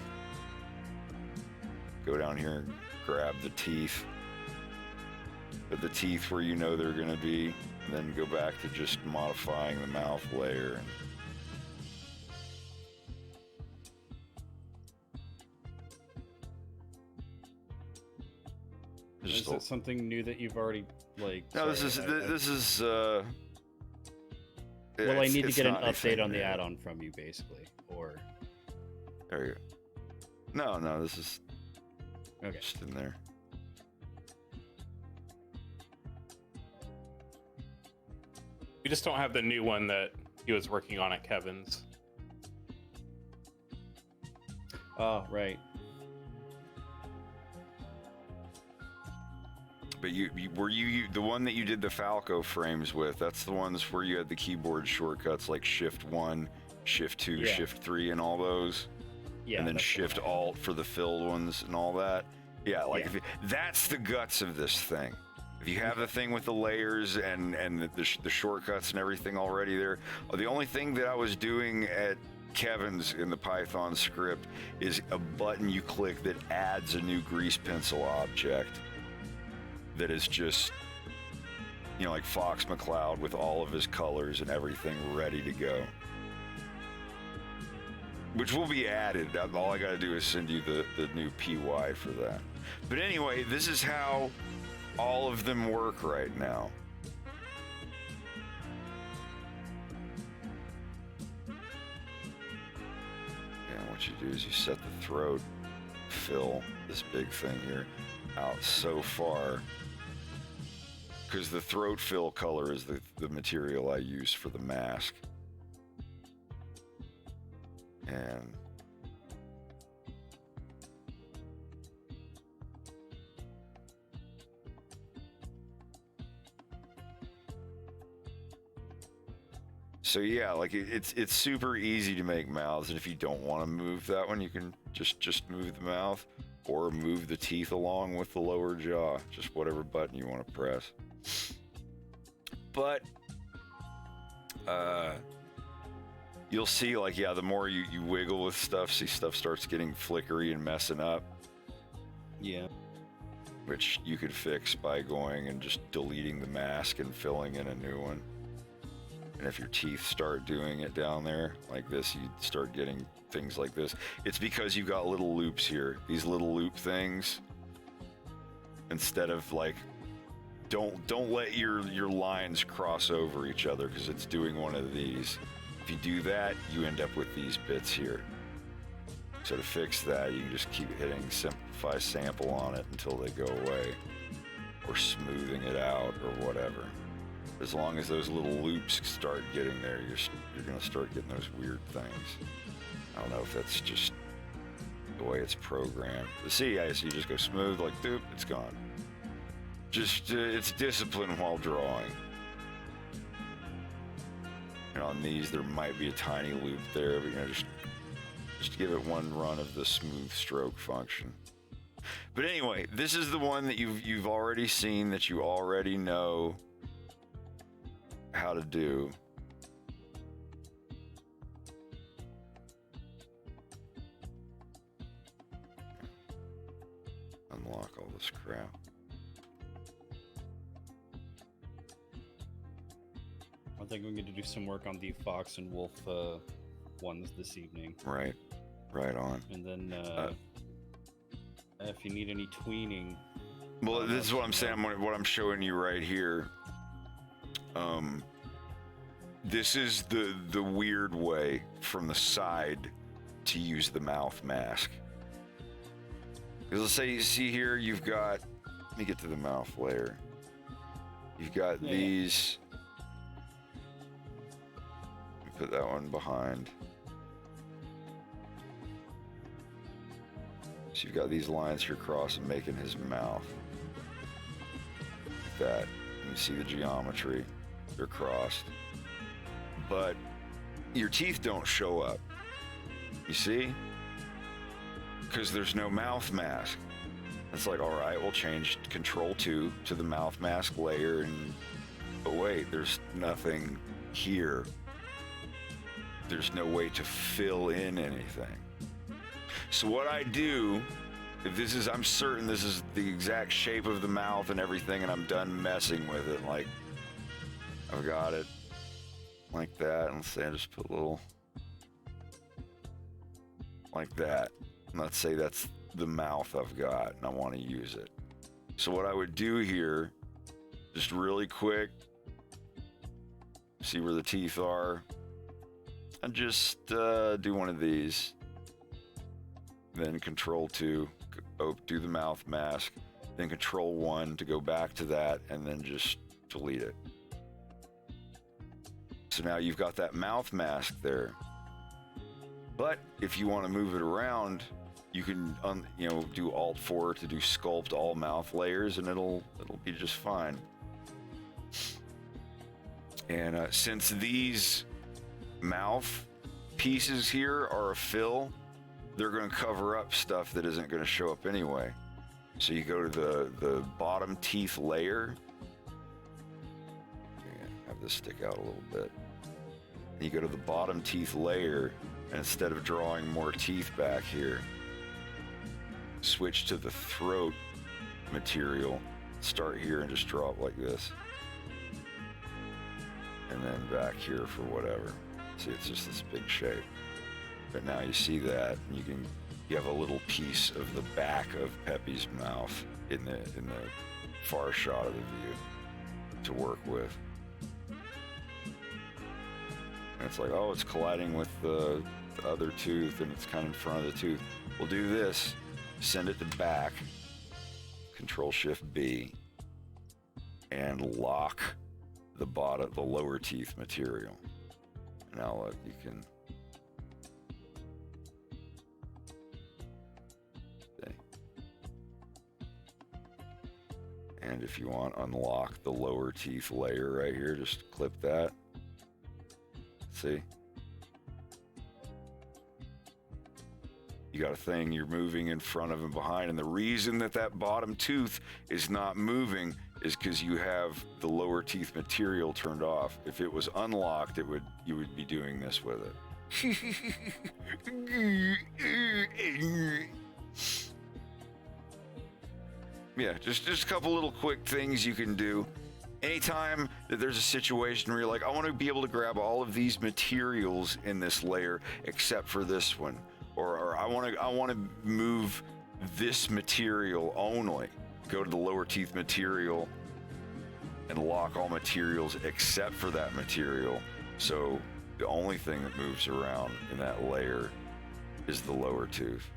go down here and grab the teeth. Put the teeth where you know they're gonna be, and then go back to just modifying the mouth layer. Is it something new that you've already, like... No, sorry, this is well, I need to get an update on the new. add-on from you, basically, or... There you go. No, this is... Okay. Just in there. We just don't have the new one that he was working on at Kevin's. Oh, right. But were you the one that you did the Falco frames with? That's the ones where you had the keyboard shortcuts like Shift 1, Shift 2, Yeah. Shift 3, and all those. Yeah. And then that's the Shift one. Alt for the filled ones and all that. Yeah, like Yeah. that's the guts of this thing. If you have the thing with the layers and the shortcuts and everything already there, the only thing that I was doing at Kevin's in the Python script is a button you click that adds a new grease pencil object that is just, you know, like Fox McCloud with all of his colors and everything ready to go. Which will be added. All I gotta do is send you the new PY for that. But anyway, this is how all of them work right now. And what you do is you set the throat fill, this big thing here, out so far, because the throat fill color is the material I use for the mask. And so yeah, like it's super easy to make mouths, and if you don't want to move that one, you can just move the mouth or move the teeth along with the lower jaw, just whatever button you want to press. But you'll see, like, yeah, the more you wiggle with stuff, see stuff starts getting flickery and messing up. Yeah. Which you could fix by going and just deleting the mask and filling in a new one. And if your teeth start doing it down there like this, you start getting things like this. It's because you've got little loops here. These little loop things, instead of like, don't let your lines cross over each other, because it's doing one of these. If you do that, you end up with these bits here. So to fix that, you can just keep hitting simplify sample on it until they go away, or smoothing it out, or whatever. As long as those little loops start getting there, you're gonna start getting those weird things. I don't know if that's just the way it's programmed. But see, you just go smooth, like, doop, it's gone. Just, it's discipline while drawing. And on these, there might be a tiny loop there, but, you know, just give it one run of the smooth stroke function. But anyway, this is the one that you've already seen, that you already know how to do. Unlock all this crap. think I'm going to do some work on the Fox and Wolf ones this evening. Right on. And then if you need any tweening. Well, this is what I'm saying. What I'm showing you right here. This is the weird way from the side to use the mouth mask. Because let's say you see here, you've got. Let me get to the mouth layer. You've got these. Let me put that one behind. So you've got these lines here crossing, making his mouth. Like that. And you see the geometry. They're crossed. But your teeth don't show up. You see? Because there's no mouth mask. It's like, all right, we'll change Control 2 to the mouth mask layer, but wait, there's nothing here. There's no way to fill in anything. So what I do, if I'm certain this is the exact shape of the mouth and everything, and I'm done messing with it, like, I've got it like that, and let's say I just put a little, like that. And let's say that's the mouth I've got, and I want to use it. So what I would do here, just really quick, see where the teeth are, and just do one of these. Then Control 2, do the mouth mask, then Control 1 to go back to that, and then just delete it. So now you've got that mouth mask there. But if you want to move it around, you can do Alt 4 to do sculpt all mouth layers, and it'll be just fine. And since these mouth pieces here are a fill, they're going to cover up stuff that isn't going to show up anyway. So you go to the bottom teeth layer. Have this stick out a little bit. And you go to the bottom teeth layer, and instead of drawing more teeth back here, switch to the throat material. Start here and just draw it like this. And then back here for whatever. See, it's just this big shape. But now you see that, and you have a little piece of the back of Peppy's mouth in the far shot of the view to work with. And it's like, oh, it's colliding with the other tooth, and it's kind of in front of the tooth. We'll do this. Send it to back. Control-Shift-B, and lock the lower teeth material. Now look, you can. And if you want, unlock the lower teeth layer right here. Just clip that. See? You got a thing you're moving in front of and behind, and the reason that bottom tooth is not moving is because you have the lower teeth material turned off. If it was unlocked, you would be doing this with it. Yeah, just a couple little quick things you can do. Anytime that there's a situation where you're like, I want to be able to grab all of these materials in this layer except for this one, or I want to move this material only. Go to the lower teeth material and lock all materials except for that material. So the only thing that moves around in that layer is the lower tooth.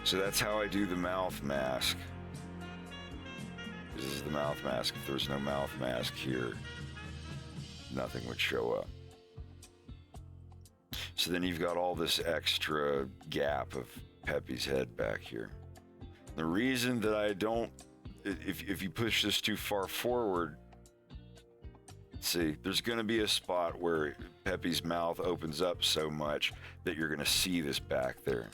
So that's how I do the mouth mask. This is the mouth mask. If there's no mouth mask here, nothing would show up. So then you've got all this extra gap of Peppy's head back here. The reason that I don't, if you push this too far forward, see, there's going to be a spot where Peppy's mouth opens up so much that you're going to see this back there.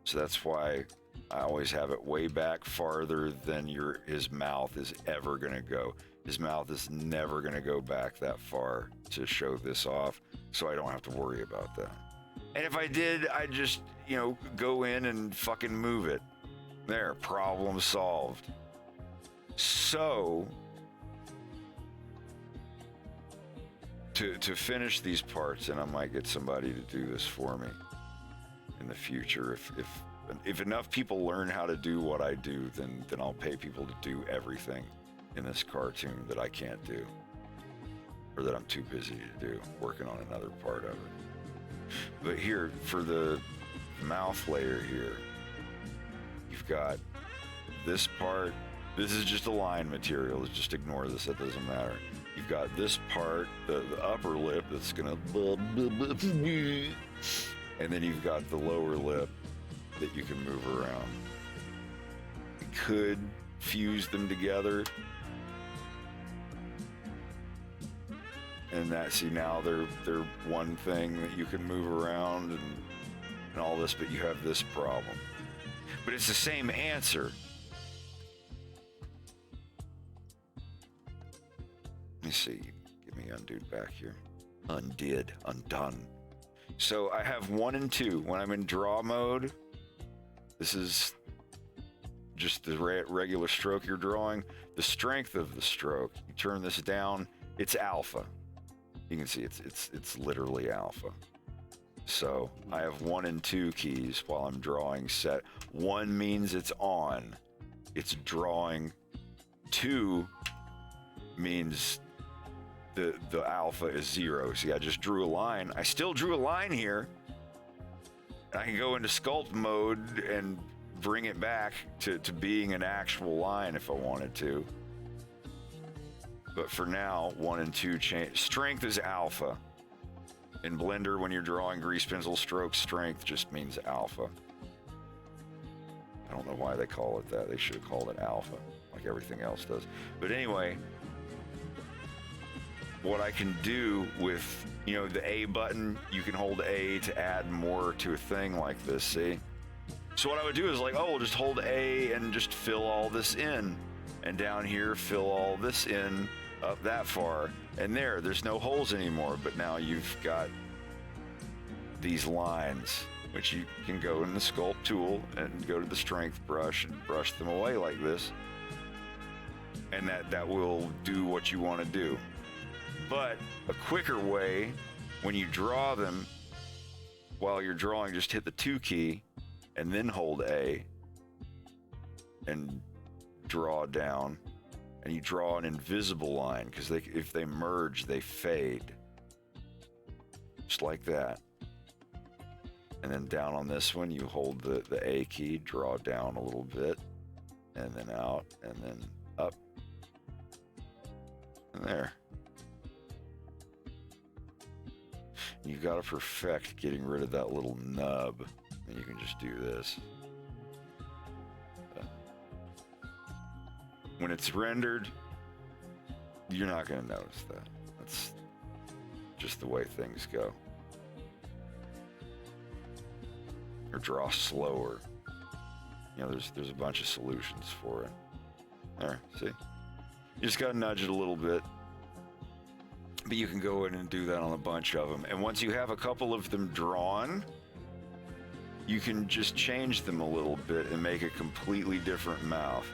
So that's why I always have it way back farther than his mouth is ever going to go. His mouth is never going to go back that far to show this off, so I don't have to worry about that. And if I did, I'd just, you know, go in and fucking move it. There, problem solved. So, to finish these parts, and I might get somebody to do this for me in the future, if enough people learn how to do what I do, then I'll pay people to do everything in this cartoon that I can't do, or that I'm too busy to do, working on another part of it. But here, for the mouth layer here, you've got this part. This is just a line material. Just ignore this, that doesn't matter. You've got this part, the upper lip that's gonna, and then you've got the lower lip that you can move around. You could fuse them together, and that, see, now they're one thing that you can move around and all this, but you have this problem. But it's the same answer. Let me see. Get me undone back here. Undone. So I have 1 and 2. When I'm in draw mode, this is just the regular stroke you're drawing. The strength of the stroke, you turn this down, it's alpha. You can see it's literally alpha. So I have 1 and 2 keys while I'm drawing set. 1 means it's on. It's drawing. 2 means the alpha is 0. See, I just drew a line. I still drew a line here. I can go into sculpt mode and bring it back to being an actual line if I wanted to. But for now, 1 and 2 change. Strength is alpha. In Blender, when you're drawing grease pencil stroke, strength just means alpha. I don't know why they call it that. They should have called it alpha, like everything else does. But anyway, what I can do with, you know, the A button, you can hold A to add more to a thing like this, see? So what I would do is like, oh, we'll just hold A and just fill all this in. And down here, fill all this in up that far. And there's no holes anymore, but now you've got these lines, which you can go in the sculpt tool and go to the strength brush and brush them away like this. And that will do what you want to do. But a quicker way, when you draw them, while you're drawing, just hit the 2 key and then hold A and draw down, and you draw an invisible line, because if they merge, they fade. Just like that. And then down on this one, you hold the A key, draw down a little bit, and then out, and then up, and there. You've got to perfect getting rid of that little nub, and you can just do this. When it's rendered, you're not going to notice that. That's just the way things go. Or draw slower. You know, there's a bunch of solutions for it. There, see? You just got to nudge it a little bit. But you can go in and do that on a bunch of them. And once you have a couple of them drawn, you can just change them a little bit and make a completely different mouth.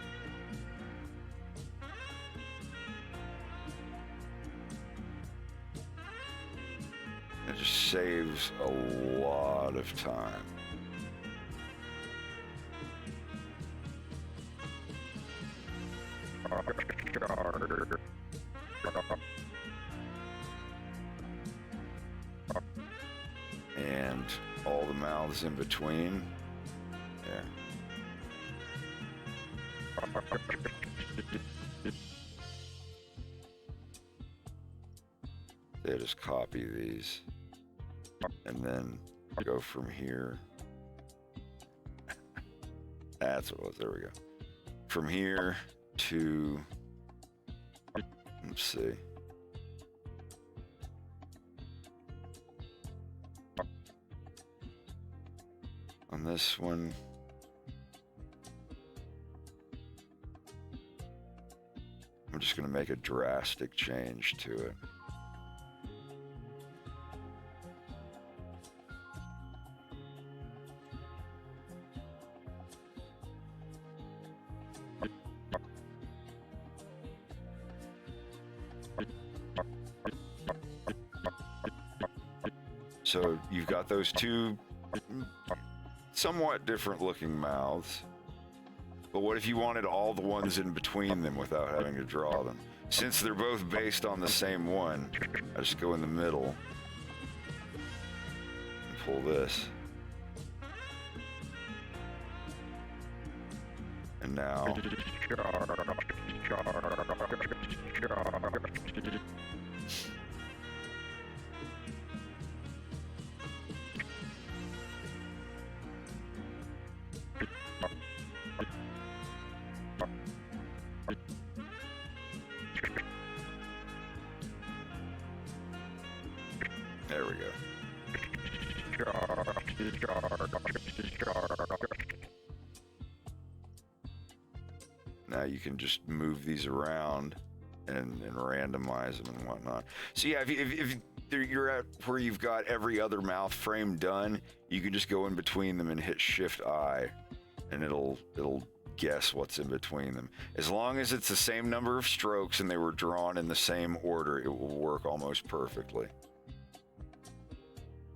It just saves a lot of time. And all the mouths in between. There. They just copy these and then go from here. That's what it was. There we go. From here to, let's see. On this one, I'm just going to make a drastic change to it. So you've got those two somewhat different looking mouths. But what if you wanted all the ones in between them without having to draw them? Since they're both based on the same one, I just go in the middle and pull this. And now... There we go. Now you can just move these around and randomize them and whatnot. So yeah, if you're at where you've got every other mouth frame done, you can just go in between them and hit Shift-I, and it'll guess what's in between them. As long as it's the same number of strokes and they were drawn in the same order, it will work almost perfectly.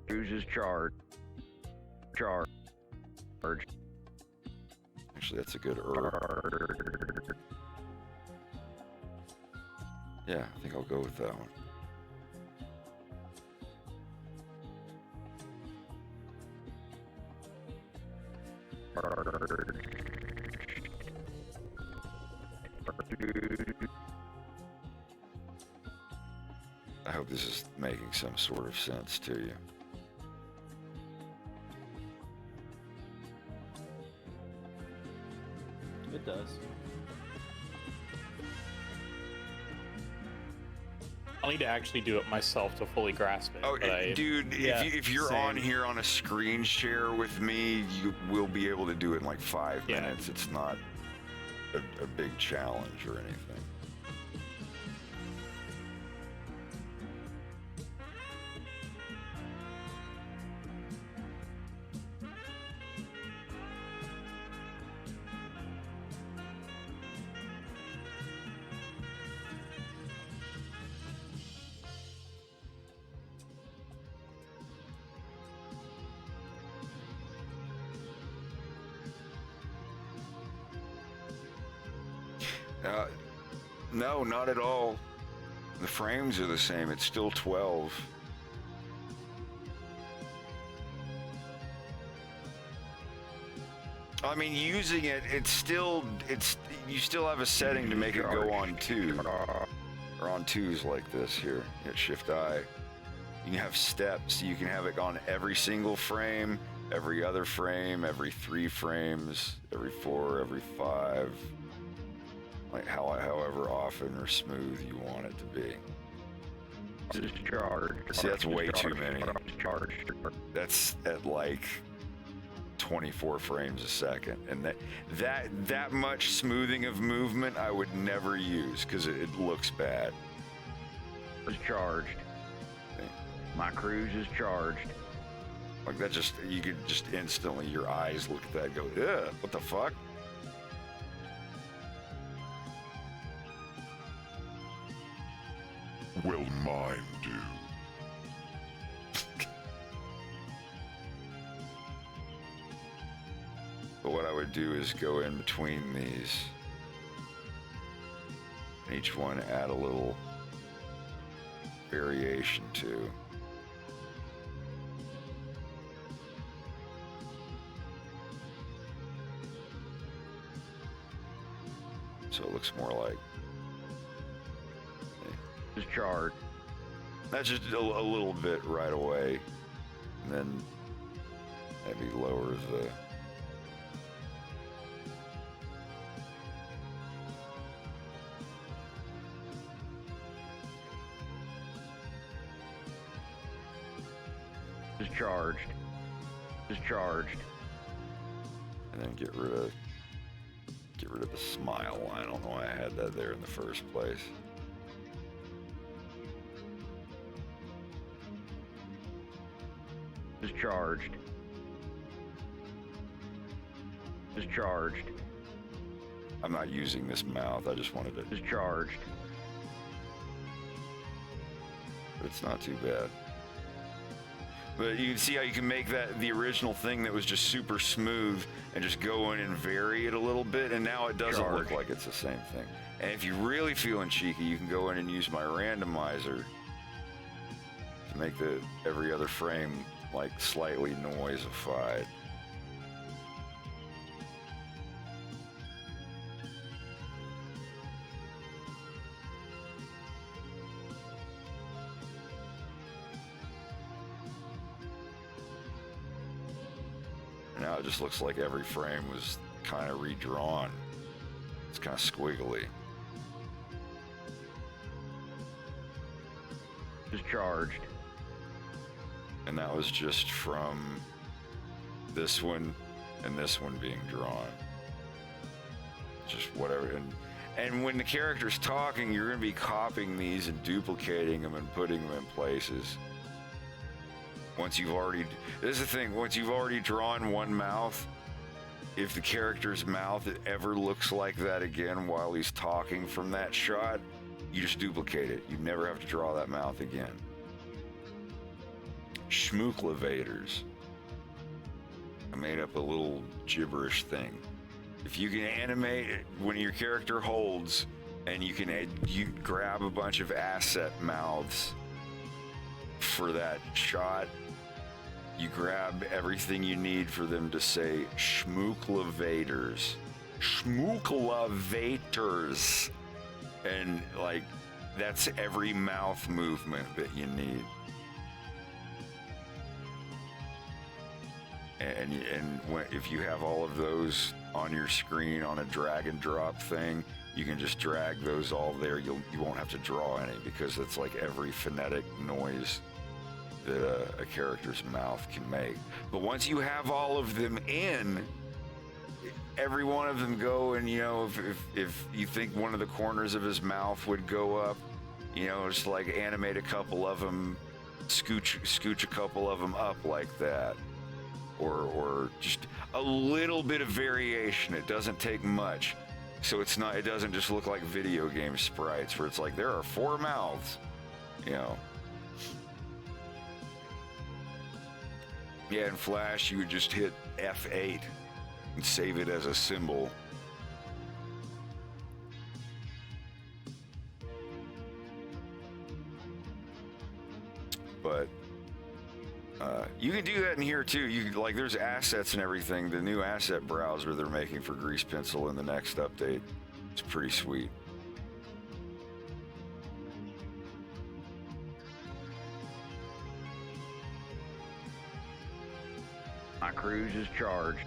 Chooses charge. Actually, that's a good Yeah, I think I'll go with that one. I hope this is making some sort of sense to you. It does. I'll need to actually do it myself to fully grasp it. Oh, dude, yeah, if you're same. on here on a screen share with me, you will be able to do it in like 5 minutes. It's not a big challenge or anything. No, not at all. The frames are the same. It's still 12. I mean, using it, you still have a setting to make it go on 2, or on 2s like this here. Hit Shift-I. You can have steps. You can have it on every single frame, every other frame, every 3 frames, every 4, every 5. Like however often or smooth you want it to be. See, that's way too many. That's at like 24 frames a second, and that much smoothing of movement I would never use because it looks bad. Is charged. My cruise is charged. Like that, you could just instantly, your eyes look at that and go, ugh, what the fuck? Well, mine do. But what I would do is go in between these, and each one add a little variation to. So it looks more like chart. That's just a little bit right away, and then maybe lower the. Discharged. And then get rid get rid of the smile line. I don't know why I had that there in the first place. Discharged. Discharged. I'm not using this mouth. I just wanted to. Discharged. But it's not too bad. But you can see how you can make that the original thing that was just super smooth and just go in and vary it a little bit, and now it doesn't look like it's the same thing. And if you're really feeling cheeky, you can go in and use my randomizer to make the every other frame like slightly noisified. Now it just looks like every frame was kind of redrawn. It's kind of squiggly. Discharged. And that was just from this one and this one being drawn. Just whatever. And when the character's talking, you're going to be copying these and duplicating them and putting them in places. Once you've already, this is the thing, once you've already drawn one mouth, if the character's mouth ever looks like that again while he's talking from that shot, you just duplicate it. You never have to draw that mouth again. Schmooklevators. I made up a little gibberish thing. If you can animate it when your character holds, and you grab a bunch of asset mouths for that shot, you grab everything you need for them to say schmooklevators. Schmooklevators. And like, that's every mouth movement that you need. And if you have all of those on your screen on a drag and drop thing, you can just drag those all there. You won't have to draw any, because it's like every phonetic noise that a character's mouth can make. But once you have all of them in, every one of them go, and if you think one of the corners of his mouth would go up, just like animate a couple of them, scooch a couple of them up like that, or just a little bit of variation. It doesn't take much, so it doesn't just look like video game sprites where it's like there are 4 mouths, Yeah, in Flash, you would just hit F8 and save it as a symbol. But you can do that in here too. There's assets and everything. The new asset browser they're making for Grease Pencil in the next update, it's pretty sweet. My cruise is charged.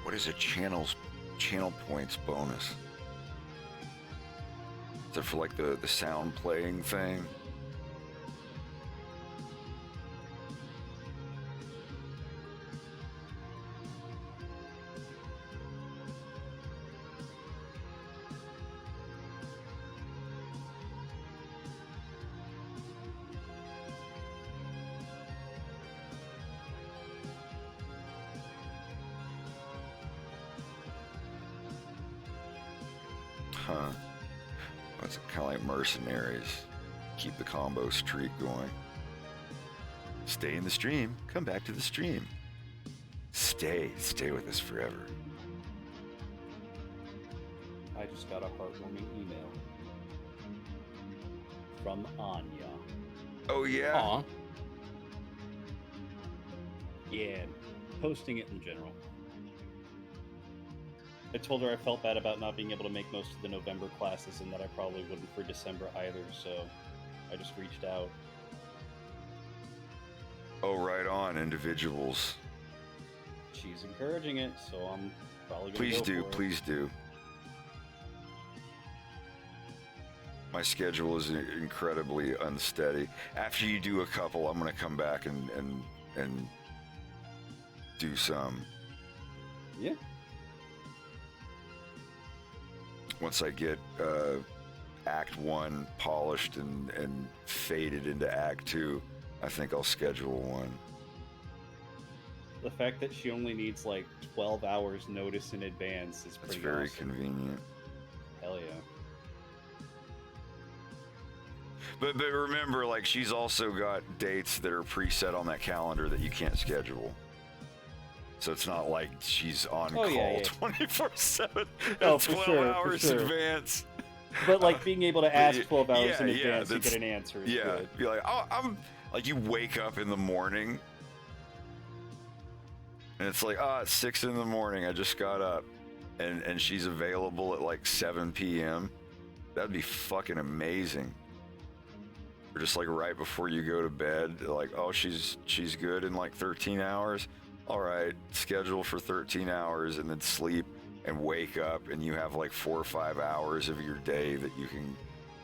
What is a channel points bonus? Is it for like the sound playing thing? Huh. It's kind of like mercenaries. Keep the combo streak going. Stay in the stream. Come back to the stream. Stay with us forever. I just got a heartwarming email from Anya. Oh yeah. Aw. Yeah, posting it in general. I told her I felt bad about not being able to make most of the November classes and that I probably wouldn't for December either, so I just reached out Oh, right on, individuals. She's encouraging it, so I'm probably gonna Please go do, for it. please do. My schedule is incredibly unsteady. After you do a couple, I'm gonna come back and do some. Yeah. Once I get Act 1 polished and faded into Act 2, I think I'll schedule one. The fact that she only needs like 12 hours notice in advance is pretty It's very awesome. convenient. Hell yeah. But remember, like, she's also got dates that are preset on that calendar that you can't schedule. So it's not like she's on call 24/7. Oh, 12 hours for sure. advance. But like being able to ask 12 hours yeah, in advance to that's- get an answer is Yeah, good. be like, oh, I'm like, you wake up in the morning, and it's like, it's 6 in the morning. I just got up, and she's available at like 7 p.m. That'd be fucking amazing. Or just like right before you go to bed, like, oh, she's good in like 13 hours. All right, schedule for 13 hours and then sleep and wake up, and you have like 4 or 5 hours of your day that you can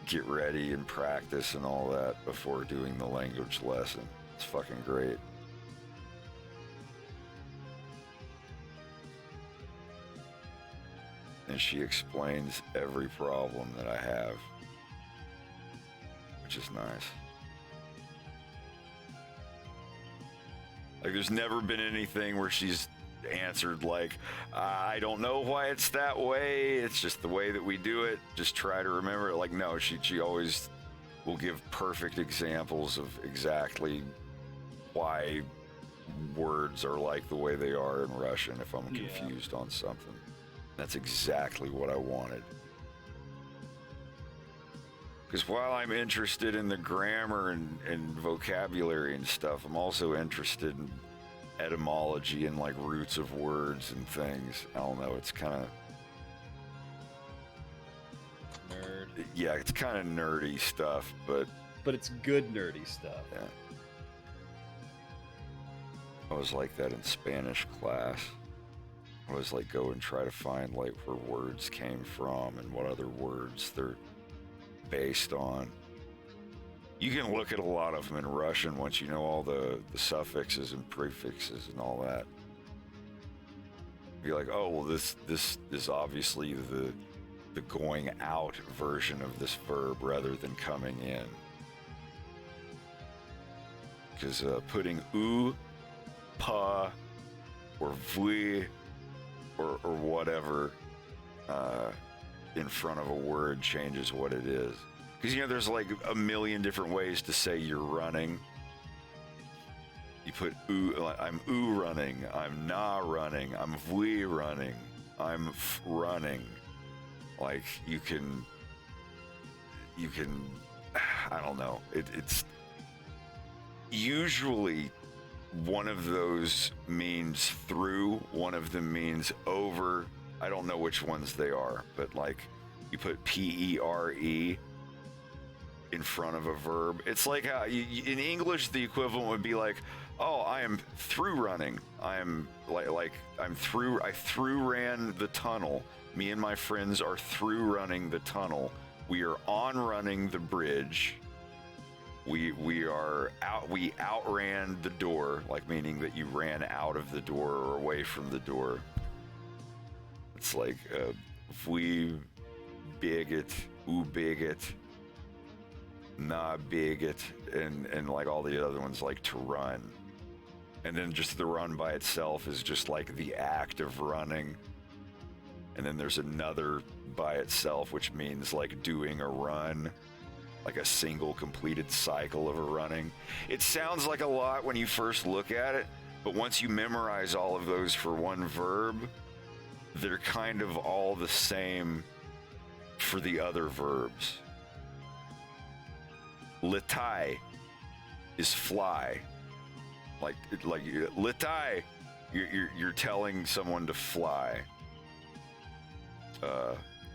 get ready and practice and all that before doing the language lesson. It's fucking great. And she explains every problem that I have, which is nice. Like, there's never been anything where she's answered like, I don't know why it's that way. It's just the way that we do it. Just try to remember it. Like, no, she always will give perfect examples of exactly why words are like the way they are in Russian if I'm confused on something. That's exactly what I wanted. Because while I'm interested in the grammar and vocabulary and stuff, I'm also interested in etymology and like roots of words and things. I don't know, it's kind of... Nerd. Yeah, it's kind of nerdy stuff, but... But it's good nerdy stuff. Yeah. I was like that in Spanish class. I was like, go and try to find like where words came from and what other words they're based on. You can look at a lot of them in Russian once you know all the suffixes and prefixes and all that. Be like, oh, well, this is obviously the going out version of this verb rather than coming in. Because putting u, pa, or v, or whatever in front of a word changes what it is. Because, you know, there's like a million different ways to say you're running. You put oo, I'm oo running, I'm na running, I'm vwe running, I'm running. Like, you can, I don't know. It's usually one of those means through, one of them means over. I don't know which ones they are, but like you put P-E-R-E in front of a verb. It's like how in English the equivalent would be like, oh, I am through running. I'm like I'm through. I through ran the tunnel. Me and my friends are through running the tunnel. We are on running the bridge. We are out. We outran the door, like meaning that you ran out of the door or away from the door. It's like we bigot, u bigot, na bigot, and like all the other ones like to run. And then just the run by itself is just like the act of running. And then there's another by itself, which means like doing a run, like a single completed cycle of a running. It sounds like a lot when you first look at it, but once you memorize all of those for one verb, they're kind of all the same for the other verbs. Letai is fly. Like letai, you're telling someone to fly.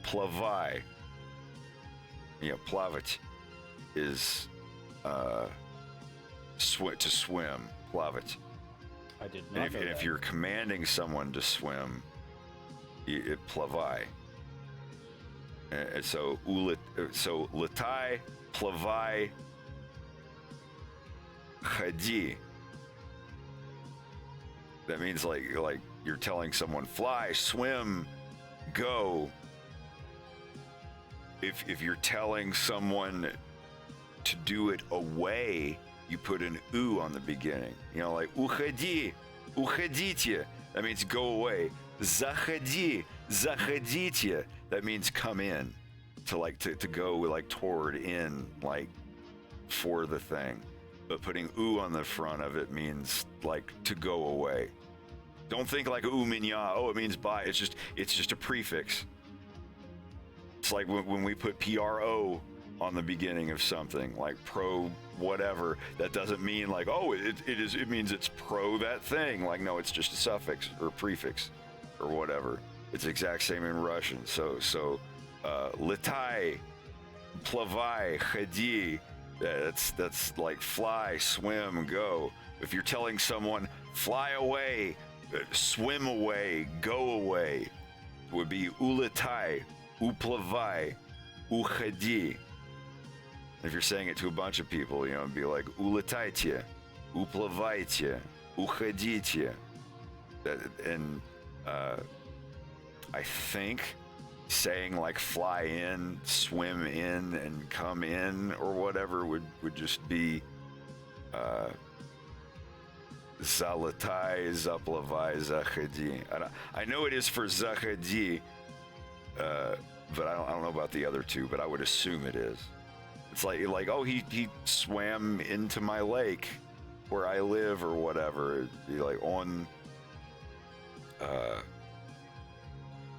Plavai, plavat is to swim. Plavit. I did And not if, know and that. if you're commanding someone to swim, it plavai. And so latai, plavai, chadi. That means like you're telling someone fly, swim, go. If you're telling someone to do it away, you put an u on the beginning. You know, like ukhadi, ukhadite. That means go away. Zakhadi, zakhadite. That means come in. To go like toward, in, like for the thing. But putting u on the front of it means like to go away. Don't think like u minya. Oh, it means bye. It's just a prefix. It's like when we put pro on the beginning of something, like pro whatever. That doesn't mean like, oh, it means it's pro that thing. Like, no, it's just a suffix or prefix or whatever. It's the exact same in Russian. So litai, plavai, chadi. That's like fly, swim, go. If you're telling someone fly away, swim away, go away, it would be ulitai, uplavai, uchadi. If you're saying it to a bunch of people, you know, it'd be like ulitайте, uplavайте, ukhadite. And I think saying like fly in, swim in, and come in or whatever would just be zalatai, zaplavai, zachadi. I know it is for zachadi, but I don't know about the other two, but I would assume it is. It's like oh, he swam into my lake where I live or whatever. It'd be like on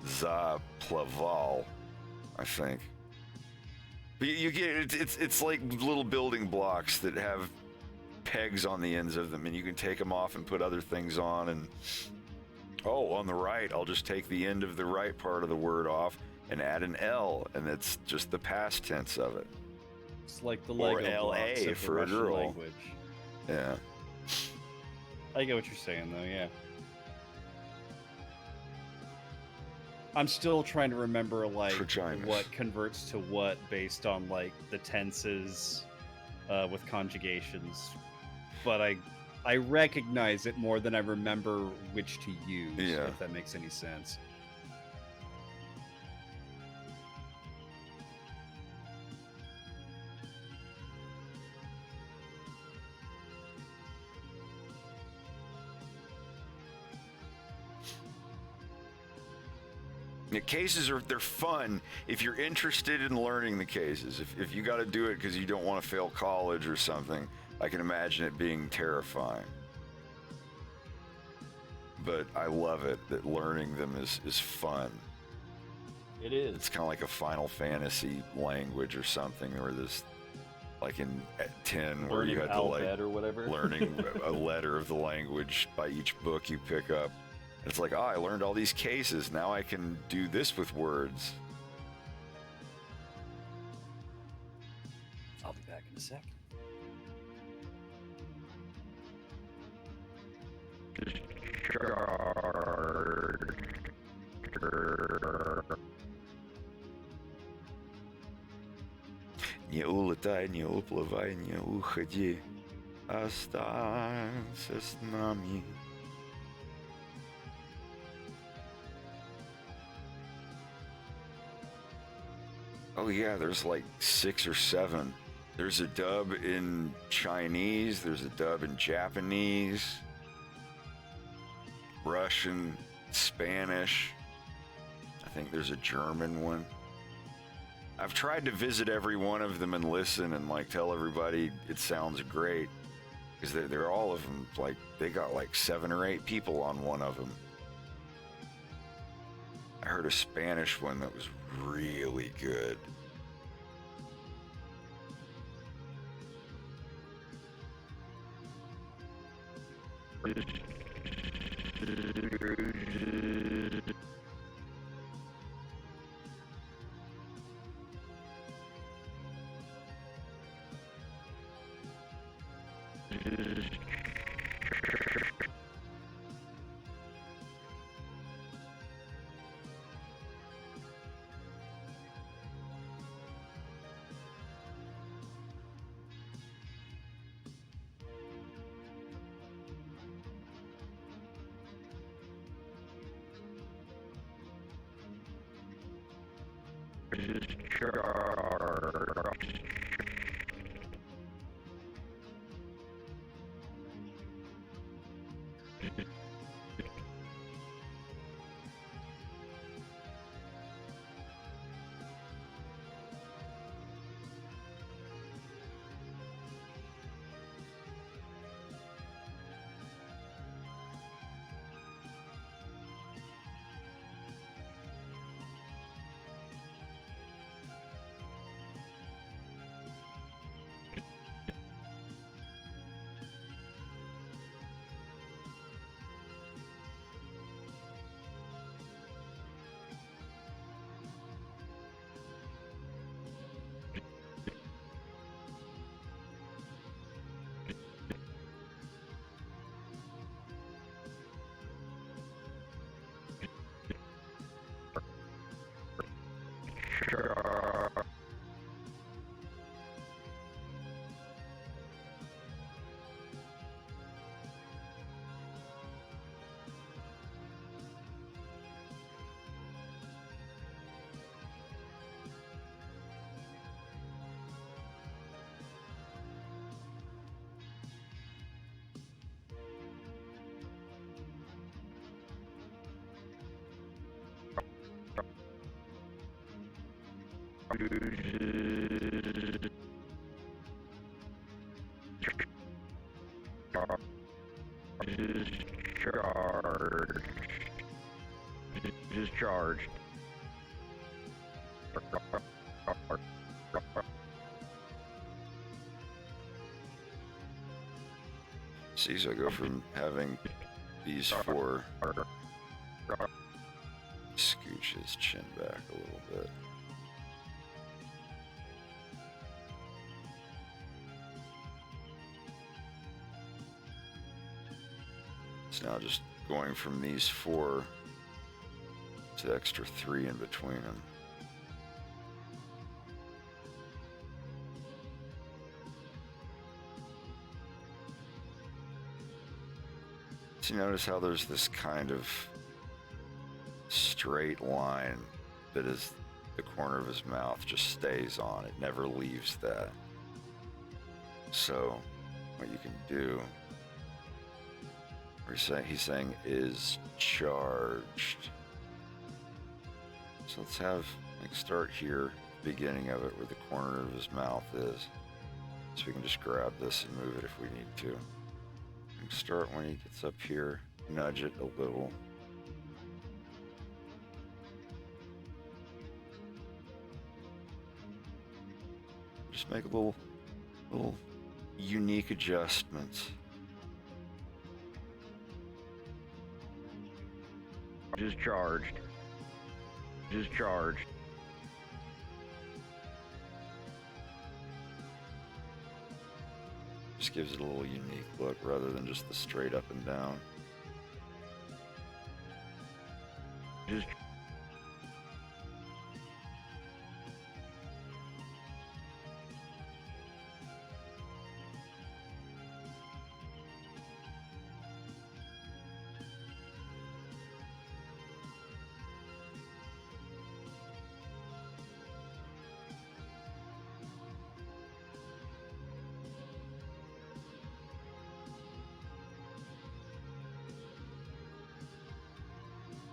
za plaval, I think. But you get it's like little building blocks that have pegs on the ends of them, and you can take them off and put other things on. And oh, on the right, I'll just take the end of the right part of the word off and add an L, and it's just the past tense of it. It's like the or Lego blocks LA of the for a Russian girl. language. Yeah. I get what you're saying, though. Yeah. I'm still trying to remember like what converts to what based on like the tenses with conjugations, but I recognize it more than I remember which to use. Yeah. If that makes any sense. The cases they're fun if you're interested in learning the cases. If you got to do it because you don't want to fail college or something, I can imagine it being terrifying. But I love it that learning them is fun. It is. It's kind of like a Final Fantasy language or something, or this, like in 10, where you had to like or whatever. learning a letter of the language by each book you pick up. It's like, oh, I learned all these cases. Now I can do this with words. I'll be back in a sec. Не улетай, не уплывай, не уходи. Останься с нами. Oh yeah, there's like 6 or 7. There's a dub in Chinese, there's a dub in Japanese, Russian, Spanish. I think there's a German one. I've tried to visit every one of them and listen and like tell everybody it sounds great, because they're all of them, like they got like 7 or 8 people on one of them. I heard a Spanish one that was really good. Discharged. See, so I go from having these four, scooch his chin back a little bit. It's now just going from these four to the extra three in between them. So you notice how there's this kind of straight line that is the corner of his mouth just stays on. It never leaves that. So what you can do, he's saying is charged. So let's have, like, start here, beginning of it, where the corner of his mouth is. So we can just grab this and move it if we need to. We can start when he gets up here, nudge it a little. Just make a little unique adjustments. Discharged. Discharged. Just gives it a little unique look rather than just the straight up and down.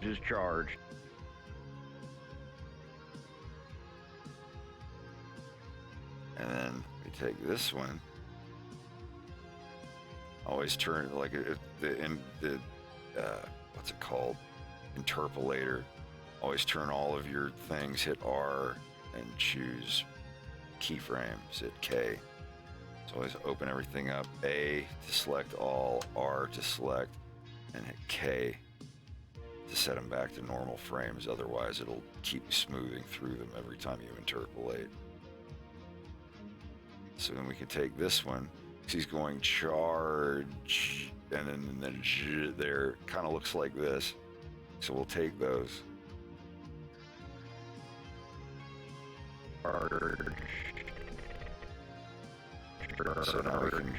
Discharged. And then we take this one. Always turn like what's it called? Interpolator. Always turn all of your things, hit R and choose keyframes, hit K. So always open everything up. A to select all, R to select, and hit K to set them back to normal frames. Otherwise it'll keep smoothing through them every time you interpolate. So then we can take this one, because he's going charge, and then the j there kind of looks like this. So we'll take those. So now we can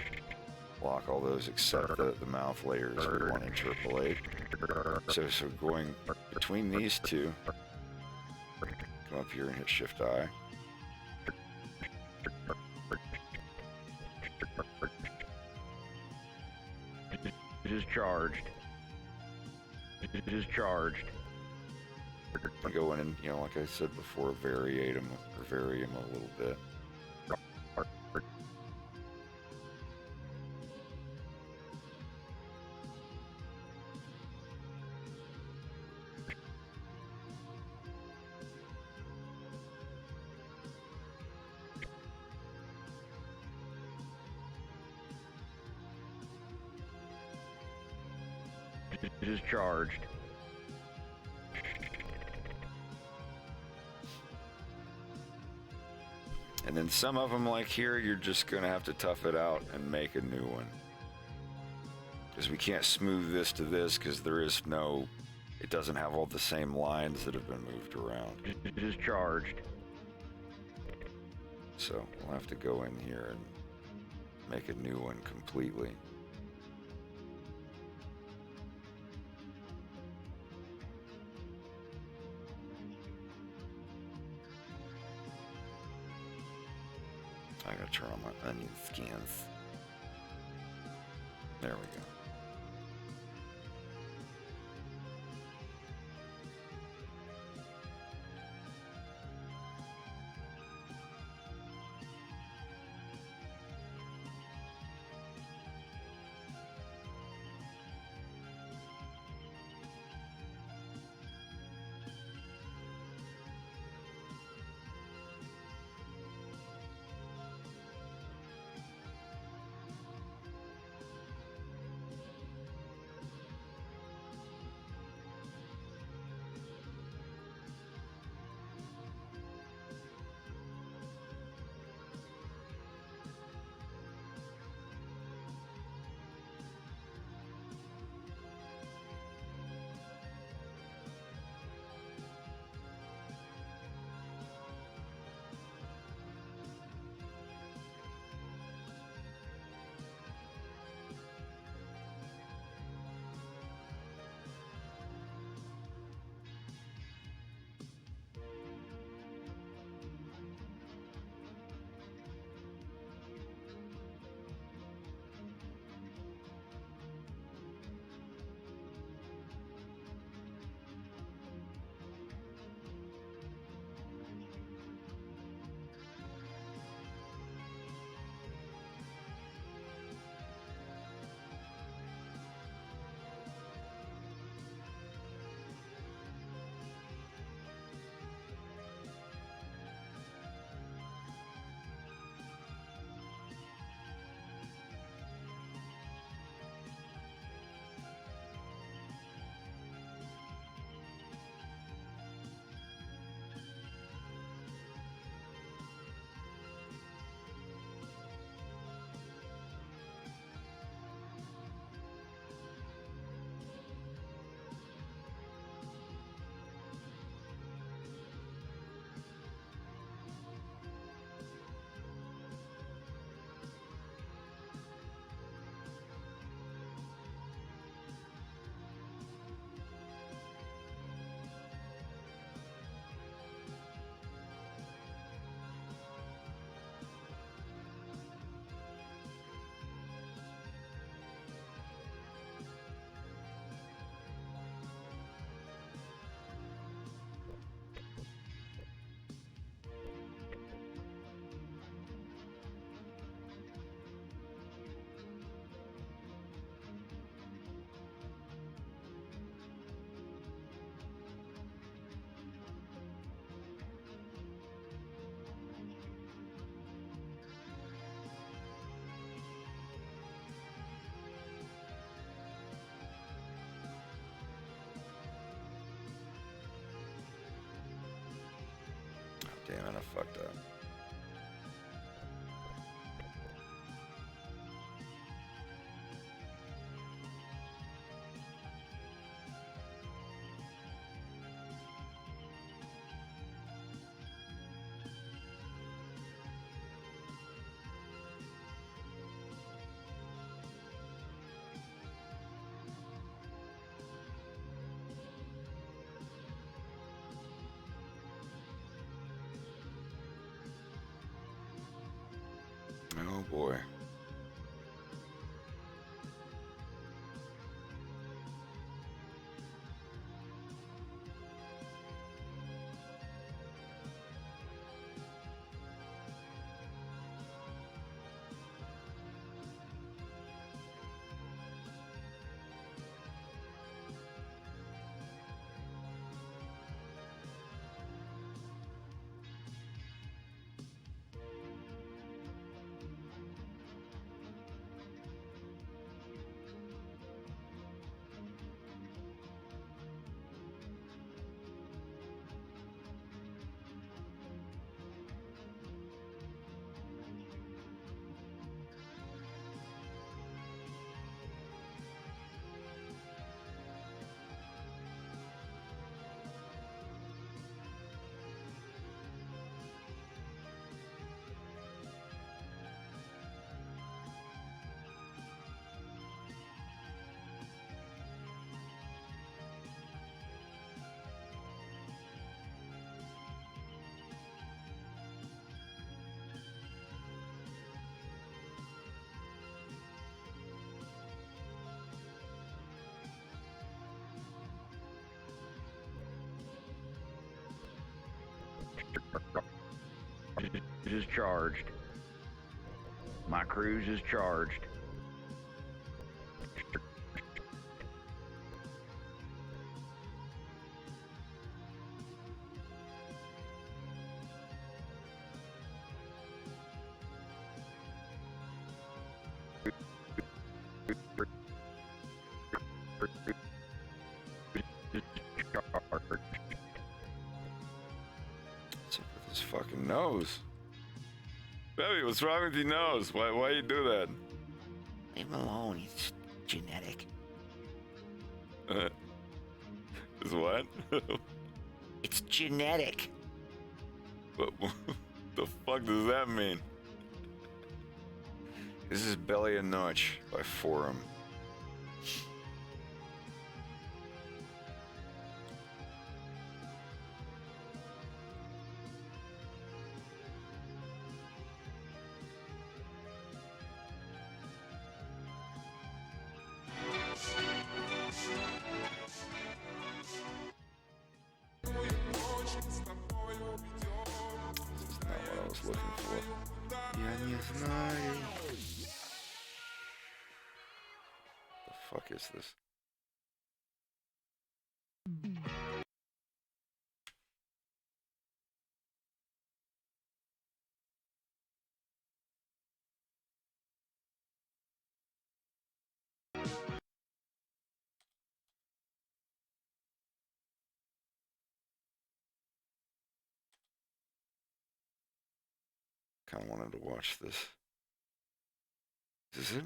lock all those except the mouth layers we want to interpolate. So going between these two, come up up here and hit Shift-I. It is charged. It is charged. You go in and, you know, like I said before, vary them a little bit. It is charged. And then some of them, like here, you're just going to have to tough it out and make a new one. Because we can't smooth this to this because there is no, it doesn't have all the same lines that have been moved around. It is charged. So we'll have to go in here and make a new one completely. I gotta turn on my onion skins. There we go. Damn it, I fucked up. Oh boy. Is charged. My cruise is charged. What's up with his fucking nose? Baby, what's wrong with your nose? Why you do that? Leave him alone. It's genetic. Is what? It's genetic. What the fuck does that mean? This is Belly and Notch by Forum. Fuck is this? Kind of wanted to watch this. Is this it?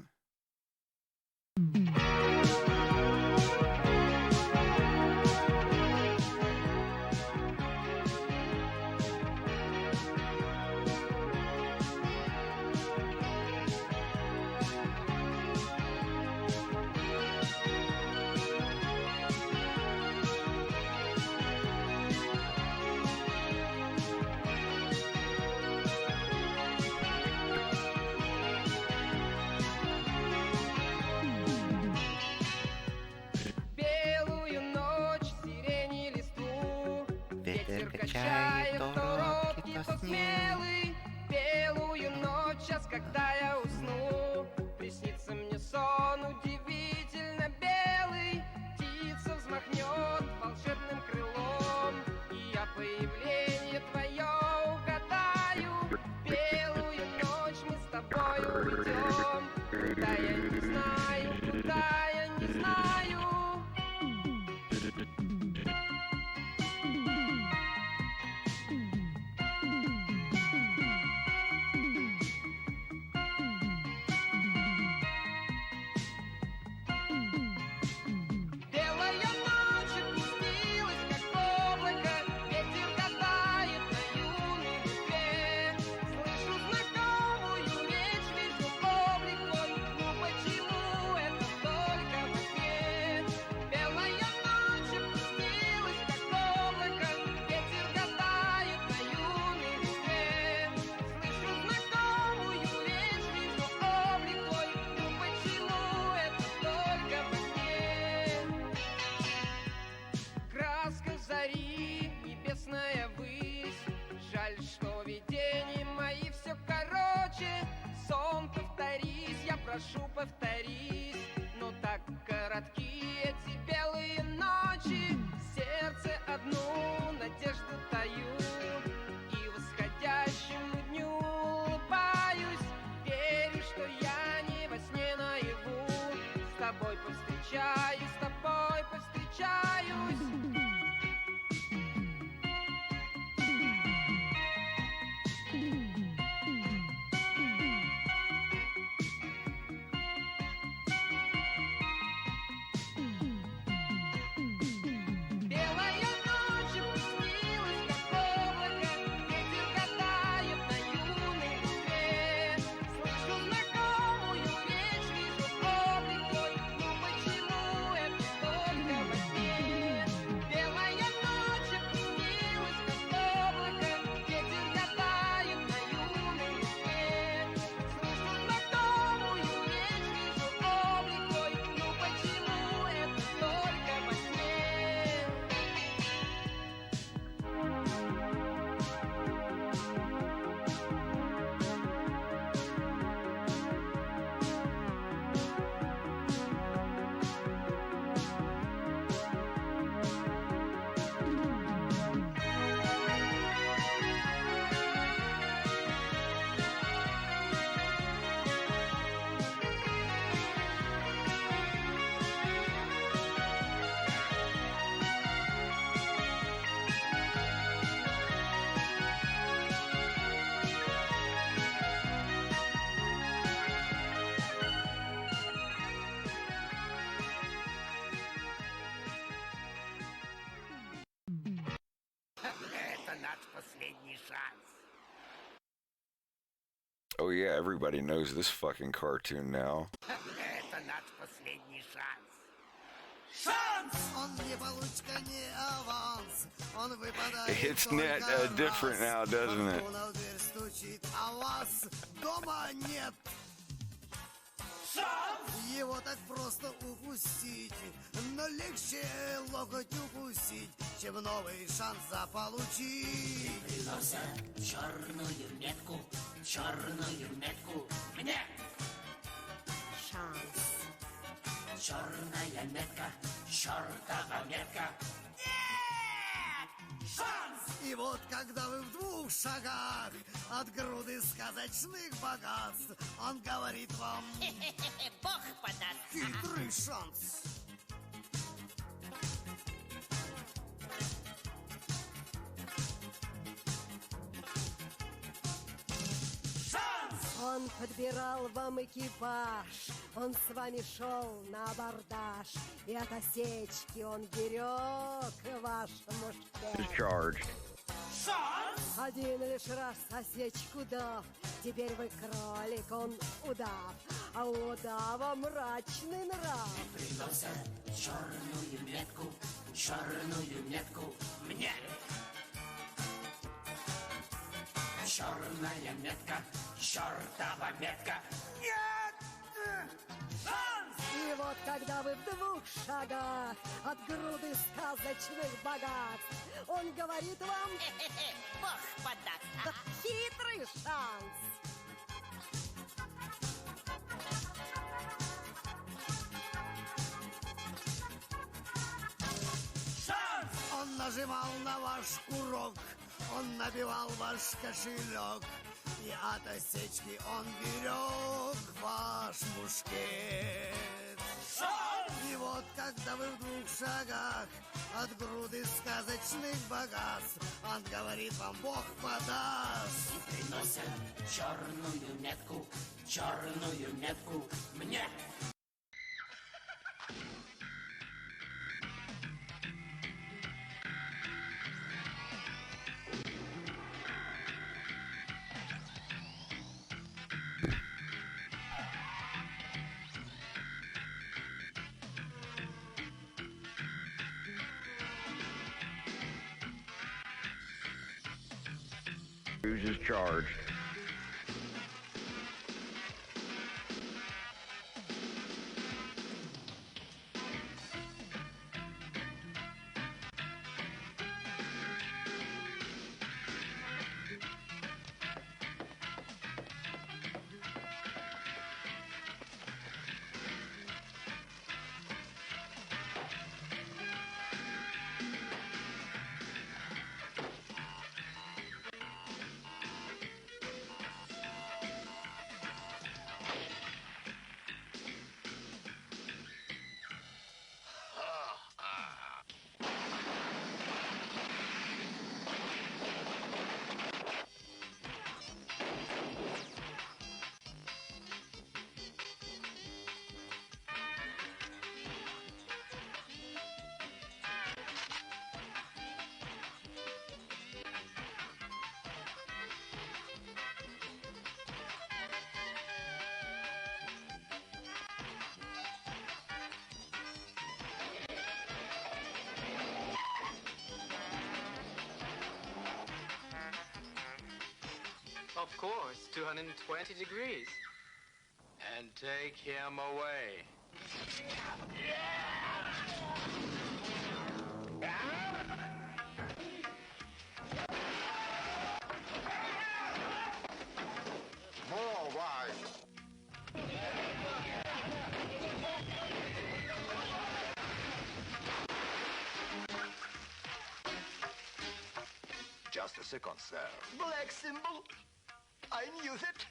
Качает уроки посмелый. Белую ночь, сейчас, когда я усну, приснится мне сон удивительно белый. Птица взмахнет волшебным крылом, и я появление твое угадаю. Белую ночь мы с тобой уйдем, куда я не знаю, куда я не знаю. прошу, повторись. Но так коротки эти белые ночи. В сердце одну надежду таю. И восходящему дню улыбаюсь. Верю, что я не во сне наяву. С тобой повстречаюсь, с тобой повстречаюсь. Это наш последний шанс. Oh yeah, everybody knows this fucking cartoon now. Это наш последний шанс. Шанс! Он не получка, не аванс. Он выпадает It's net different now, doesn't it? Фортуна в дверь стучит, а вас дома нет. Шанс! Его так просто упустить, но легче локоть укусить, чем новый шанс заполучить. Приносят черную метку мне. Шанс. Черная метка, чертова метка. Шанс! И вот когда вы в 2 шагах от груды сказочных богатств, он говорит вам: Бог подаст. Хитрый шанс. Он подбирал вам экипаж, он с вами шел на абордаж, и от осечки он берег ваш мушкет. Charged. Один лишь раз осечку дав, теперь вы кролик, он удав, а у удава мрачный нрав. Приносят черную метку мне. Черная метка, чертова метка. Нет! Шанс! И вот когда вы в 2 шагах от груды сказочных богатств, он говорит вам: Бог подаст. Да хитрый шанс! Шанс! Он нажимал на ваш курок, он набивал ваш кошелек, и от осечки он берег ваш мушкет. Шанс! И вот когда вы в 2 шагах от груды сказочных богатств, он говорит вам: Бог подаст. Приносят черную метку мне. Fuse is charged. Of course, 220 degrees. And take him away. More wine. Just a second, sir. Black symbol. I knew it.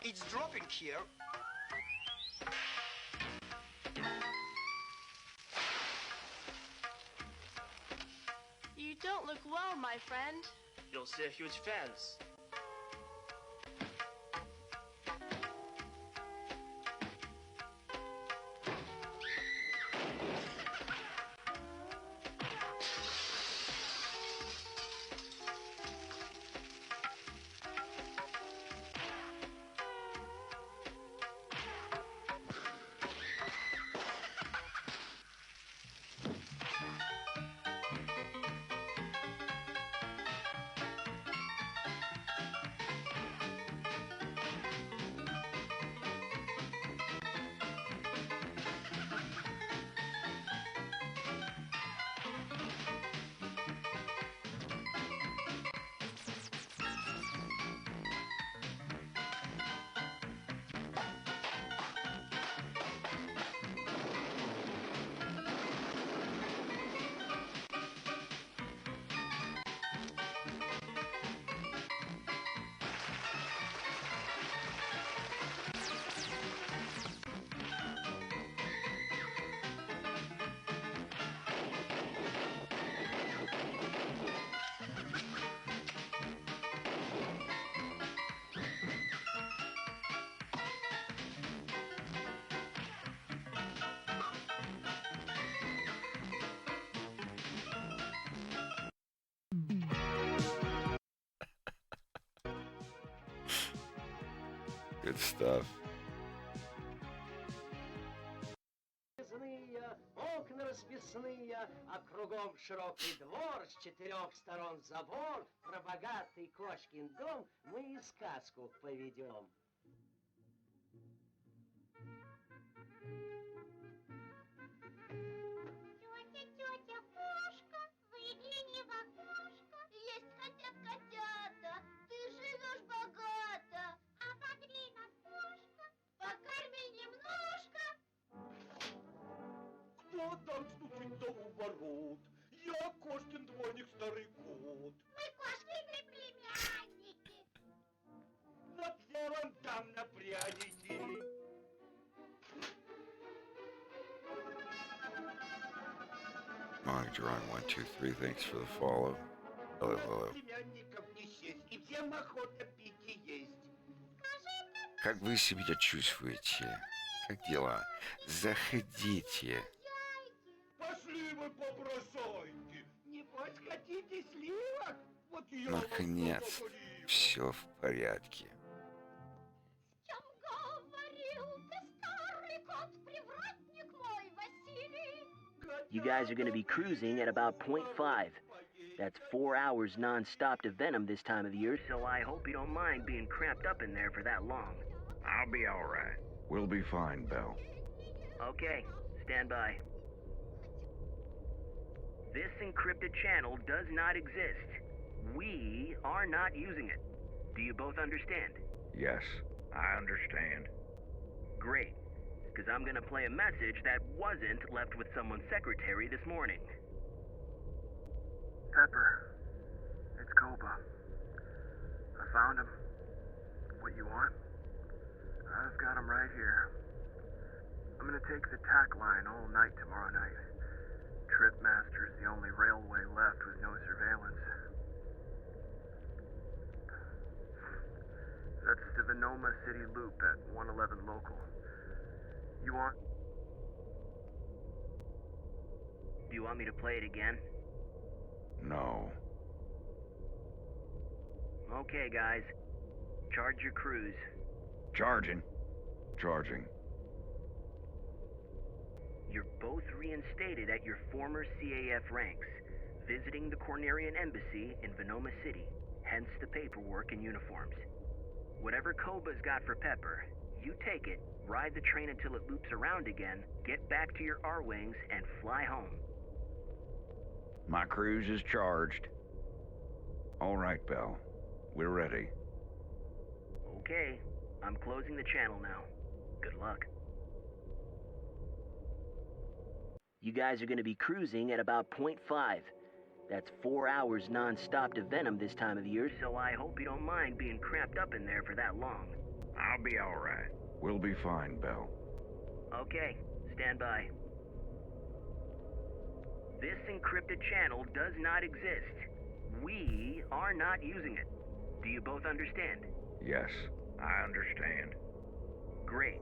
It's dropping here. You don't look well, my friend. You'll see a huge fence. Good stuff. Окна расписные, а кругом широкий двор, с 4 сторон забор, про богатый кошкин дом мы и сказку поведем. Тетя кошка, выгляни в окошко. Есть хотят котята, ты живешь богато. Обогрей нас, кошка, покорми немножко. Кто там стучится у ворот? Я кошкин двойник, старый кот. Мы кошкины племянники. Вот я вам дам на пряники. Monitor on 1, 2, 3. Thanks for the follow. Hello, hello. Племянников не сесть, и всем охота пить и есть. Как вы себя чувствуете? Как дела? Заходите. Пошли вы побросайте. Небось хотите сливок? Вот я Наконец, все в порядке. Чем говорил ты, старый кот-привратник мой, Василий? You guys are going to be cruising at about 0.5. That's 4 hours non-stop to Venom this time of the year, so I hope you don't mind being cramped up in there for that long. I'll be all right. We'll be fine, Belle. Okay, stand by. This encrypted channel does not exist. We are not using it. Do you both understand? Yes, I understand. Great, because I'm going to play a message that wasn't left with someone's secretary this morning. Pepper, it's Koba. I found him. What you want? I've got him right here. I'm gonna take the tack line all night tomorrow night. Tripmaster's the only railway left with no surveillance. That's the Venoma City Loop at 111 local. You want? Do you want me to play it again? No. Okay, guys. Charge your crews. Charging. Charging. You're both reinstated at your former CAF ranks, visiting the Cornerian Embassy in Venoma City, hence the paperwork and uniforms. Whatever Koba's got for Pepper, you take it, ride the train until it loops around again, get back to your R-Wings, and fly home. My cruise is charged. All right, Bell. We're ready. Okay, I'm closing the channel now. Good luck. You guys are going to be cruising at about 0.5. That's 4 hours non-stop to Venom this time of year, so I hope you don't mind being cramped up in there for that long. I'll be all right. We'll be fine, Bell. Okay, stand by. This encrypted channel does not exist. We are not using it. Do you both understand? Yes, I understand. Great,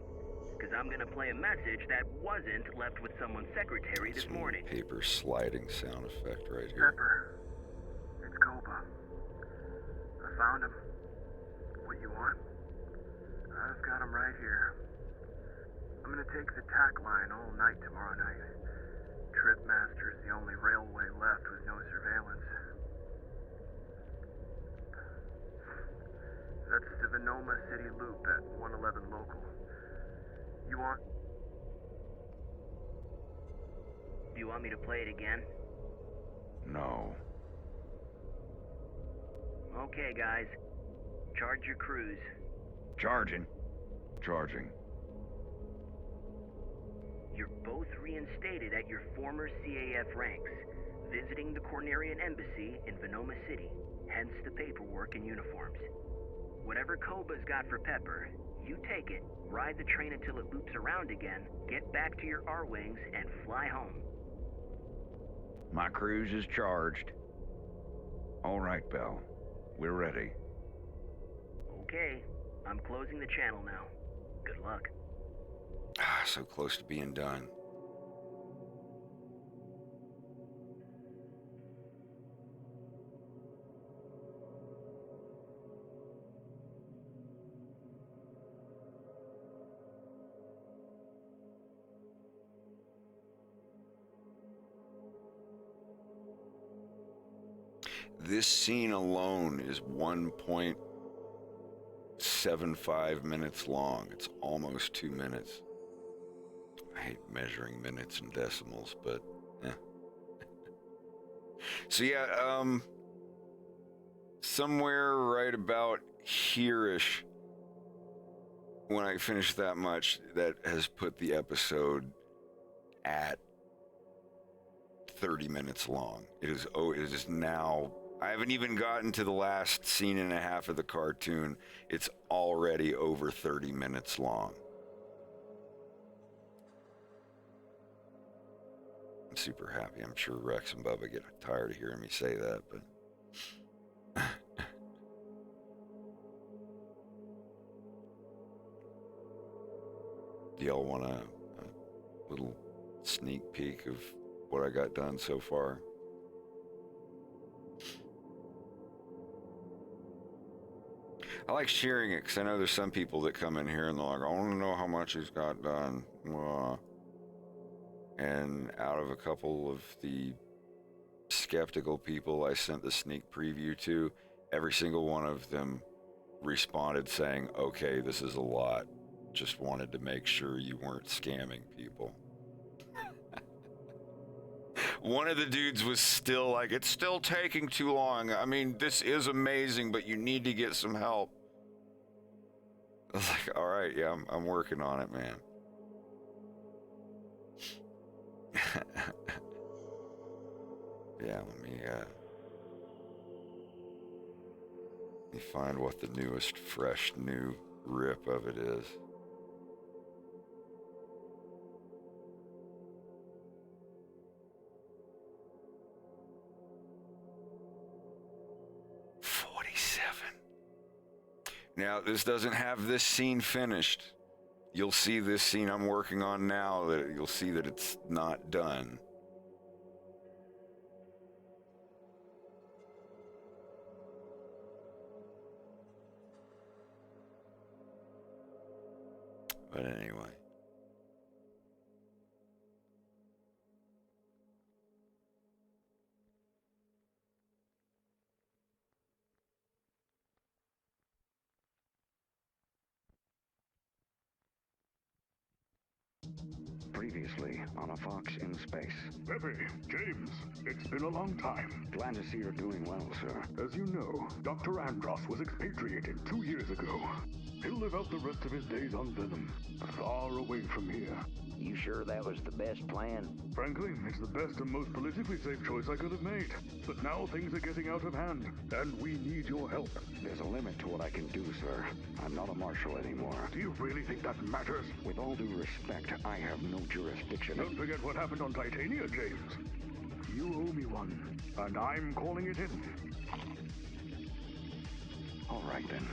because I'm gonna play a message that wasn't left with someone's secretary this morning. Paper sliding sound effect right here. Pepper, it's Koba. I found him. What you want? I've got him right here. I'm gonna take the tack line all night tomorrow night. Tripmaster's the only railway left with no surveillance. That's the Venoma City Loop at 111 local. You want? Do you want me to play it again? No. Okay, guys. Charge your cruise. Charging. Charging. You're both reinstated at your former CAF ranks, visiting the Cornerian Embassy in Venoma City, hence the paperwork and uniforms. Whatever Koba's got for Pepper, you take it, ride the train until it loops around again, get back to your R-Wings, and fly home. My cruise is charged. All right, Bell. We're ready. Okay, I'm closing the channel now. Good luck. So close to being done. This scene alone is 1.75 minutes long. It's almost 2 minutes. I hate measuring minutes and decimals, but So yeah, somewhere right about here-ish, when I finish that much, that has put the episode at 30 minutes long. It is now, I haven't even gotten to the last scene and a half of the cartoon. It's already over 30 minutes long. I'm super happy. I'm sure Rex and Bubba get tired of hearing me say that, but do y'all want a little sneak peek of what I got done so far? I like sharing it because I know there's some people that come in here and they're like, I want to know how much he's got done. And out of a couple of the skeptical people I sent the sneak preview to, every single one of them responded saying, okay, this is a lot. Just wanted to make sure you weren't scamming people. One of the dudes was still like, it's still taking too long. I mean, this is amazing, but you need to get some help. I was like, all right, yeah, I'm working on it, man. Yeah, let me find what the newest, fresh, new rip of it is. Now, this doesn't have this scene finished. You'll see this scene I'm working on now, that you'll see that it's not done. But anyway. Previously on A Fox in Space. Pepe, James, it's been a long time. Glad to see you're doing well, sir. As you know, Dr. Andros was expatriated 2 years ago. He'll live out the rest of his days on Venom, far away from here. You sure that was the best plan? Frankly, it's the best and most politically safe choice I could have made. But now things are getting out of hand, and we need your help. There's a limit to what I can do, sir. I'm not a marshal anymore. Do you really think that matters? With all due respect, I have no jurisdiction. Don't forget what happened on Titania, James. You owe me one, and I'm calling it in. All right, then.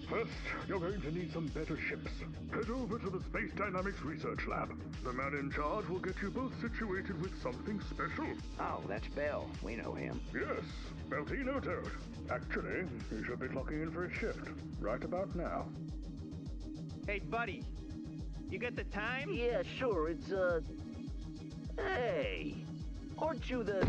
First, you're going to need some better ships. Head over to the Space Dynamics Research Lab. The man in charge will get you both situated with something special. Oh, that's Bell. We know him. Yes, Beltino Toad. Actually, he should be clocking in for his shift right about now. Hey, buddy. You got the time? Yeah, sure. It's, Hey! Aren't you the...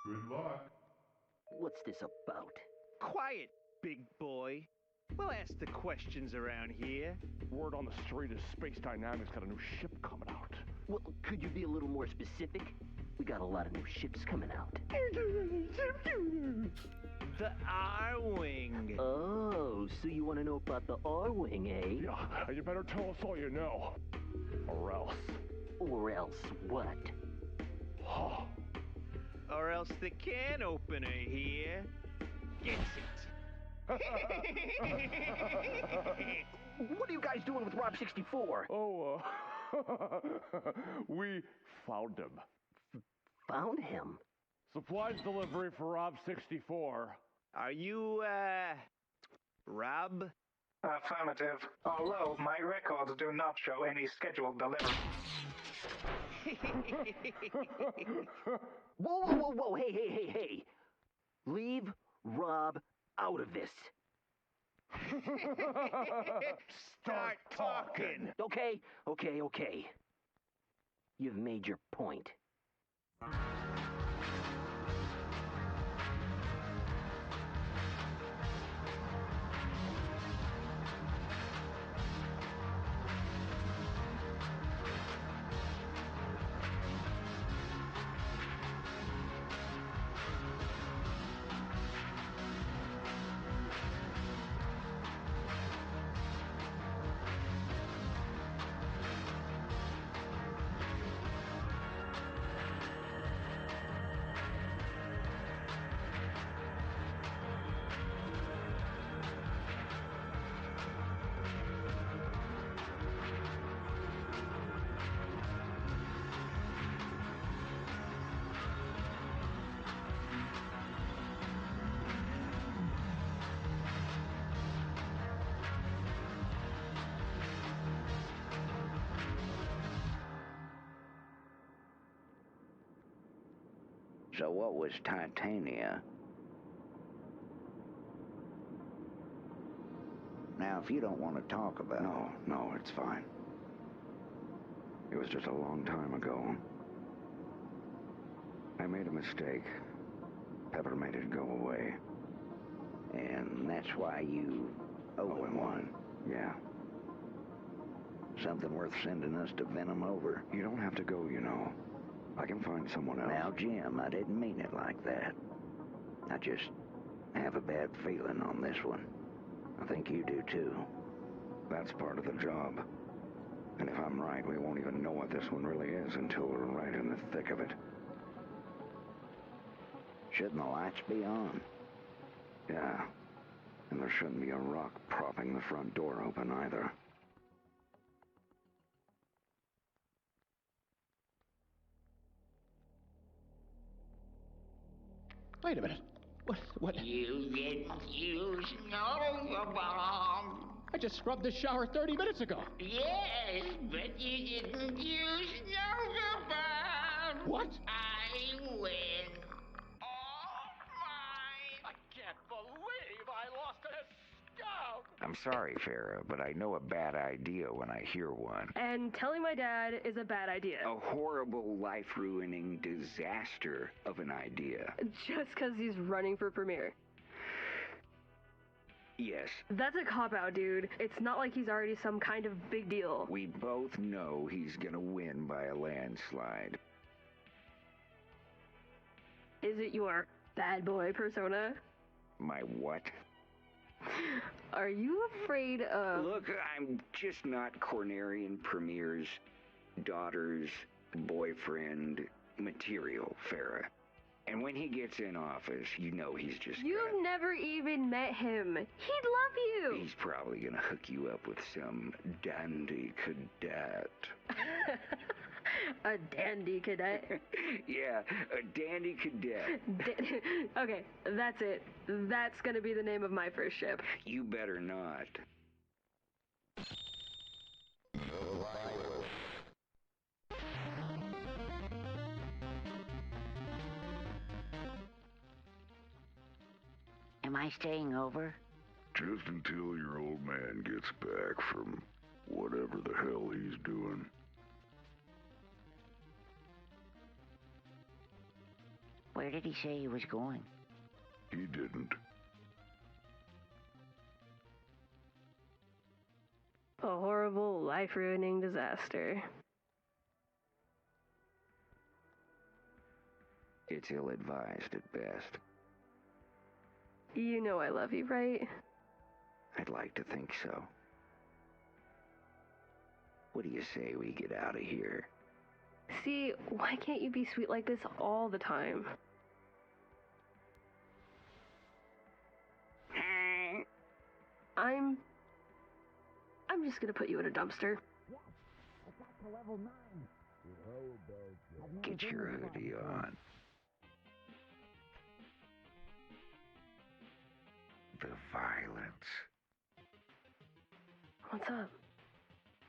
Good luck. What's this about? Quiet, big boy. We'll ask the questions around here. Word on the street is Space Dynamics got a new ship coming out. Well, could you be a little more specific? We got a lot of new ships coming out. The R-Wing. Oh, so you want to know about the R-Wing, eh? Yeah, you better tell us all you know. Or else. Or else what? Or else the can opener here gets it. What are you guys doing with Rob 64? Oh, we found him. Found him? Supplies delivery for Rob 64. Are you, Rob? Affirmative. Although my records do not show any scheduled delivery. Whoa, hey. Leave Rob out of this. Start talking. Okay. You've made your point. So what was Titania? Now, if you don't want to talk about... No, it's fine. It was just a long time ago. I made a mistake. Pepper made it go away. And that's why you owe him one. Yeah. Something worth sending us to Venom over. You don't have to go, you know. I can find someone else. Now, Jim, I didn't mean it like that. I just have a bad feeling on this one. I think you do, too. That's part of the job. And if I'm right, we won't even know what this one really is until we're right in the thick of it. Shouldn't the lights be on? Yeah. And there shouldn't be a rock propping the front door open either. Wait a minute. What? You didn't use no bomb. I just scrubbed the shower 30 minutes ago. Yes, but you didn't use no bomb. What? I win. I can't believe I lost a scout. I'm sorry, Farah, but I know a bad idea when I hear one. And telling my dad is a bad idea. A horrible, life-ruining disaster of an idea. Just because he's running for premier. Yes. That's a cop-out, dude. It's not like he's already some kind of big deal. We both know he's gonna win by a landslide. Is it your bad boy persona? My what? Are you afraid of... Look, I'm just not Cornerian Premier's daughter's boyfriend material, Farah. And when he gets in office, you know he's just... You've never even met him. He'd love you. He's probably gonna hook you up with some dandy cadet. A dandy cadet? Yeah, a dandy cadet. Okay, that's it. That's gonna be the name of my first ship. You better not. Am I staying over? Just until your old man gets back from whatever the hell he's doing. Where did he say he was going? He didn't. A horrible, life-ruining disaster. It's ill-advised at best. You know I love you, right? I'd like to think so. What do you say we get out of here? See, why can't you be sweet like this all the time? I'm just gonna put you in a dumpster. Get your hoodie on. The violence. What's up?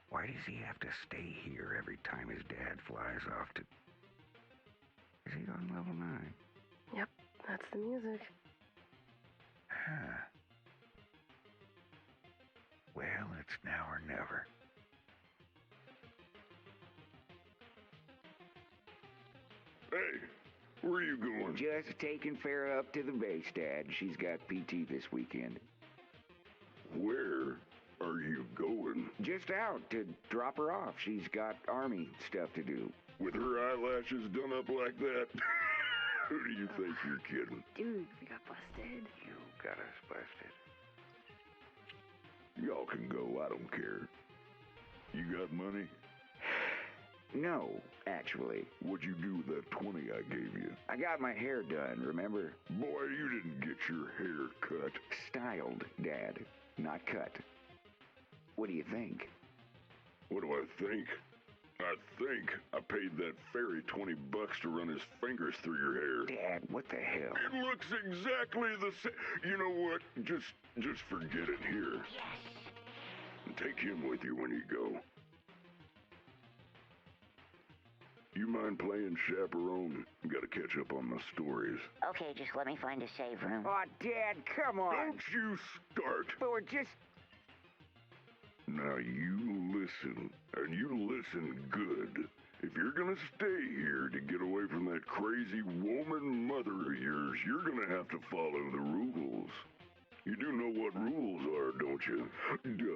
Why does he have to stay here every time his dad flies off to... Is he on level 9? Yep, that's the music. Huh. Well, it's now or never. Hey, where are you going? Just taking Farah up to the base, Dad. She's got PT this weekend. Where are you going? Just out to drop her off. She's got army stuff to do. With her eyelashes done up like that? Who do you think you're kidding? Dude, we got busted. You got us busted. Y'all can go, I don't care. You got money? No, actually. What'd you do with that 20 I gave you? I got my hair done, remember? Boy, you didn't get your hair cut. Styled, Dad, not cut. What do you think? What do I think? I think I paid that fairy $20 to run his fingers through your hair. Dad, what the hell? It looks exactly the same. You know what? Just forget it here. Yes. And take him with you when you go. You mind playing chaperone? Gotta catch up on my stories. Okay, just let me find a save room. Oh, Dad, come on. Don't you start. But we're just... Now you listen, and you listen good. If you're gonna stay here to get away from that crazy woman mother of yours, you're gonna have to follow the rules. You do know what rules are, don't you?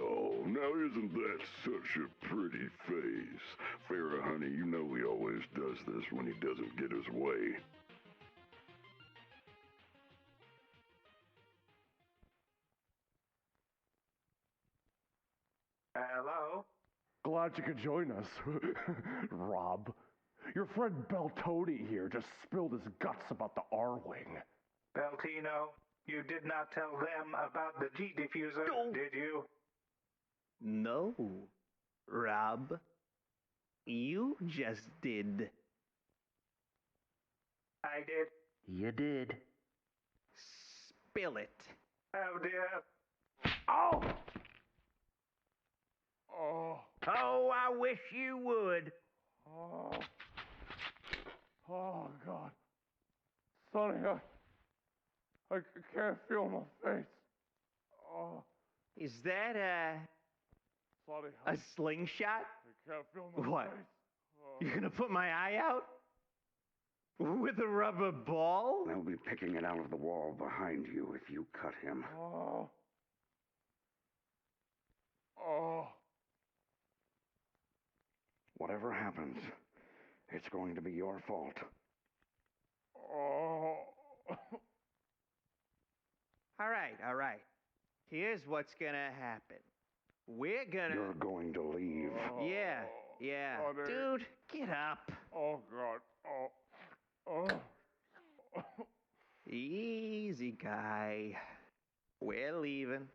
Oh, now isn't that such a pretty face? Farah, honey, you know he always does this when he doesn't get his way. Hello? Glad you could join us, Rob. Your friend Beltoni here just spilled his guts about the R-Wing. Beltino, you did not tell them about the G diffuser, did you? No, Rob. You just did. I did. You did. Spill it. Oh dear. Oh! Oh. Oh, I wish you would. Oh. Oh, God. Sonny, I can't feel my face. Oh. Is that a slingshot? What? You're gonna put my eye out? With a rubber ball? They'll be picking it out of the wall behind you if you cut him. Whatever happens, it's going to be your fault. All right. Here's what's gonna happen. We're gonna... You're going to leave. Yeah. Dude, get up. Oh, God. Easy, guy. We're leaving.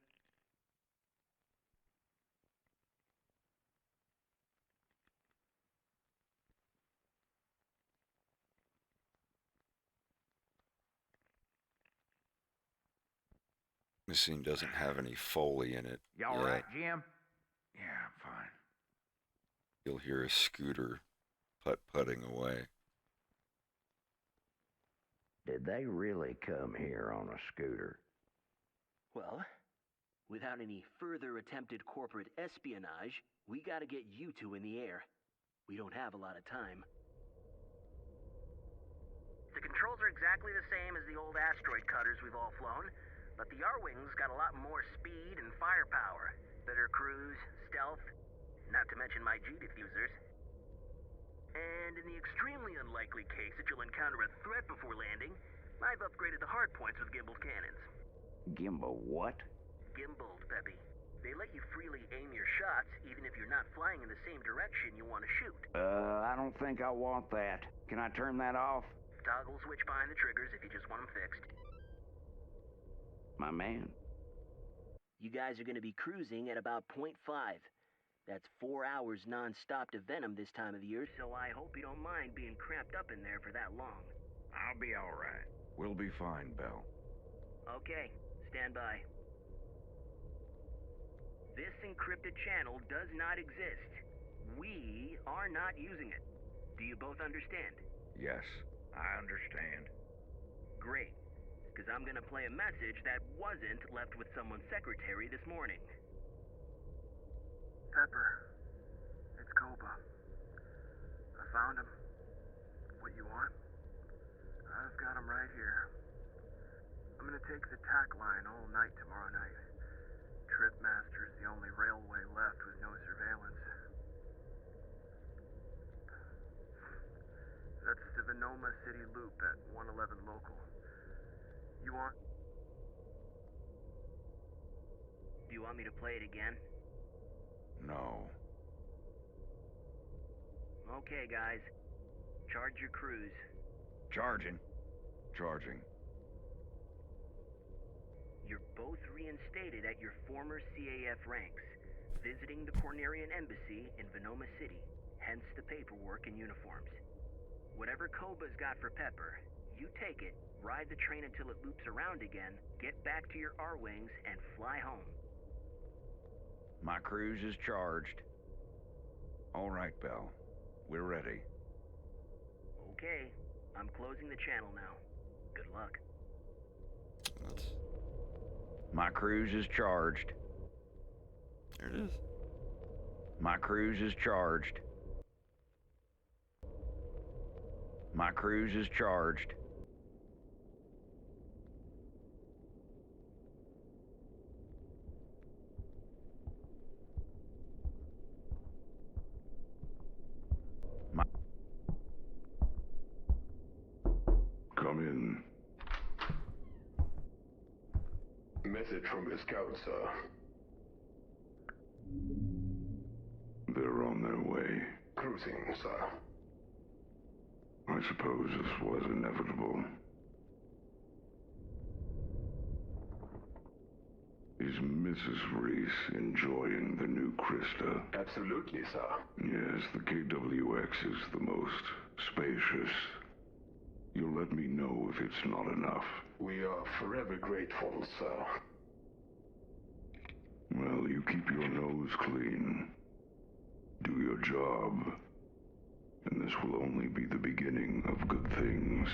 This scene doesn't have any Foley in it. You all right, Jim? Yeah, I'm fine. You'll hear a scooter putt-putting away. Did they really come here on a scooter? Well, without any further attempted corporate espionage, we gotta get you two in the air. We don't have a lot of time. The controls are exactly the same as the old asteroid cutters we've all flown, but the R-Wings got a lot more speed and firepower. Better cruise, stealth, not to mention my G-diffusers. And in the extremely unlikely case that you'll encounter a threat before landing, I've upgraded the hardpoints with gimbaled cannons. Gimbal what? Gimbaled, Peppy. They let you freely aim your shots, even if you're not flying in the same direction you want to shoot. I don't think I want that. Can I turn that off? Toggle switch behind the triggers if you just want them fixed. My man. You guys are going to be cruising at about 0.5. That's 4 hours non-stop to Venom this time of year, so I hope you don't mind being cramped up in there for that long. I'll be all right. We'll be fine, Bell. Okay, stand by. This encrypted channel does not exist. We are not using it. Do you both understand? Yes. I understand. Great, because I'm going to play a message that wasn't left with someone's secretary this morning. Pepper, it's Koba. I found him. What you want? I've got him right here. I'm gonna take the tack line all night tomorrow night. Tripmaster's the only railway left with no surveillance. That's the Venoma City Loop at 111 local. You want... Do you want me to play it again? No. Okay, guys. Charge your crews. Charging. You're both reinstated at your former CAF ranks, visiting the Cornerian Embassy in Venoma City, hence the paperwork and uniforms. Whatever Koba's got for Pepper, you take it, ride the train until it loops around again, get back to your R-Wings, and fly home. My cruise is charged. All right, Bell. We're ready. Okay, I'm closing the channel now. Good luck. My cruise is charged. There it is. My cruise is charged. My cruise is charged. Come in. Message from the scout, sir. They're on their way. Cruising, sir. I suppose this was inevitable. Is Mrs. Reese enjoying the new Krista? Absolutely, sir. Yes, the KWX is the most spacious. You'll let me know if it's not enough. We are forever grateful, sir. Well, you keep your nose clean. Do your job. And this will only be the beginning of good things.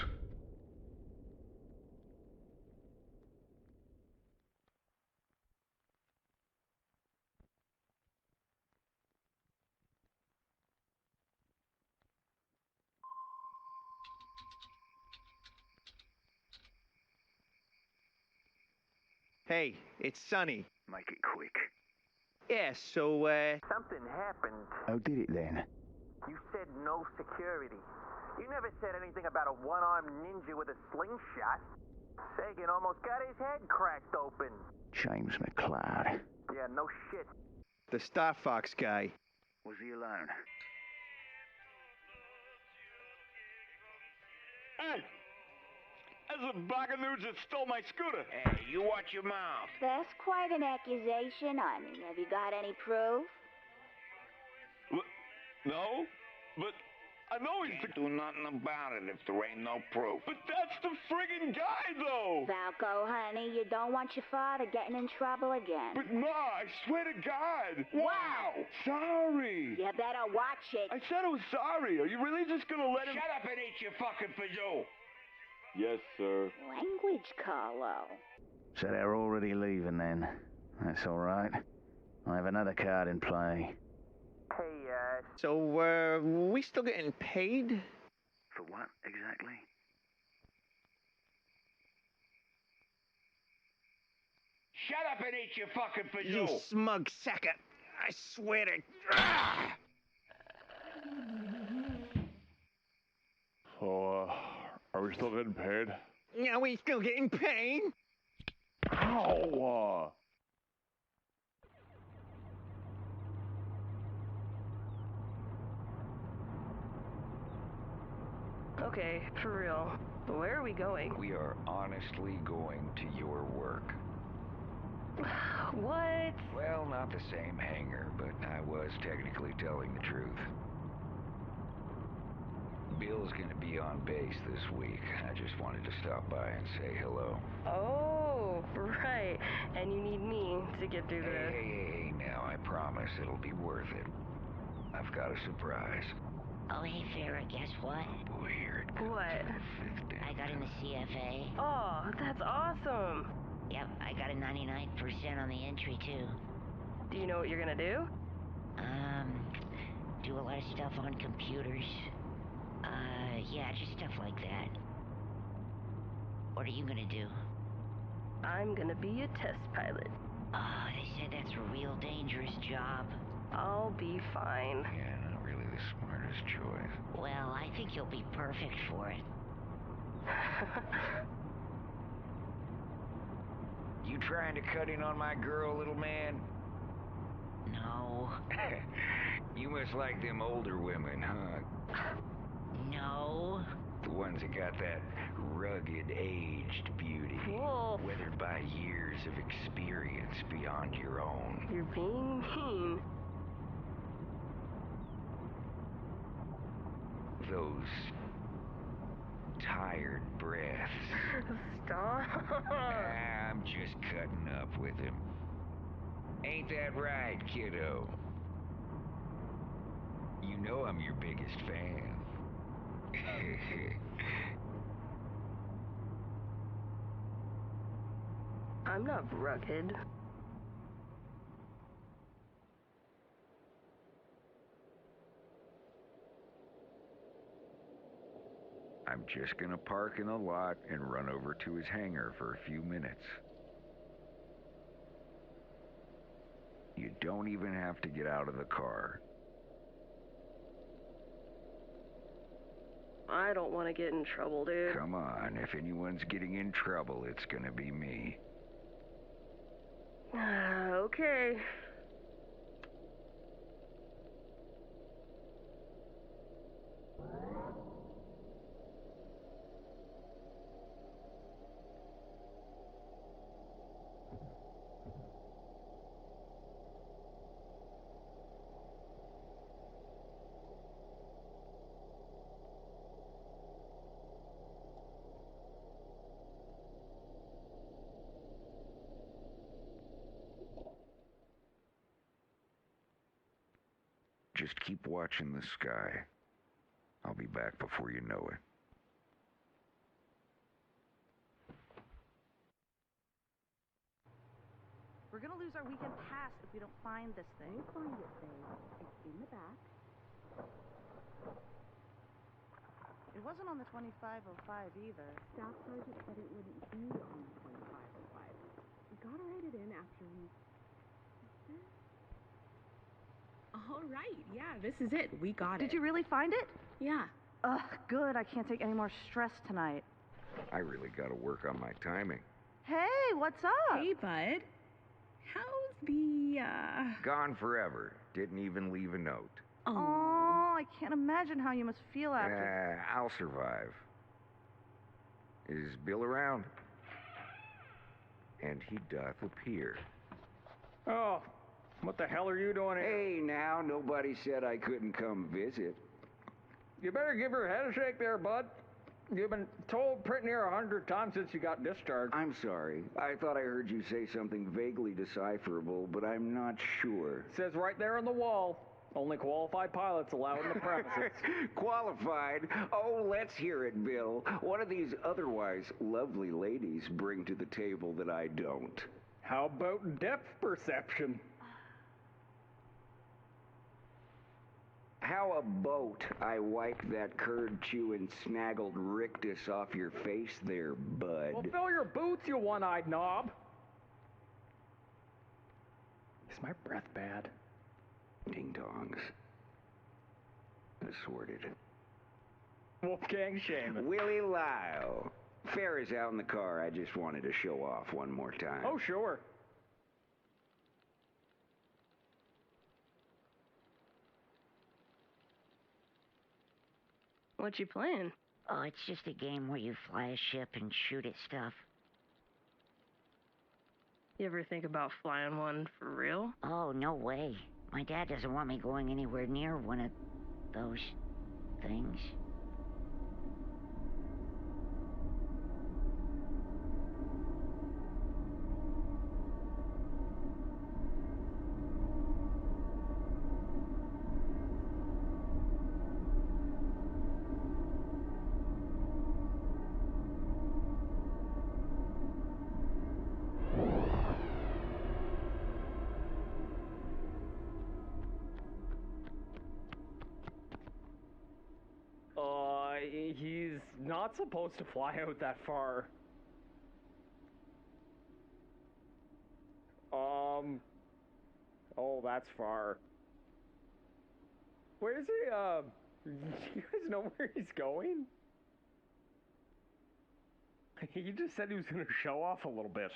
Hey, it's Sonny. Make it quick. Yeah, so, Something happened. Oh, did it then? You said no security. You never said anything about a one-armed ninja with a slingshot. Sagan almost got his head cracked open. James McCloud. Yeah, no shit. The Star Fox guy. Was he alone? Hey! That's the Buckaroos that stole my scooter. Hey, you watch your mouth. That's quite an accusation. I mean, have you got any proof? No, but I know he's Can't do nothing about it if there ain't no proof. But that's the friggin' guy, though! Falco, honey, you don't want your father getting in trouble again. But, Ma, I swear to God! Wow! Sorry! You better watch it. I said I was sorry. Are you really just gonna let him... Shut up and eat your fucking fazoo. Yes, sir. Language, Carlo. So they're already leaving then. That's all right. I have another card in play. Hey, So, we still getting paid? For what, exactly? Shut up and eat your fucking You fazoo. smug sacker. I swear to... Ah! So, are we still getting paid? Are we still getting paid? Ow! Okay, for real. Where are we going? We are honestly going to your work. What? Well, not the same hangar, but I was technically telling the truth. Bill's gonna be on base this week. I just wanted to stop by and say hello. Oh, right. And you need me to get through this. Hey, now, I promise it'll be worth it. I've got a surprise. Oh, hey, Farrah, guess what? Oh boy, here it comes. What? I got in the CFA. Oh, that's awesome. Yep, I got a 99% on the entry, too. Do you know what you're gonna do? Do a lot of stuff on computers. Yeah, just stuff like that. What are you gonna do? I'm gonna be a test pilot. Oh, they said that's a real dangerous job. I'll be fine. Yeah, not really the smartest choice. Well, I think you'll be perfect for it. You trying to cut in on my girl, little man? No. You must like them older women, huh? No. The ones that got that rugged, aged beauty. Wolf. Weathered by years of experience beyond your own. You're being mean. Those tired breaths. Stop. I'm just cutting up with him. Ain't that right, kiddo? You know I'm your biggest fan. I'm not rugged. I'm just gonna park in the lot and run over to his hangar for a few minutes. You don't even have to get out of the car. I don't want to get in trouble, dude. Come on, if anyone's getting in trouble, it's gonna be me. Okay. Just keep watching the sky. I'll be back before you know it. We're gonna lose our weekend pass if we don't find this thing. We'll find it, babe. It's in the back. It wasn't on the 2505 either. Staff sergeant said it wouldn't be on the 2505. If gotta write it in after we... All right, yeah, this is it. We got it. Did you really find it? Yeah. Ugh, good. I can't take any more stress tonight. I really gotta work on my timing. Hey, what's up? Hey, bud. How's the, Gone forever. Didn't even leave a note. Oh, I can't imagine how you must feel after... I'll survive. Is Bill around? And he doth appear. Oh, what the hell are you doing here? Hey, now, nobody said I couldn't come visit. You better give her a head shake there, bud. You've been told pretty near 100 times since you got discharged. I'm sorry. I thought I heard you say something vaguely decipherable, but I'm not sure. It says right there on the wall, only qualified pilots allowed in the premises. Qualified? Oh, let's hear it, Bill. What do these otherwise lovely ladies bring to the table that I don't? How about depth perception? How about I wipe that curd-chewing, snaggled rictus off your face there, bud? Well, fill your boots, you one-eyed knob. Is my breath bad? Ding-dongs. Assorted. Wolfgang Shaman. Willie Lyle. Fare is out in the car. I just wanted to show off one more time. Oh, sure. What you playing? Oh, it's just a game where you fly a ship and shoot at stuff. You ever think about flying one for real? Oh, no way. My dad doesn't want me going anywhere near one of those things. He's not supposed to fly out that far. Oh, that's far. Where is he? You guys know where he's going? He just said he was gonna show off a little bit.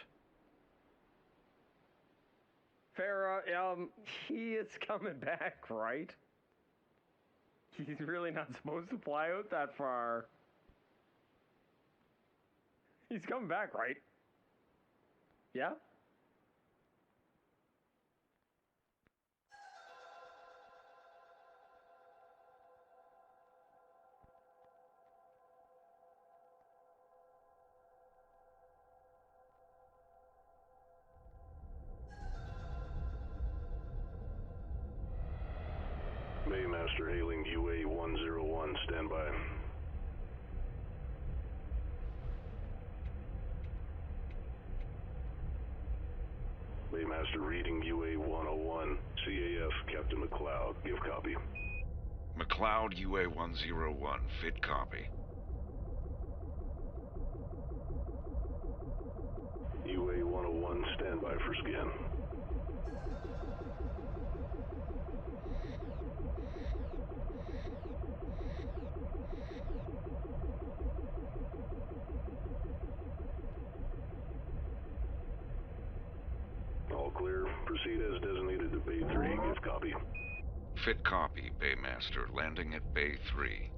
Farrah, he is coming back, right? He's really not supposed to fly out that far. He's coming back, right? Yeah? Baymaster hailing UA-101, stand by. Baymaster reading UA-101, CAF, Captain McLeod, give copy. McLeod UA-101, fit copy. UA-101, stand by for scan. All clear. Proceed as designated to Bay 3. Give copy. Fit copy, Baymaster. Landing at Bay 3.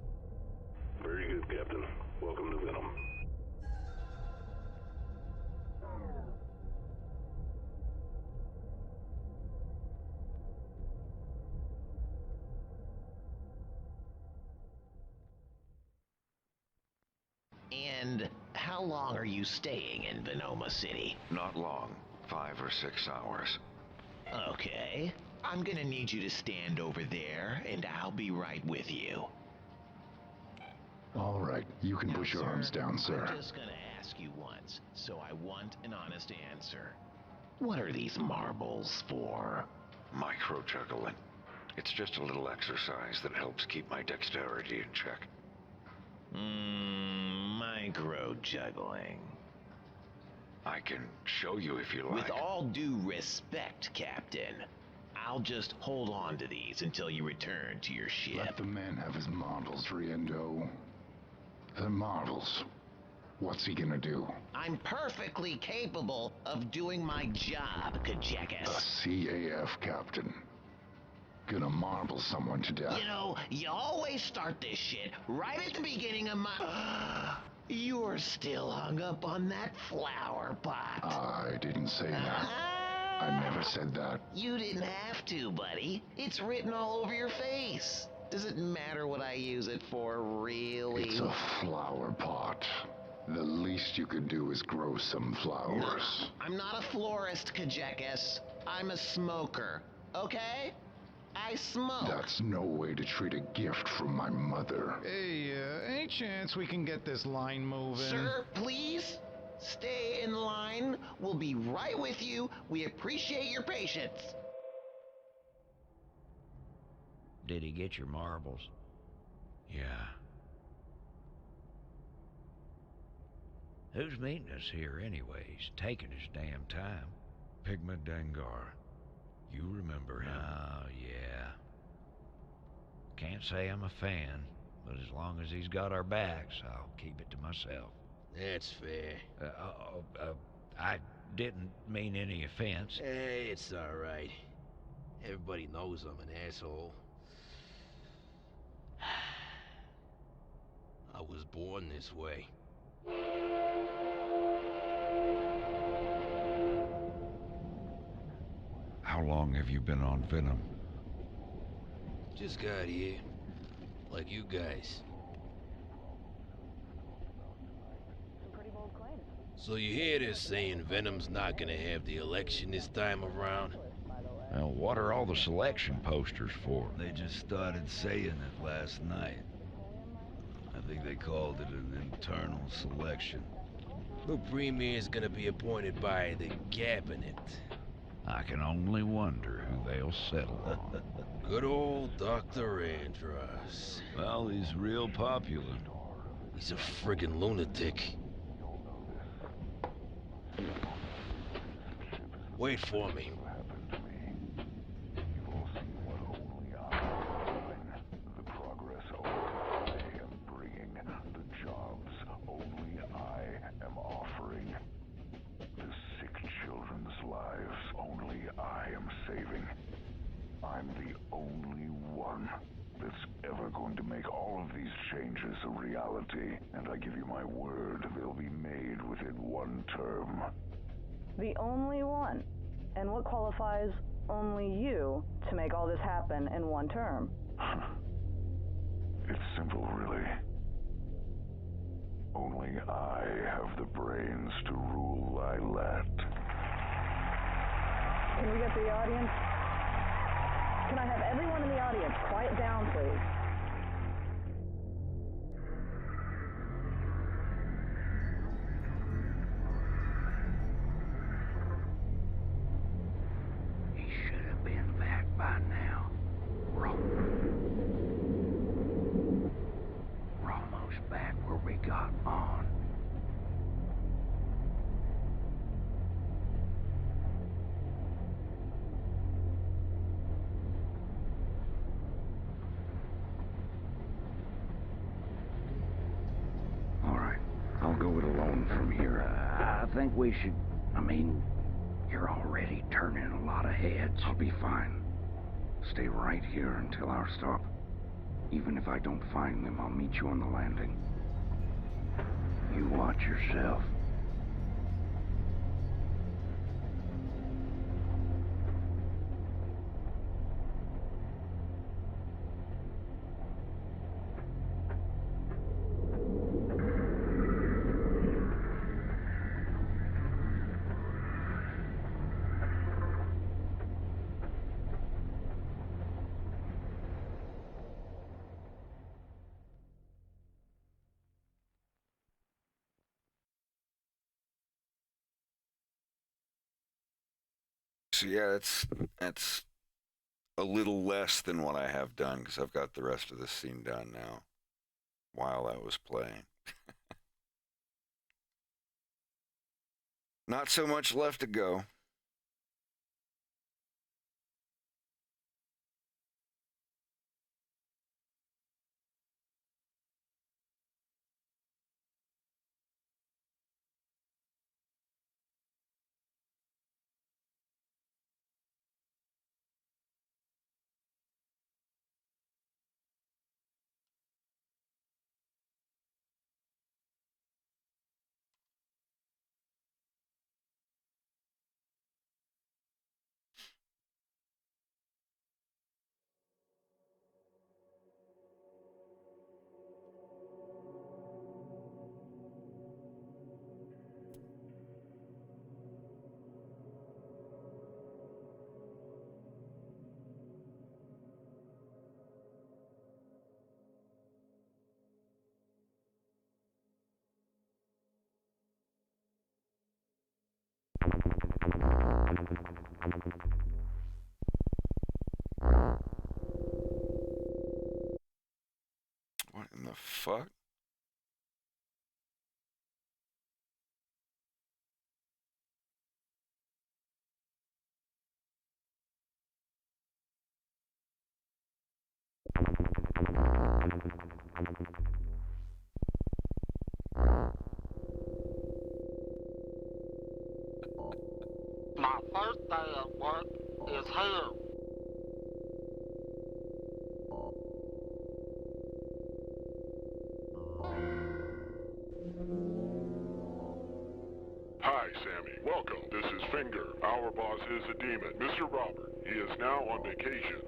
Very good, Captain. Welcome to Venom. And how long are you staying in Venoma City? Not long. 5 or 6 hours. Okay. I'm gonna need you to stand over there, and I'll be right with you. All right, you can push your arms down, sir. I'm just gonna ask you once, so I want an honest answer. What are these marbles for? Micro-juggling. It's just a little exercise that helps keep my dexterity in check. Micro-juggling. I can show you if you like. With all due respect, Captain, I'll just hold on to these until you return to your ship. Let the man have his models, Riendo. The models. What's he gonna do? I'm perfectly capable of doing my job, Kajekas. The CAF, Captain. Gonna marble someone to death. You know, you always start this shit right at the beginning of my... You're still hung up on that flower pot. I didn't say that. I never said that. You didn't have to, buddy. It's written all over your face. Does it matter what I use it for, really? It's a flower pot. The least you could do is grow some flowers. No, I'm not a florist, Kajekas. I'm a smoker, okay? I smoke. That's no way to treat a gift from my mother. Hey, any chance we can get this line moving? Sir, please? Stay in line. We'll be right with you. We appreciate your patience. Did he get your marbles? Yeah. Who's meeting us here anyways? Taking his damn time. Pigma Dengar. You remember him? Oh, yeah. Can't say I'm a fan, but as long as he's got our backs, I'll keep it to myself. That's fair. I didn't mean any offense. Hey, it's alright. Everybody knows I'm an asshole. I was born this way. How long have you been on Venom? Just got here. Like you guys. Pretty bold claim. So you hear this saying Venom's not gonna have the election this time around? Well, what are all the selection posters for? They just started saying it last night. I think they called it an internal selection. The premier's gonna be appointed by the cabinet. I can only wonder who they'll settle on. Good old Dr. Andros. Well, he's real popular. He's a friggin' lunatic. Wait for me. The progress only I am bringing. The jobs only I am offering. The sick children's lives only I am saving. I'm the only one that's ever going to make all of these changes a reality. And I give you my word, they'll be made within one term. The only one. And what qualifies only you to make all this happen in one term? It's simple, really. Only I have the brains to rule Lilat. Can we get the audience? Can I have everyone in the audience quiet down, please? He should have been back by now. We're almost back where we got on. I'll go it alone from here. I think we should... you're already turning a lot of heads. I'll be fine. Stay right here until our stop. Even if I don't find them, I'll meet you on the landing. You watch yourself. So yeah, that's a little less than what I have done because I've got the rest of this scene done now while that was playing. Not so much left to go. What in the fuck? My first day at work is here. Hi, Sammy. Welcome. This is Finger. Our boss is a demon. Mr. Robert. He is now on vacation.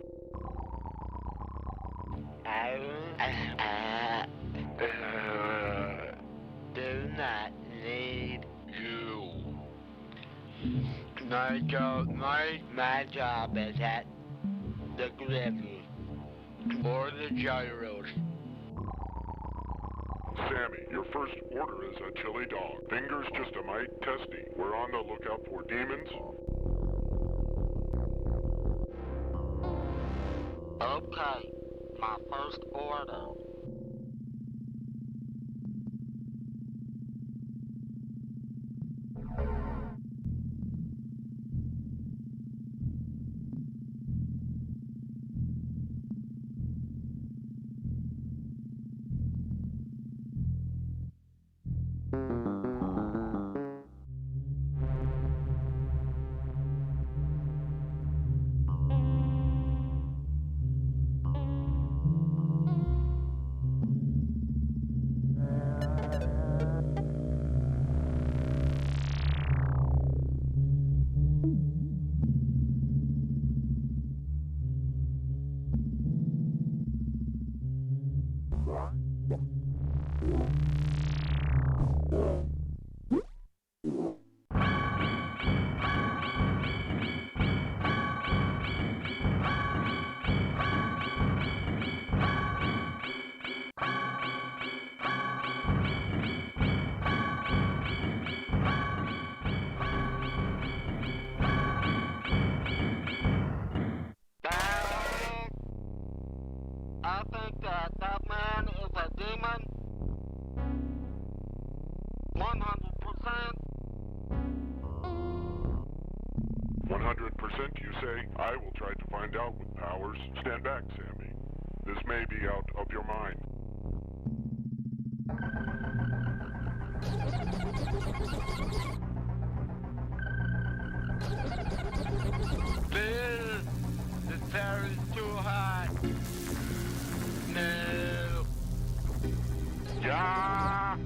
Do not need you. My job is at the Griffin or the gyros. Sammy, your first order is a chili dog. Finger's just a mite testy. We're on the lookout for demons. Okay, my first order. I think that man is a demon. 100%. 100% you say? I will try to find out with powers. Stand back, Sammy. This may be out of your mind. The air is too hot. No. Yeah.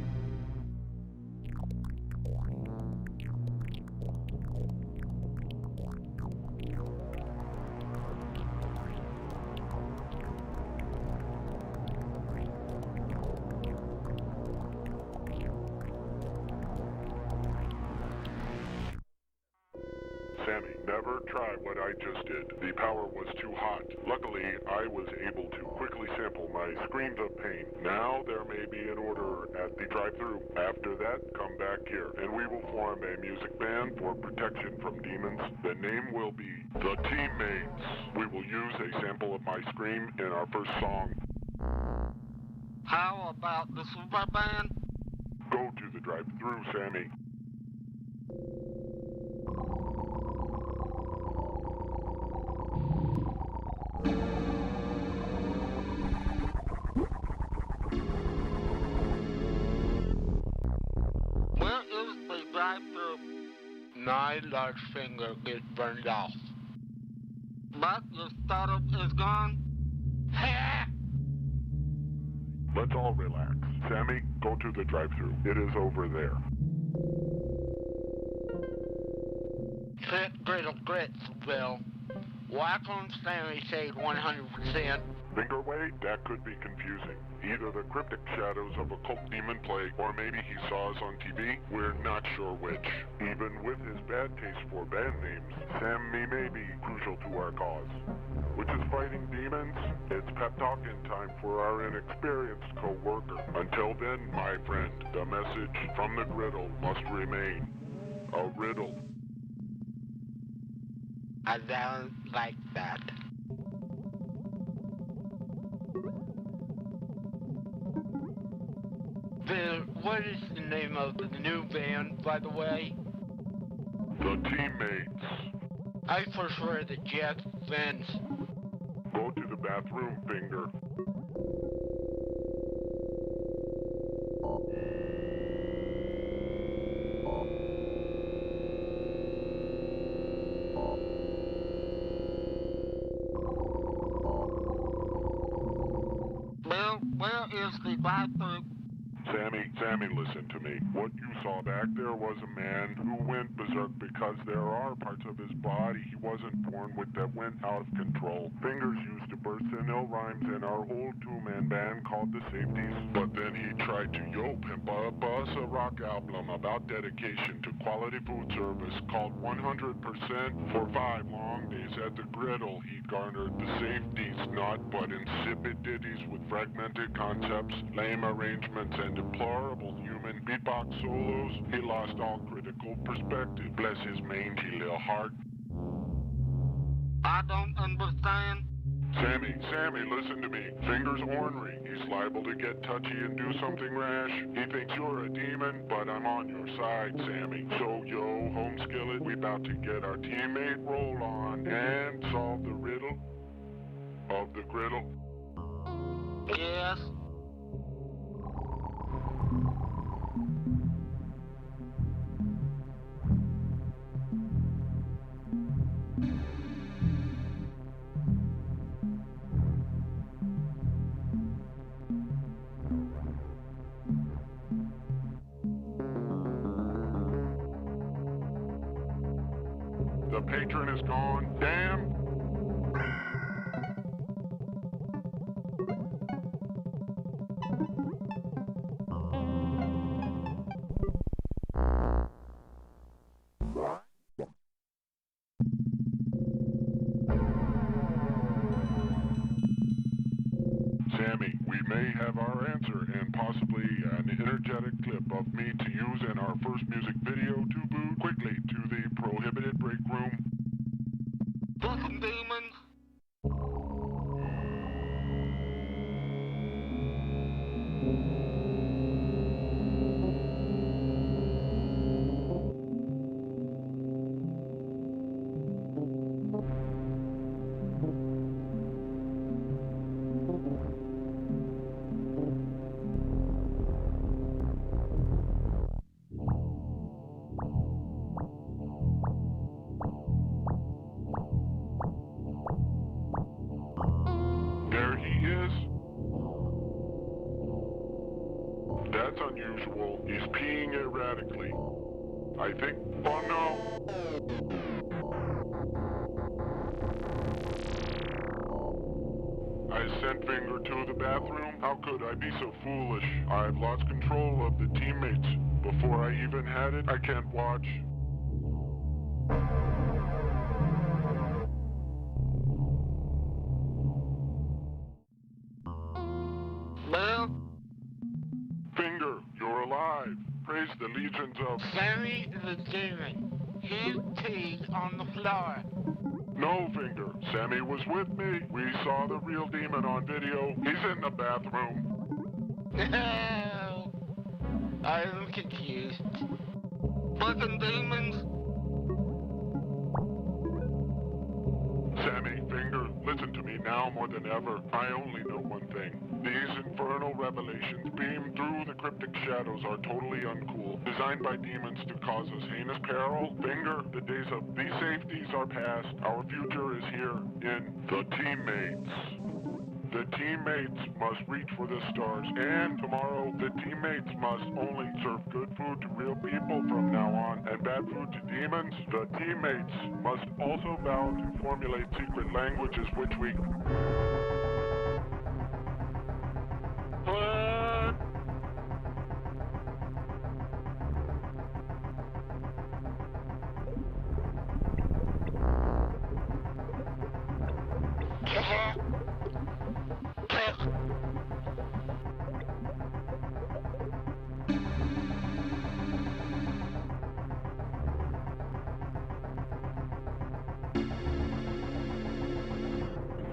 Sammy, never try what I just did. The power was too hot. Luckily, I was able to quickly sample my screams of pain. Now there may be an order at the drive-thru. After that, come back here, and we will form a music band for protection from demons. The name will be The Teammates. We will use a sample of my scream in our first song. How about the super band? Go to the drive-thru, Sammy. Where is the drive-through? My large finger is burned off. But your startup is gone? Ha! Let's all relax. Sammy, go to the drive-thru. It is over there. Griddle grits, Bill. Why can't Sammy say 100%? Finger weight? That could be confusing. Either the cryptic shadows of a cult demon play, or maybe he saw us on TV. We're not sure which. Even with his bad taste for band names, Sammy may be crucial to our cause. Which is fighting demons? It's pep talking time for our inexperienced co-worker. Until then, my friend, the message from the griddle must remain a riddle. I don't like that. Bill, what is the name of the new band, by the way? The Teammates. I prefer the Jack Vents. Go to the bathroom, Finger. Bill, where is the bathroom? Sammy, listen to me. What you saw back there was a man who went berserk because there are parts of his body he wasn't born with that went out of control. Fingers used to burst in ill rhymes in our old two-man band called the Safeties. But then he tried to pimp up us a rock album about dedication to quality food service called 100%. For 5 long days at the griddle, he garnered the Safeties, not but insipid ditties with fragmented concepts, lame arrangements, and deplorable human beatbox solos. He lost all critical perspective. Bless his mangy little heart. I don't understand. Sammy, listen to me. Fingers ornery. He's liable to get touchy and do something rash. He thinks you're a demon, but I'm on your side, Sammy. So, yo, home skillet, we about to get our teammate roll on and solve the riddle of the griddle. Yes. The patron is gone. Damn. Sammy, we may have our answer and possibly an energetic clip of me to use in our first music video to boot quickly to the prohibited break room. Fucking demons. There he is. That's unusual. He's peeing erratically. I think... Oh no! I sent Finger to the bathroom? How could I be so foolish? I've lost control of the teammates. Before I even had it, I can't watch. Well, Finger, you're alive. Praise the legions of... Sammy the demon. He peed on the floor. No, Finger. Sammy was with me. We saw the real demon on video. He's in the bathroom. No. I'm confused. Fucking demons. Sammy, Finger, listen to me now more than ever. I only know one thing. These infernal revelations beamed through the cryptic shadows are totally uncool. Designed by demons to cause us heinous peril. Finger, the days of these safeties are past. Our future is here in the Teammates. The teammates must reach for the stars, and tomorrow, the teammates must only serve good food to real people from now on, and bad food to demons. The teammates must also vow to formulate secret languages which we... What?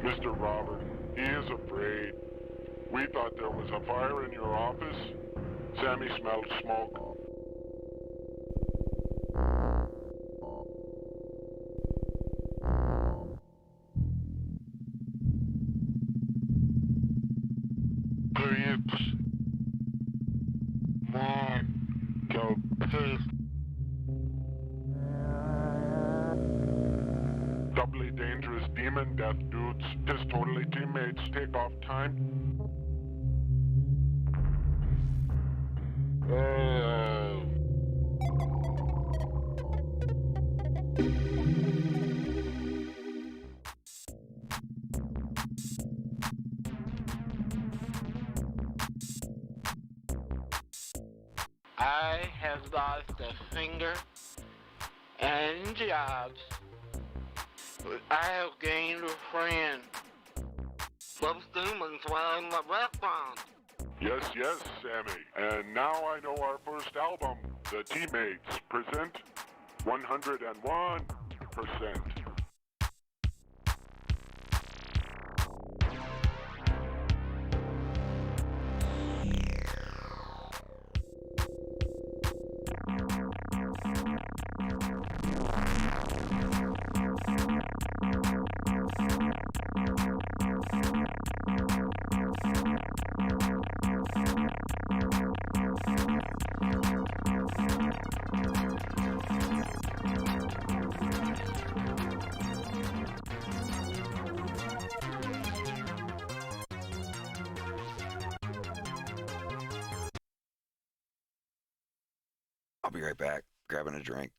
Mr. Robert, he is afraid. We thought there was a fire in your office. Sammy smelled smoke. Creeps. Mom, go piss. Doubly dangerous demon death dudes. His totally teammates take off time. I have lost a finger and jobs. But I have gained a friend. Those demons were in the restaurant. Yes, yes, Sammy. And now I know our first album, The Teammates, present 101%. I'll be right back, grabbing a drink.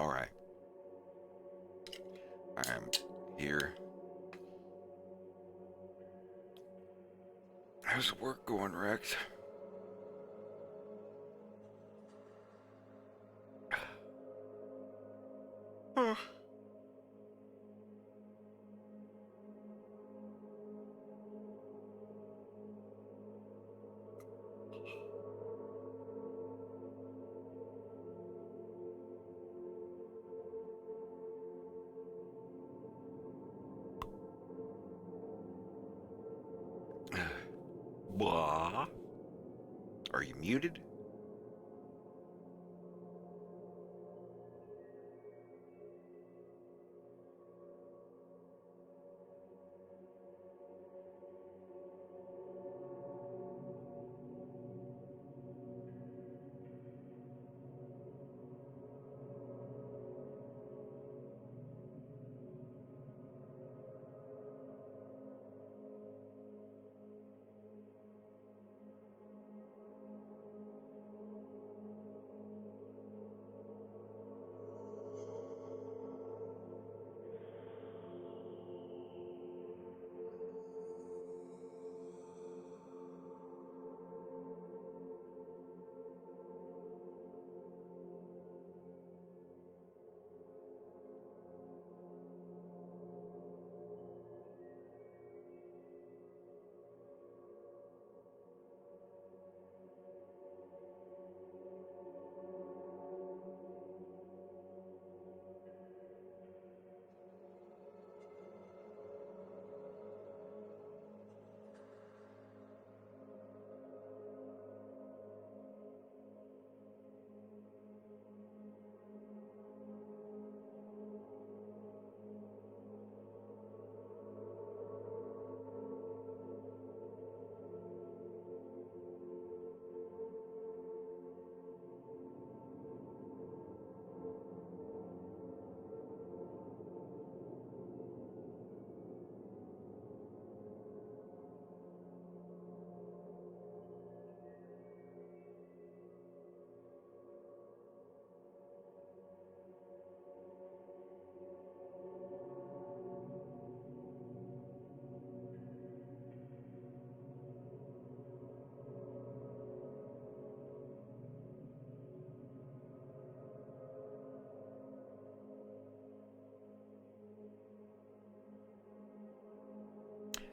All right. I am here. How's work going, Rex? Blah. Are you muted?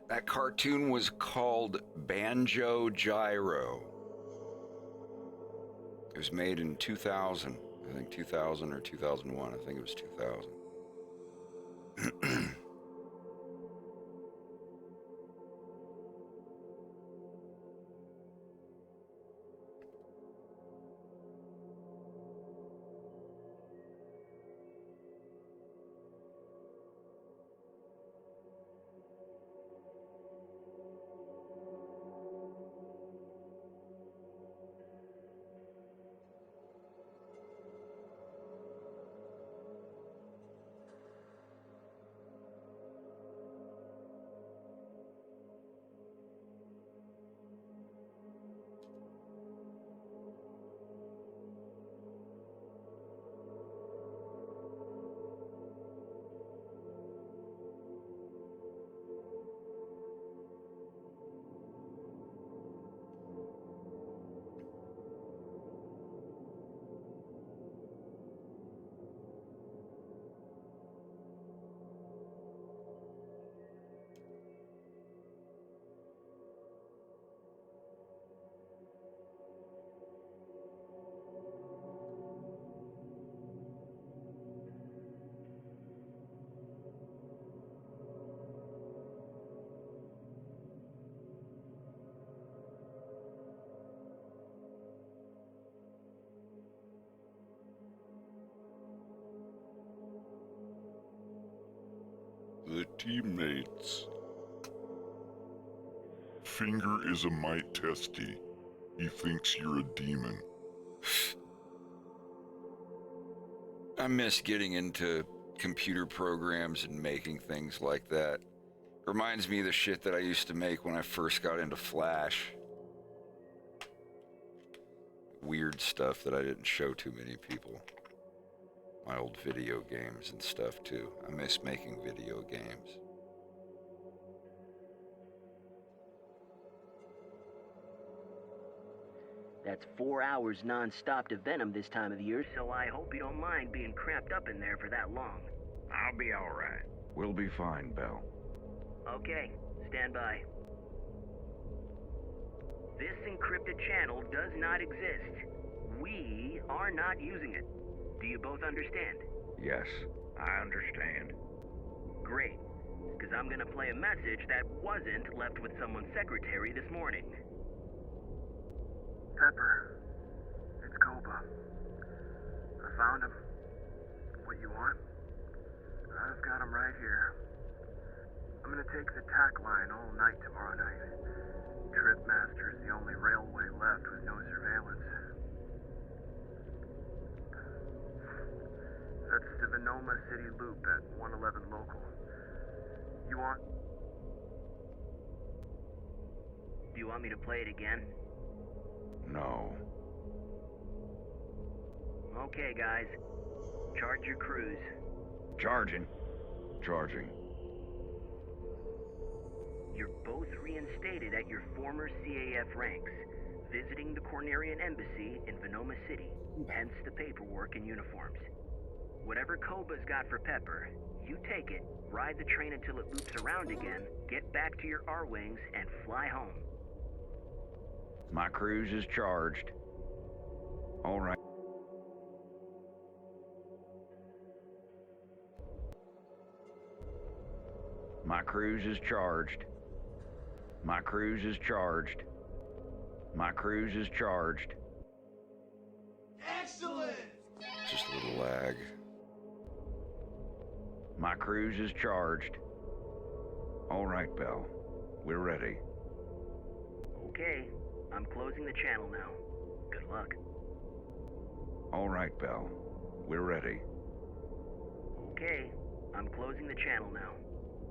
That cartoon was called Banjo Gyro. It was made in 2000. I think 2000 or 2001. I think it was 2000. The teammates. Finger is a mite testy. He thinks you're a demon. I miss getting into computer programs and making things like that. Reminds me of the shit that I used to make when I first got into Flash. Weird stuff that I didn't show too many people. my old video games and stuff too. I miss making video games. That's 4 hours non-stop to Venom this time of the year, so I hope you don't mind being cramped up in there for that long. I'll be all right. We'll be fine, Bell. Okay, stand by. This encrypted channel does not exist. We are not using it. Do you both understand? Yes, I understand. Great, because I'm gonna play a message that wasn't left with someone's secretary this morning. Pepper, it's Koba. I found him. What you want? I've got him right here. I'm gonna take the tack line all night tomorrow night. Tripmaster's the only railway left with no surveillance. That's the Venoma City Loop at 111 local. You want? Do you want me to play it again? No. Okay, guys. Charge your crews. Charging. You're both reinstated at your former CAF ranks, visiting the Cornerian Embassy in Venoma City, hence the paperwork and uniforms. Whatever Koba's got for Pepper, you take it, ride the train until it loops around again, get back to your R-Wings, and fly home. My cruise is charged. All right. My cruise is charged. My cruise is charged. My cruise is charged. Excellent! Just a little lag. My cruise is charged. All right, Bell. We're ready. Okay, I'm closing the channel now. Good luck. All right, Bell. We're ready. Okay, I'm closing the channel now.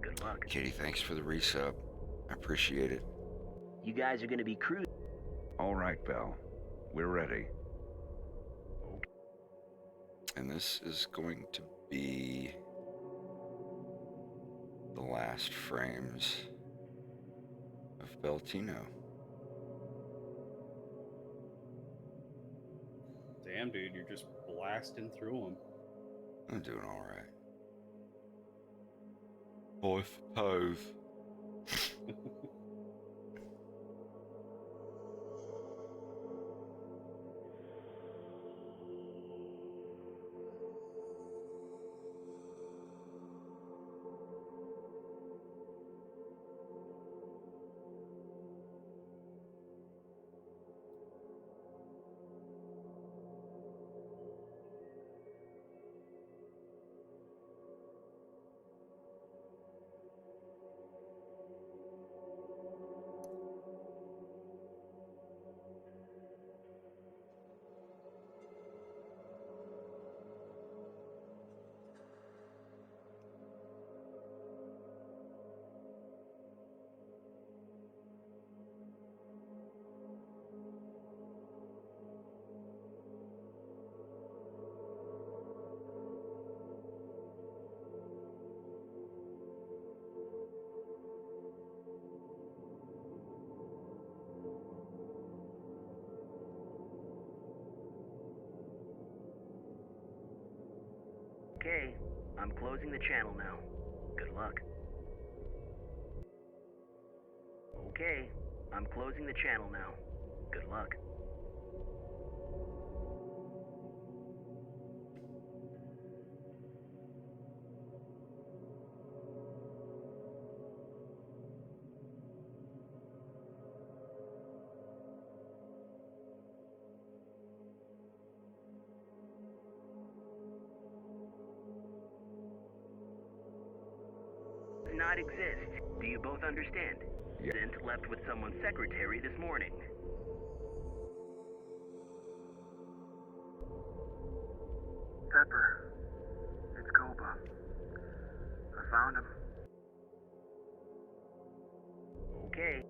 Good luck. Katie, thanks for the resub. I appreciate it. You guys are gonna be cruising. All right, Bell. We're ready. And this is going to be the last frames of Beltino. Damn, dude, you're just blasting through them. I'm doing all right. I suppose. Okay, I'm closing the channel now. Good luck. Okay, I'm closing the channel now. Good luck. Not exist. Do you both understand? Yeah. Sent left with someone's secretary this morning. Pepper, it's Koba. I found him. Okay.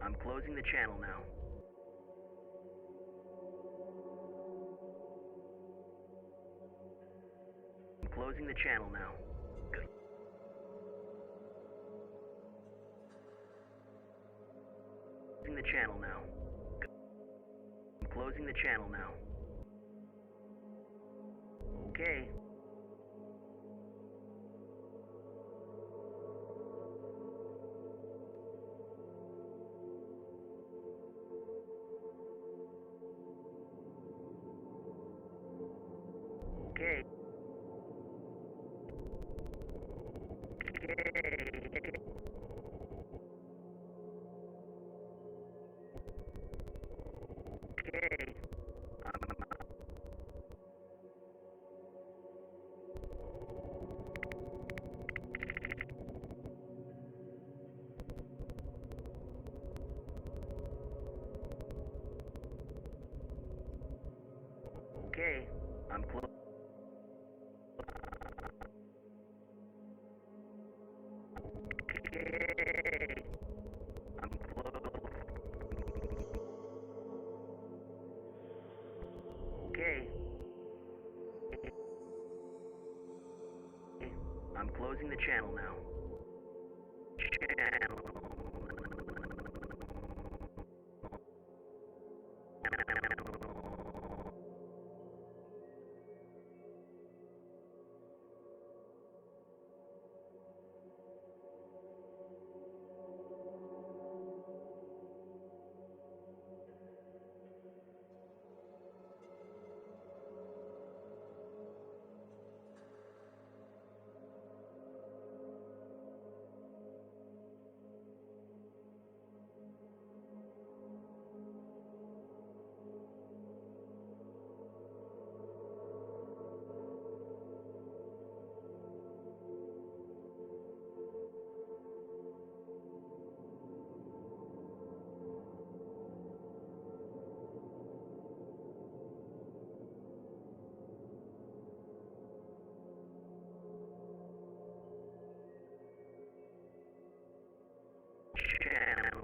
I'm closing the channel now. I'm closing the channel now. Good. Closing the channel now. Good. I'm closing the channel now. Okay. Okay. Okay, I'm close. Okay, I'm close. Okay. I'm closing the channel now. Channel.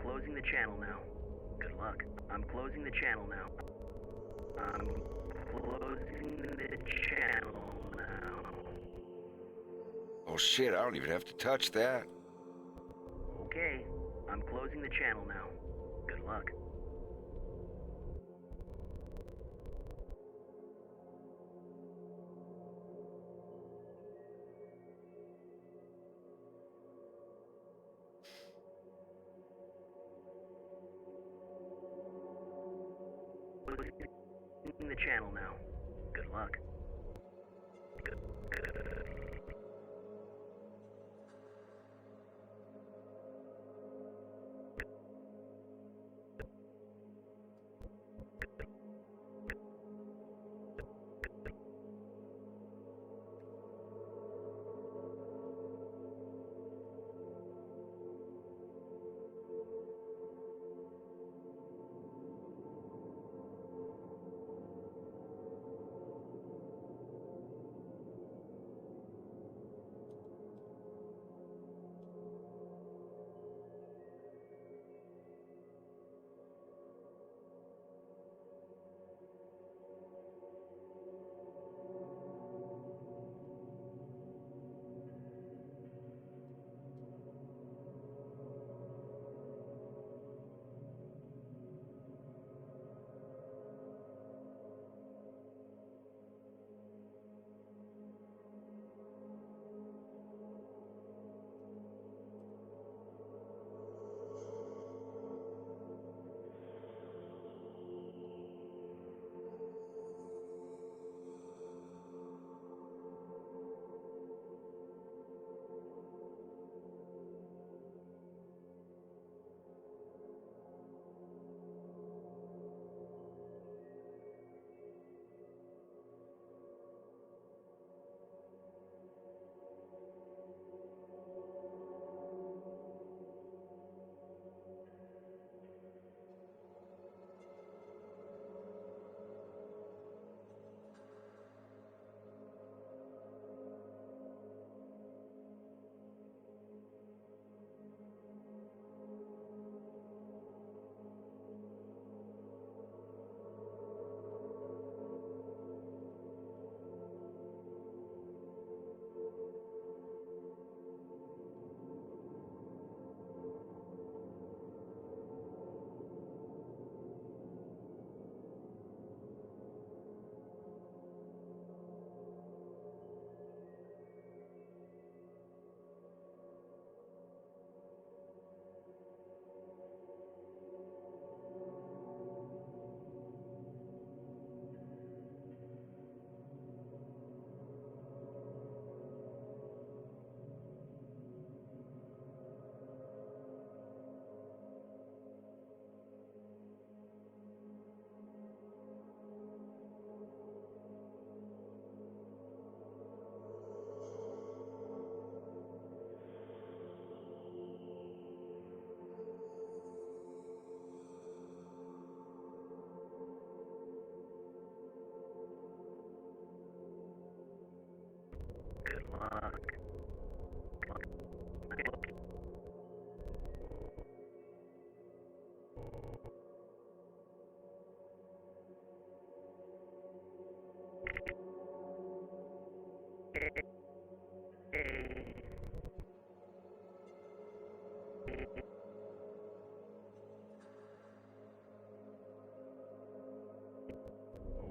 Closing the channel now. Good luck. I'm closing the channel now. I'm closing the channel now. Oh shit, I don't even have to touch that. Okay, I'm closing the channel now. Good luck. Closing the channel now. Good luck. Good.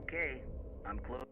Okay, I'm close.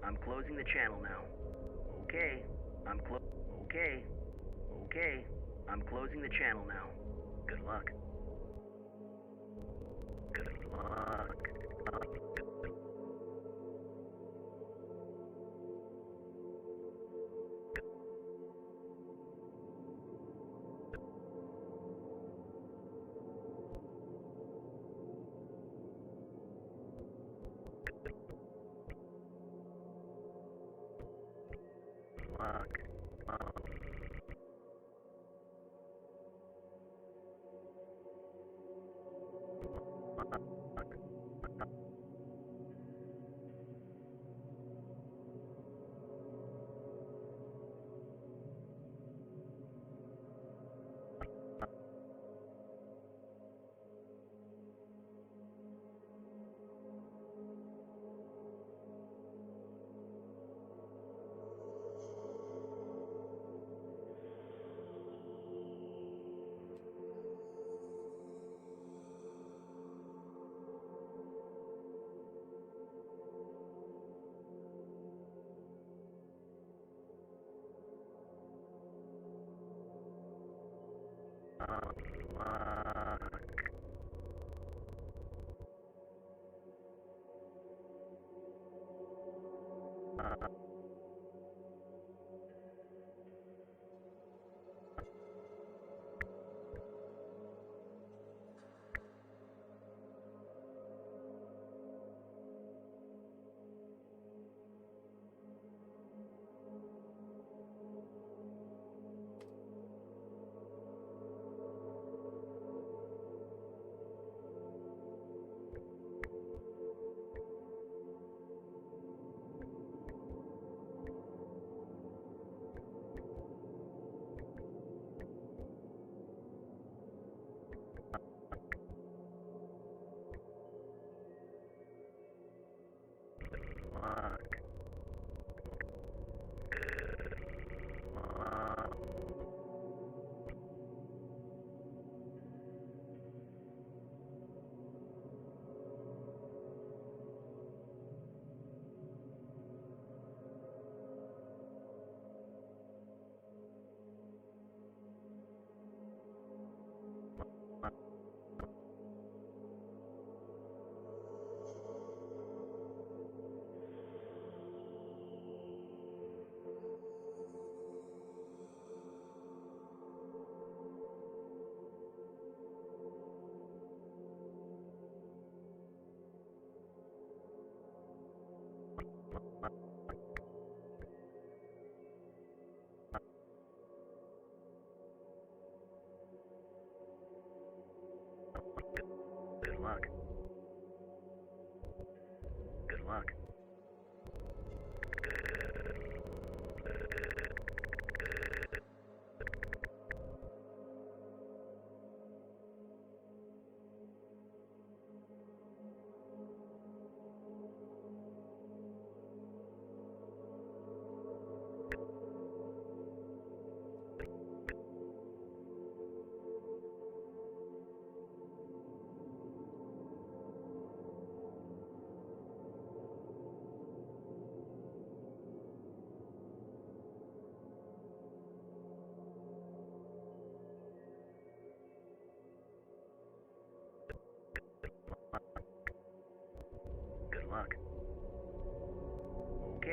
I'm closing the channel now. Okay, okay, I'm closing the channel now. Good luck. Good luck.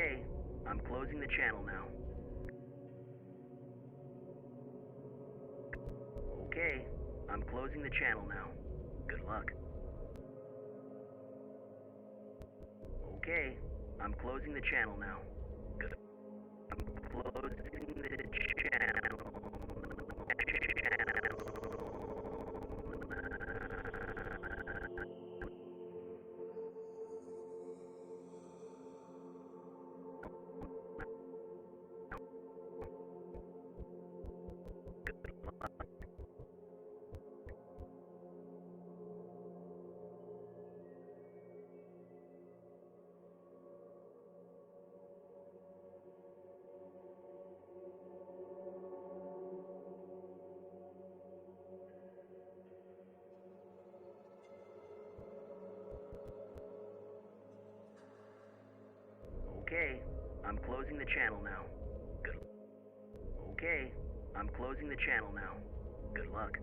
Okay, I'm closing the channel now. Okay, I'm closing the channel now. Good luck. Okay, I'm closing the channel now. Good. I'm closing the channel. Okay, I'm closing the channel now. Good. Okay, I'm closing the channel now. Good luck.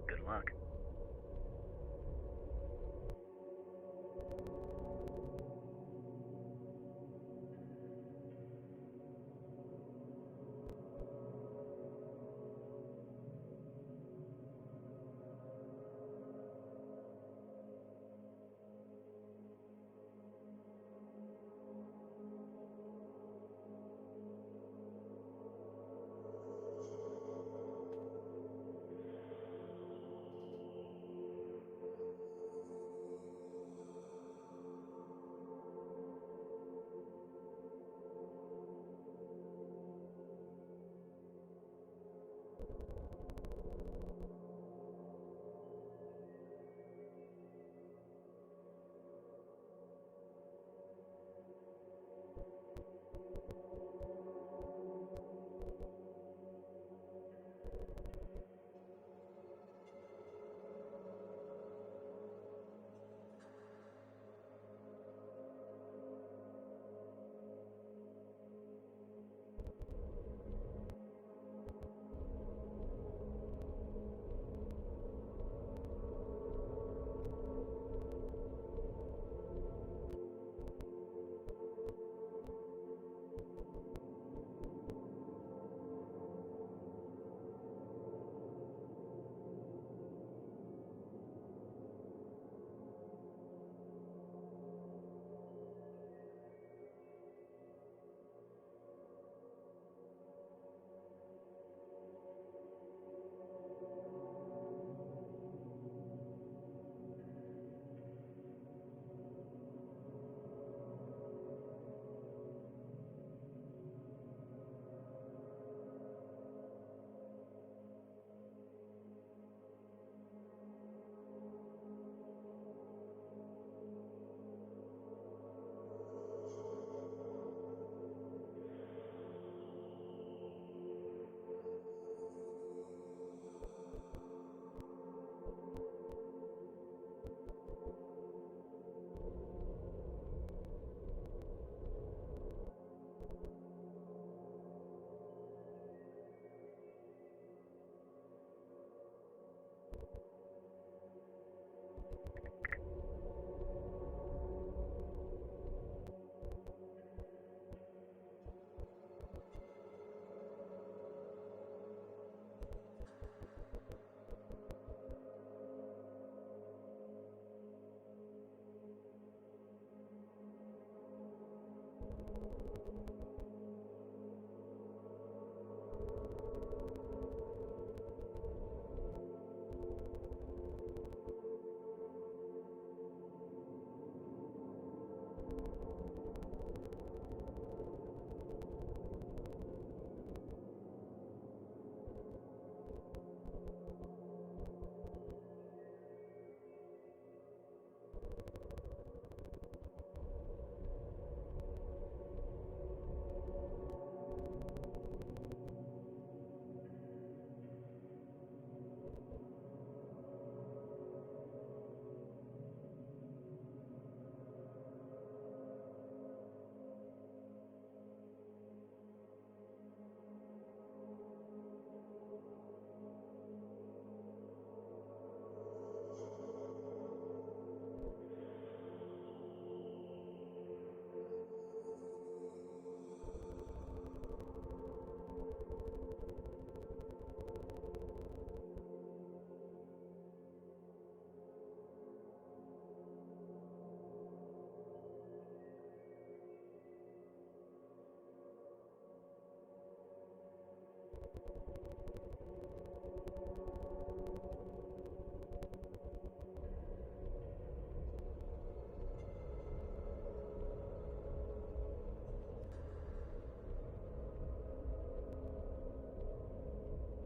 Good luck.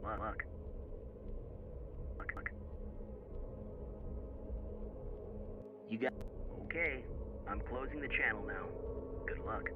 luck. You got... Okay, I'm closing the channel now. Good luck.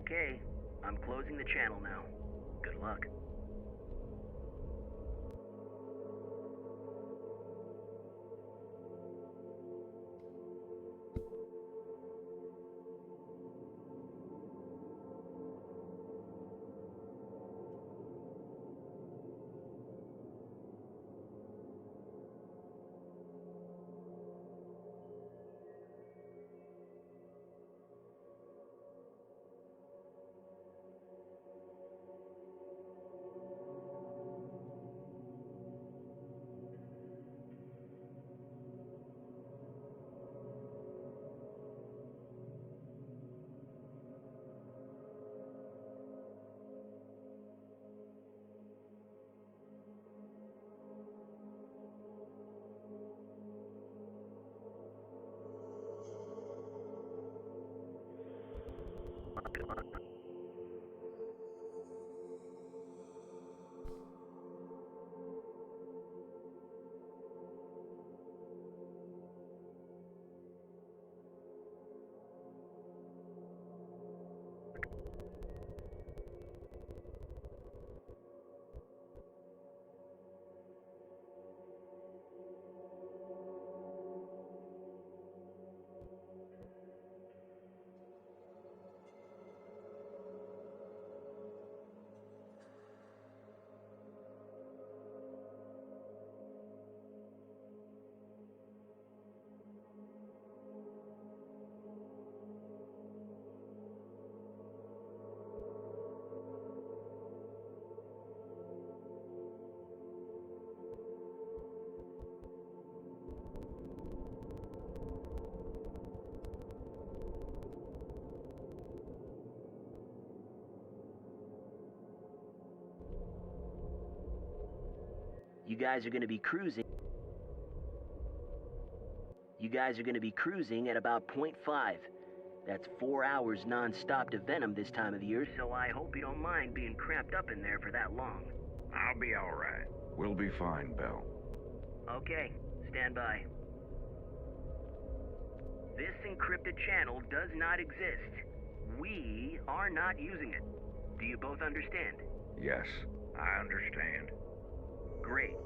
Okay, I'm closing the channel now. Good luck. You guys are going to be cruising. You guys are going to be cruising at about 0.5. That's 4 hours non-stop to Venom this time of the year, so I hope you don't mind being cramped up in there for that long. I'll be all right. We'll be fine, Bell. Okay, stand by. This encrypted channel does not exist. We are not using it. Do you both understand? Yes. I understand. Great,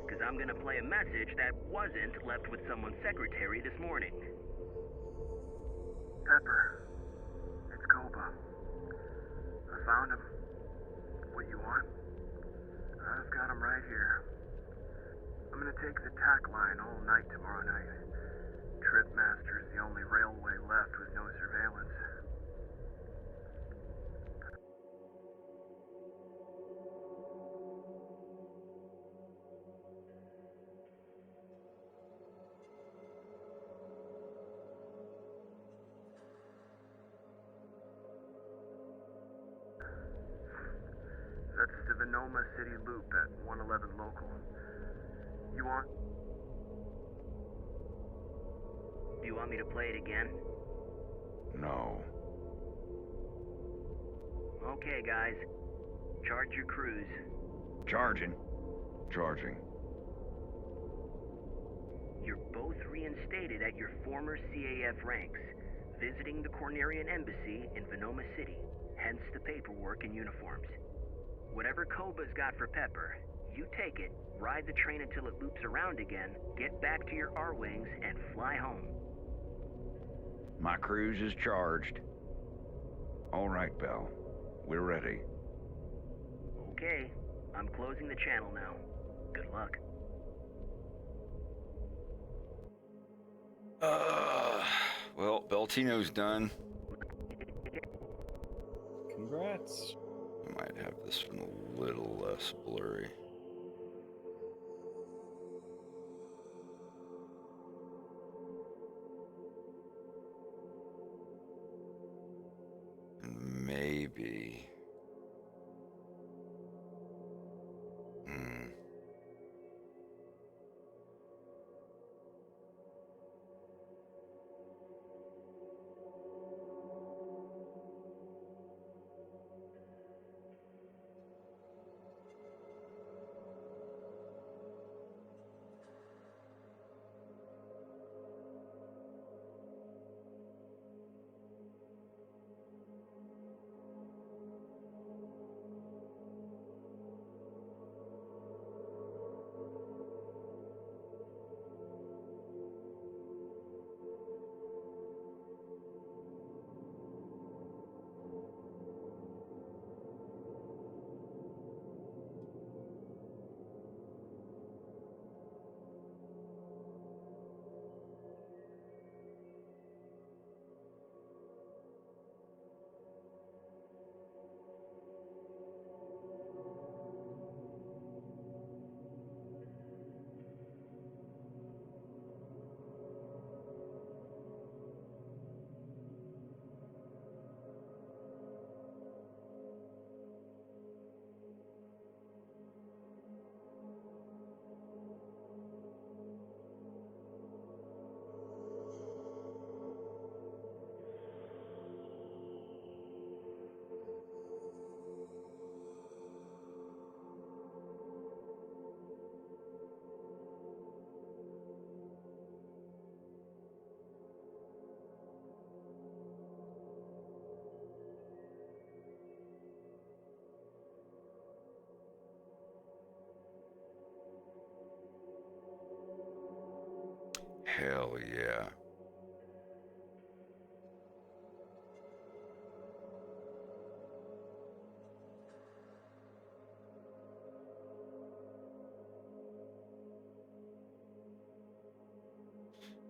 because I'm going to play a message that wasn't left with someone's secretary this morning. Pepper, it's Koba. I found him. What you want? I've got him right here. I'm gonna take the tack line all night tomorrow night. Tripmaster's the only railway left with no surveillance. That's the Venoma City Loop at 111 local. You want? Do you want me to play it again? No. Okay, guys. Charge your crews. Charging. Charging. You're both reinstated at your former CAF ranks, visiting the Cornerian Embassy in Venoma City, hence the paperwork and uniforms. Whatever Koba's got for Pepper, you take it, ride the train until it loops around again, get back to your R-Wings, and fly home. My cruise is charged. All right, Belle. We're ready. Okay, I'm closing the channel now. Good luck. Well, Beltino's done. Congrats. I might have this one a little less blurry. And maybe... Hell yeah.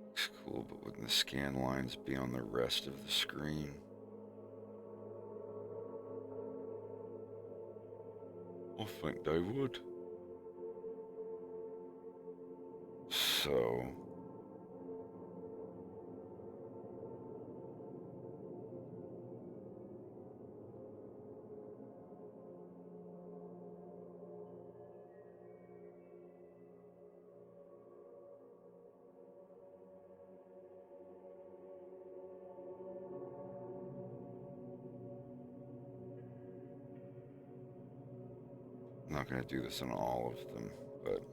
Looks cool, but wouldn't the scan lines be on the rest of the screen? I think they would. So... I'm not going to do this on all of them, but...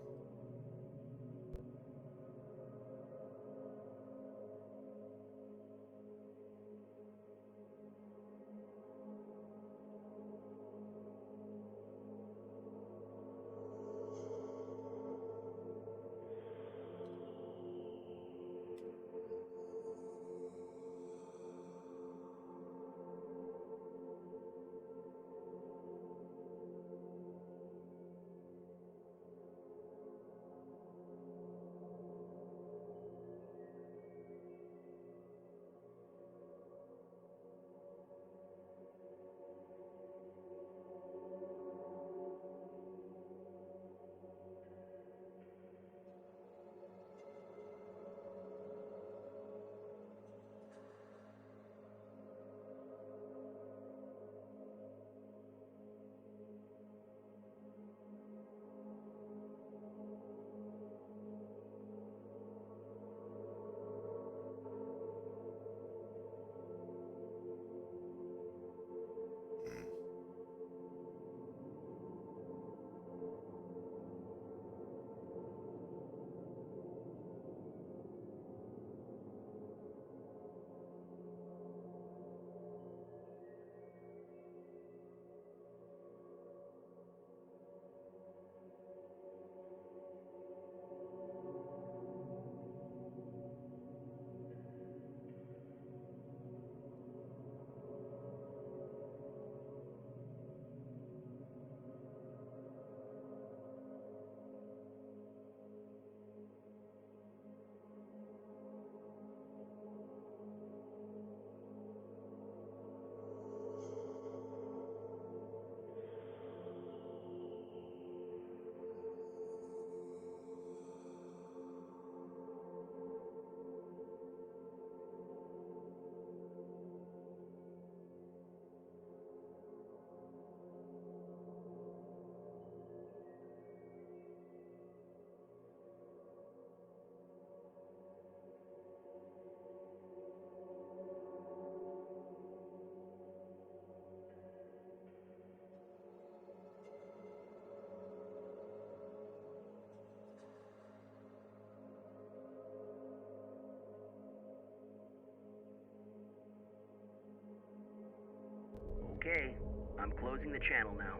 Okay, I'm closing the channel now.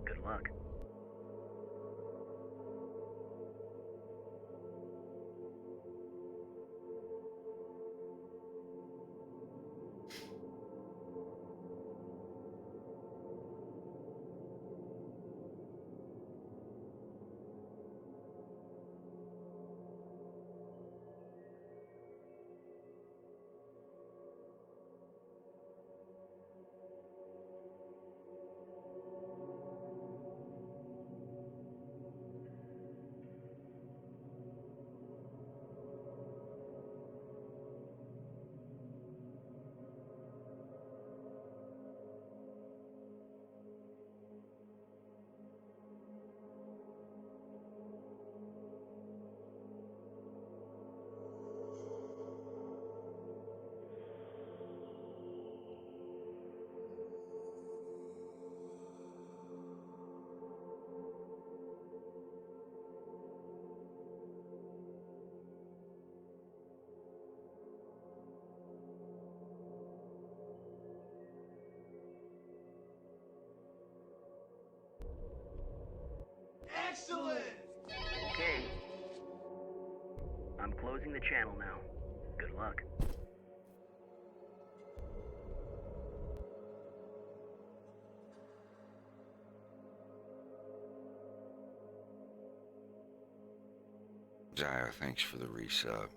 Good luck. Excellent! Okay. I'm closing the channel now. Good luck. Zaya, thanks for the resub.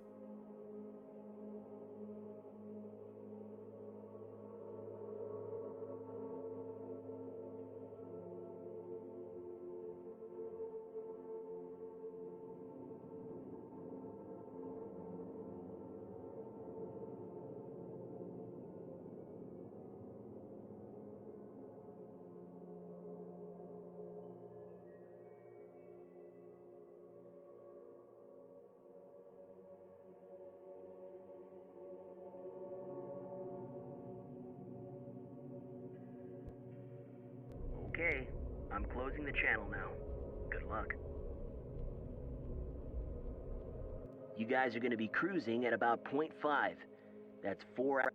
Okay, I'm closing the channel now. Good luck. You guys are going to be cruising at about 0.5. That's 4 hours.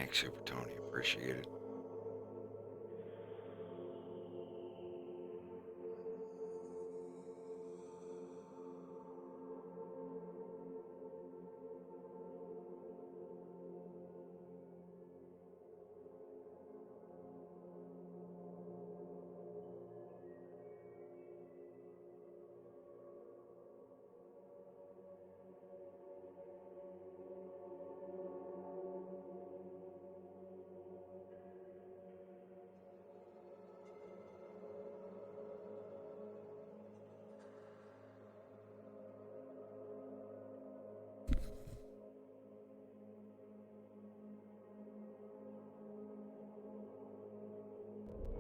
Thanks, Super Tony. Appreciate it.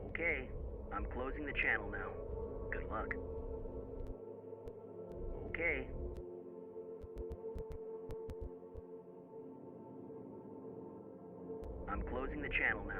Okay, I'm closing the channel now. Good luck. Okay. I'm closing the channel now.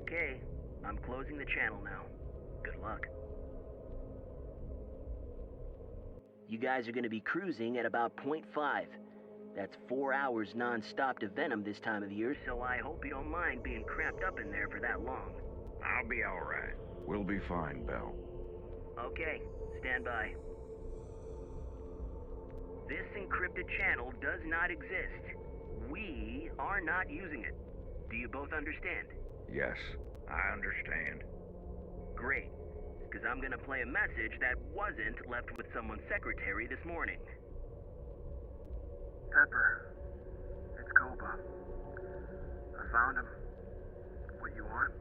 Okay, I'm closing the channel now. Good luck. You guys are going to be cruising at about 0.5. That's 4 hours non-stop to Venom this time of year, so I hope you don't mind being cramped up in there for that long. I'll be all right. We'll be fine, Bell. Okay, stand by. This encrypted channel does not exist. We are not using it. Do you both understand? Yes, I understand. Great, because I'm gonna play a message that wasn't left with someone's secretary this morning. Pepper, it's Koba. I found him. What you want?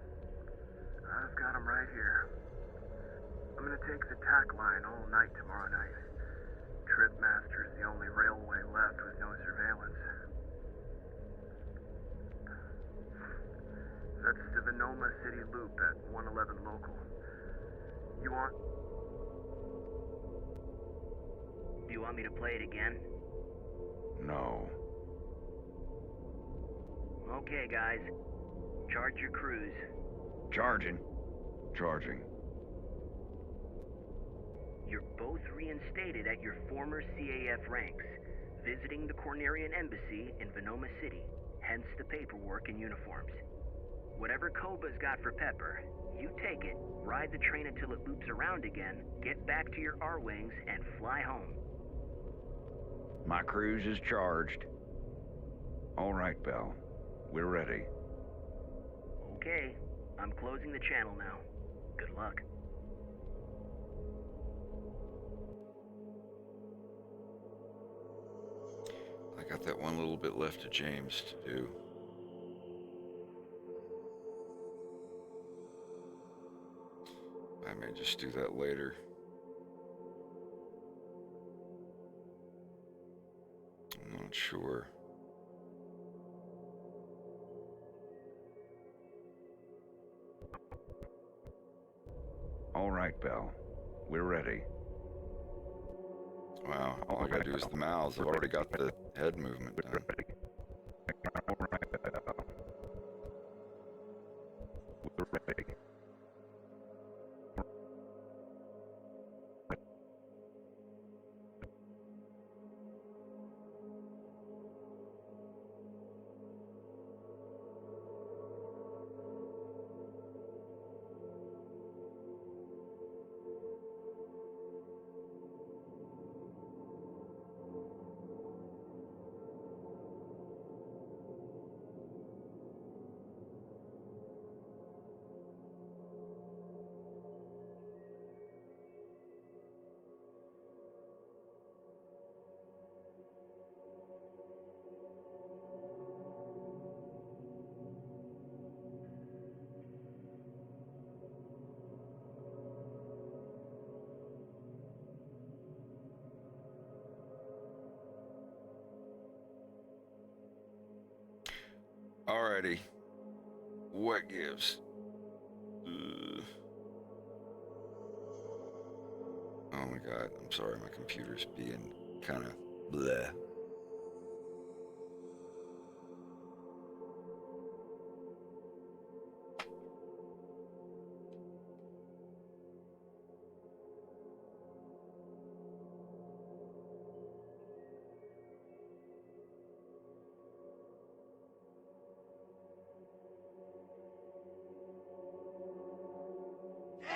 I've got him right here. I'm gonna take the tack line all night tomorrow night. Tripmaster's the only railway left with no surveillance. That's the Venoma City Loop at 111 local. You want... Do you want me to play it again? No. Okay, guys. Charge your crews. Charging. Charging. You're both reinstated at your former CAF ranks, visiting the Cornerian Embassy in Venoma City, hence the paperwork and uniforms. Whatever Koba's got for Pepper, you take it, ride the train until it loops around again, get back to your R-Wings, and fly home. My cruise is charged. All right, Bell. We're ready. Okay, I'm closing the channel now. Good luck. I got that one little bit left to James to do. I may just do that later. I'm not sure. All right, Bell. We're ready. Wow, all I gotta do is the mouths. I've already got the head movement done. All right, Bell. We're ready. Alrighty. What gives? Oh my god, I'm sorry, my computer's being kind of bleh.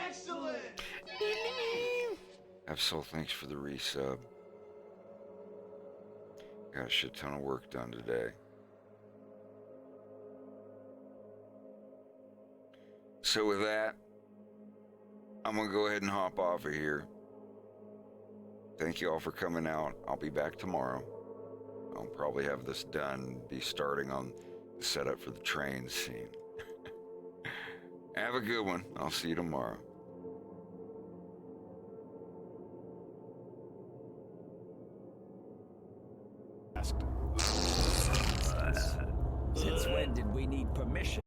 Excellent! Absol, thanks for the resub. Got a shit ton of work done today. So with that, I'm gonna go ahead and hop off of here. Thank you all for coming out. I'll be back tomorrow. I'll probably have this done, be starting on the setup for the train scene. Have a good one. I'll see you tomorrow. Since when did we need permission?